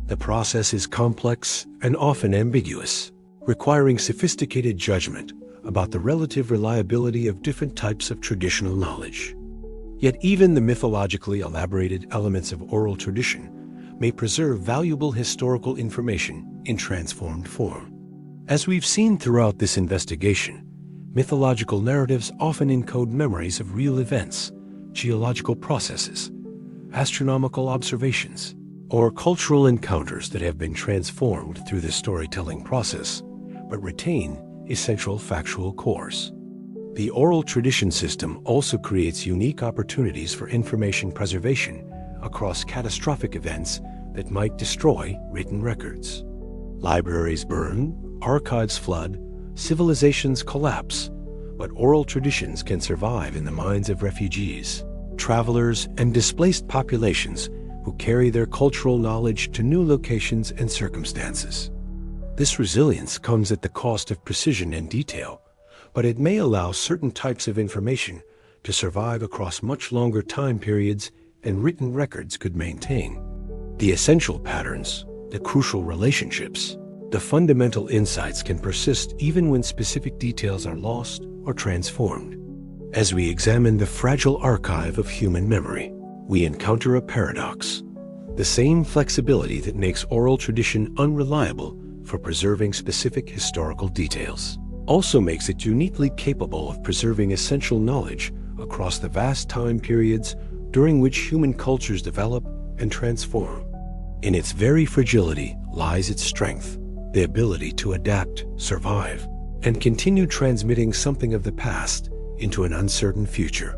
The process is complex and often ambiguous, requiring sophisticated judgment about the relative reliability of different types of traditional knowledge. Yet even the mythologically elaborated elements of oral tradition may preserve valuable historical information in transformed form. As we've seen throughout this investigation, mythological narratives often encode memories of real events, geological processes, astronomical observations, or cultural encounters that have been transformed through the storytelling process, but retain essential factual cores. The oral tradition system also creates unique opportunities for information preservation across catastrophic events that might destroy written records. Libraries burn, archives flood, civilizations collapse, but oral traditions can survive in the minds of refugees, travelers, and displaced populations who carry their cultural knowledge to new locations and circumstances. This resilience comes at the cost of precision and detail, but it may allow certain types of information to survive across much longer time periods than written records could maintain. The essential patterns, the crucial relationships, the fundamental insights can persist even when specific details are lost or transformed. As we examine the fragile archive of human memory, we encounter a paradox. The same flexibility that makes oral tradition unreliable for preserving specific historical details also makes it uniquely capable of preserving essential knowledge across the vast time periods during which human cultures develop and transform. In its very fragility lies its strength, the ability to adapt, survive, and continue transmitting something of the past into an uncertain future.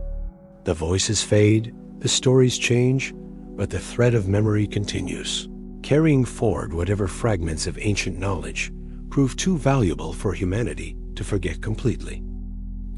The voices fade, the stories change, but the thread of memory continues, carrying forward whatever fragments of ancient knowledge prove too valuable for humanity to forget completely.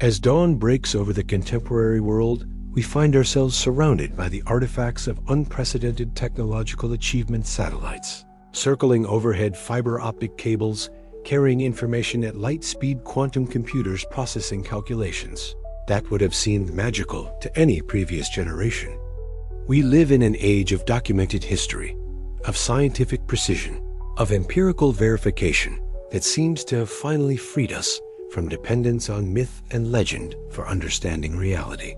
As dawn breaks over the contemporary world, we find ourselves surrounded by the artifacts of unprecedented technological achievement: satellites, circling overhead fiber optic cables, carrying information at light speed, quantum computers processing calculations that would have seemed magical to any previous generation. We live in an age of documented history, of scientific precision, of empirical verification that seems to have finally freed us from dependence on myth and legend for understanding reality.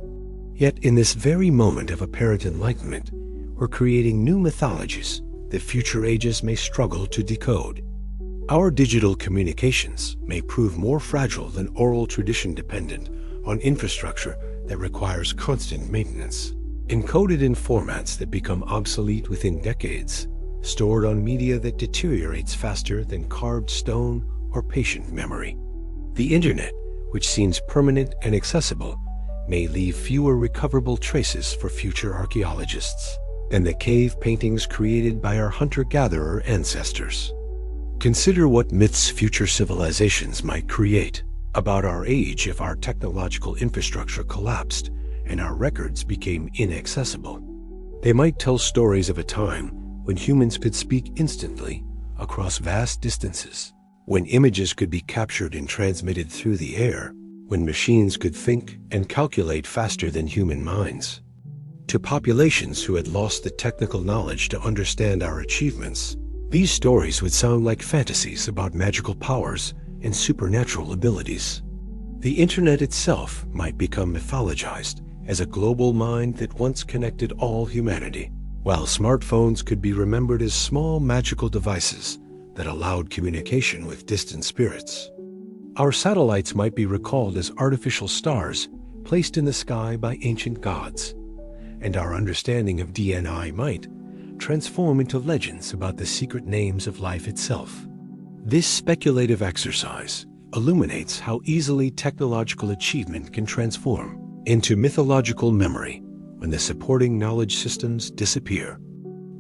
Yet in this very moment of apparent enlightenment, we're creating new mythologies that future ages may struggle to decode. Our digital communications may prove more fragile than oral tradition, dependent on infrastructure that requires constant maintenance, encoded in formats that become obsolete within decades, stored on media that deteriorates faster than carved stone or patient memory. The internet, which seems permanent and accessible, may leave fewer recoverable traces for future archaeologists than the cave paintings created by our hunter-gatherer ancestors. Consider what myths future civilizations might create about our age if our technological infrastructure collapsed and our records became inaccessible. They might tell stories of a time when humans could speak instantly across vast distances, when images could be captured and transmitted through the air, when machines could think and calculate faster than human minds. To populations who had lost the technical knowledge to understand our achievements, these stories would sound like fantasies about magical powers and supernatural abilities. The internet itself might become mythologized as a global mind that once connected all humanity, while smartphones could be remembered as small magical devices that allowed communication with distant spirits. Our satellites might be recalled as artificial stars placed in the sky by ancient gods, and our understanding of DNA might transform into legends about the secret names of life itself. This speculative exercise illuminates how easily technological achievement can transform into mythological memory when the supporting knowledge systems disappear.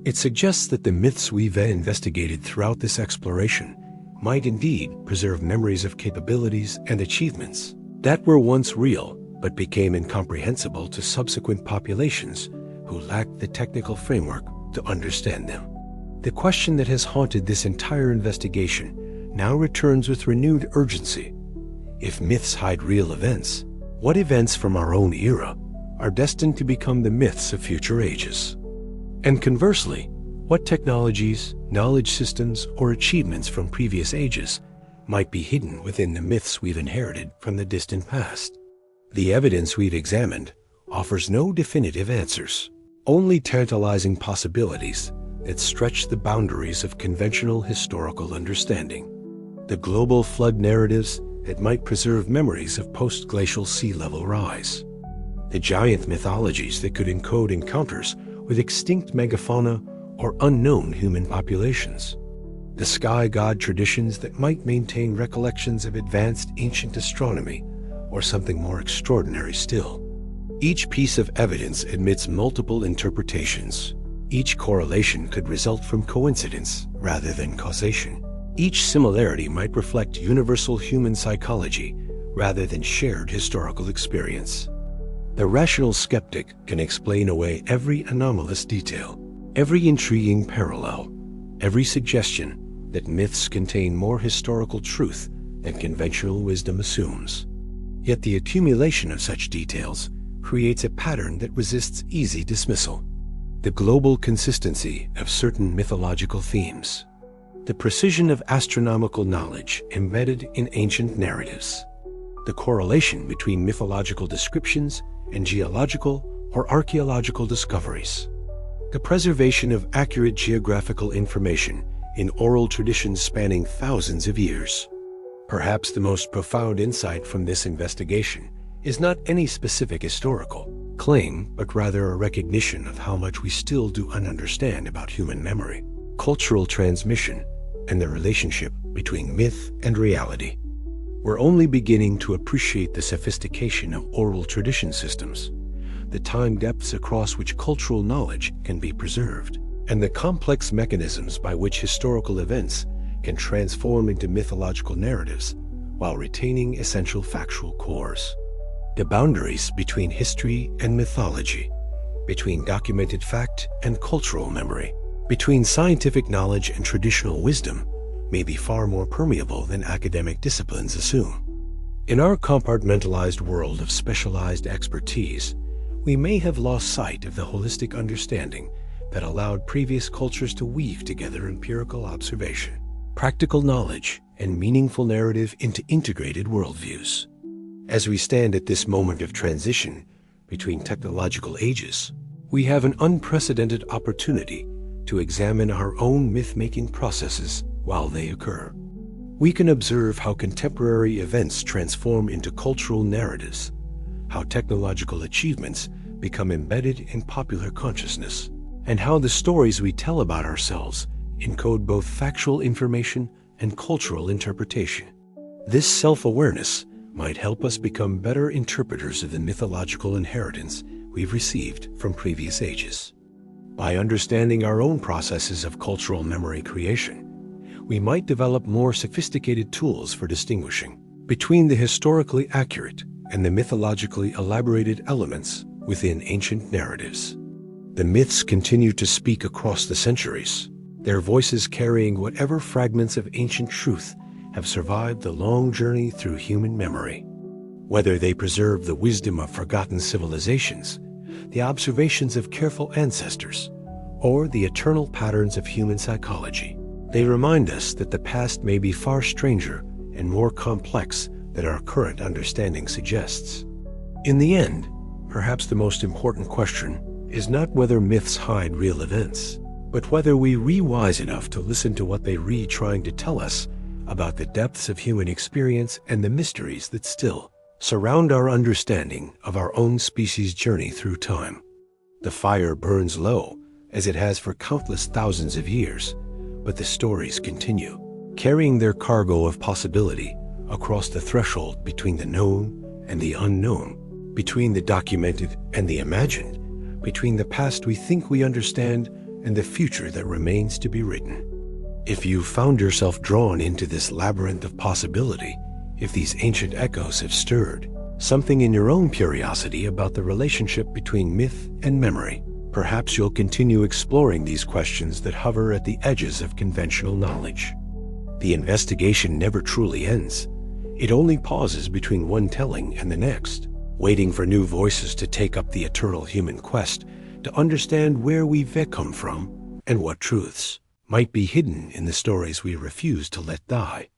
It suggests that the myths we've investigated throughout this exploration might indeed preserve memories of capabilities and achievements that were once real but became incomprehensible to subsequent populations who lacked the technical framework to understand them. The question that has haunted this entire investigation now returns with renewed urgency. If myths hide real events, what events from our own era are destined to become the myths of future ages? And conversely, what technologies, knowledge systems, or achievements from previous ages might be hidden within the myths we've inherited from the distant past? The evidence we've examined offers no definitive answers, only tantalizing possibilities that stretch the boundaries of conventional historical understanding. The global flood narratives that might preserve memories of post-glacial sea level rise. The giant mythologies that could encode encounters with extinct megafauna or unknown human populations. The sky god traditions that might maintain recollections of advanced ancient astronomy or something more extraordinary still. Each piece of evidence admits multiple interpretations. Each correlation could result from coincidence rather than causation. Each similarity might reflect universal human psychology rather than shared historical experience. The rational skeptic can explain away every anomalous detail, every intriguing parallel, every suggestion that myths contain more historical truth than conventional wisdom assumes. Yet the accumulation of such details creates a pattern that resists easy dismissal. The global consistency of certain mythological themes, the precision of astronomical knowledge embedded in ancient narratives, the correlation between mythological descriptions and geological or archaeological discoveries, the preservation of accurate geographical information in oral traditions spanning thousands of years. Perhaps the most profound insight from this investigation is not any specific historical claim, but rather a recognition of how much we still do understand about human memory, cultural transmission, and the relationship between myth and reality. We're only beginning to appreciate the sophistication of oral tradition systems, the time depths across which cultural knowledge can be preserved, and the complex mechanisms by which historical events can transform into mythological narratives while retaining essential factual cores. The boundaries between history and mythology, between documented fact and cultural memory, between scientific knowledge and traditional wisdom may be far more permeable than academic disciplines assume. In our compartmentalized world of specialized expertise, we may have lost sight of the holistic understanding that allowed previous cultures to weave together empirical observation, practical knowledge, and meaningful narrative into integrated worldviews. As we stand at this moment of transition between technological ages, we have an unprecedented opportunity to examine our own myth-making processes while they occur. We can observe how contemporary events transform into cultural narratives, how technological achievements become embedded in popular consciousness, and how the stories we tell about ourselves encode both factual information and cultural interpretation. This self-awareness might help us become better interpreters of the mythological inheritance we've received from previous ages. By understanding our own processes of cultural memory creation, we might develop more sophisticated tools for distinguishing between the historically accurate and the mythologically elaborated elements within ancient narratives. The myths continue to speak across the centuries, their voices carrying whatever fragments of ancient truth have survived the long journey through human memory. Whether they preserve the wisdom of forgotten civilizations, the observations of careful ancestors, or the eternal patterns of human psychology, they remind us that the past may be far stranger and more complex than our current understanding suggests. In the end, perhaps the most important question is not whether myths hide real events, but whether we are wise enough to listen to what they are trying to tell us about the depths of human experience and the mysteries that still surround our understanding of our own species' journey through time. The fire burns low, as it has for countless thousands of years, but the stories continue, carrying their cargo of possibility across the threshold between the known and the unknown, between the documented and the imagined, between the past we think we understand and the future that remains to be written. If you found yourself drawn into this labyrinth of possibility, if these ancient echoes have stirred something in your own curiosity about the relationship between myth and memory, perhaps you'll continue exploring these questions that hover at the edges of conventional knowledge. The investigation never truly ends. It only pauses between one telling and the next, waiting for new voices to take up the eternal human quest to understand where we've come from and what truths might be hidden in the stories we refuse to let die.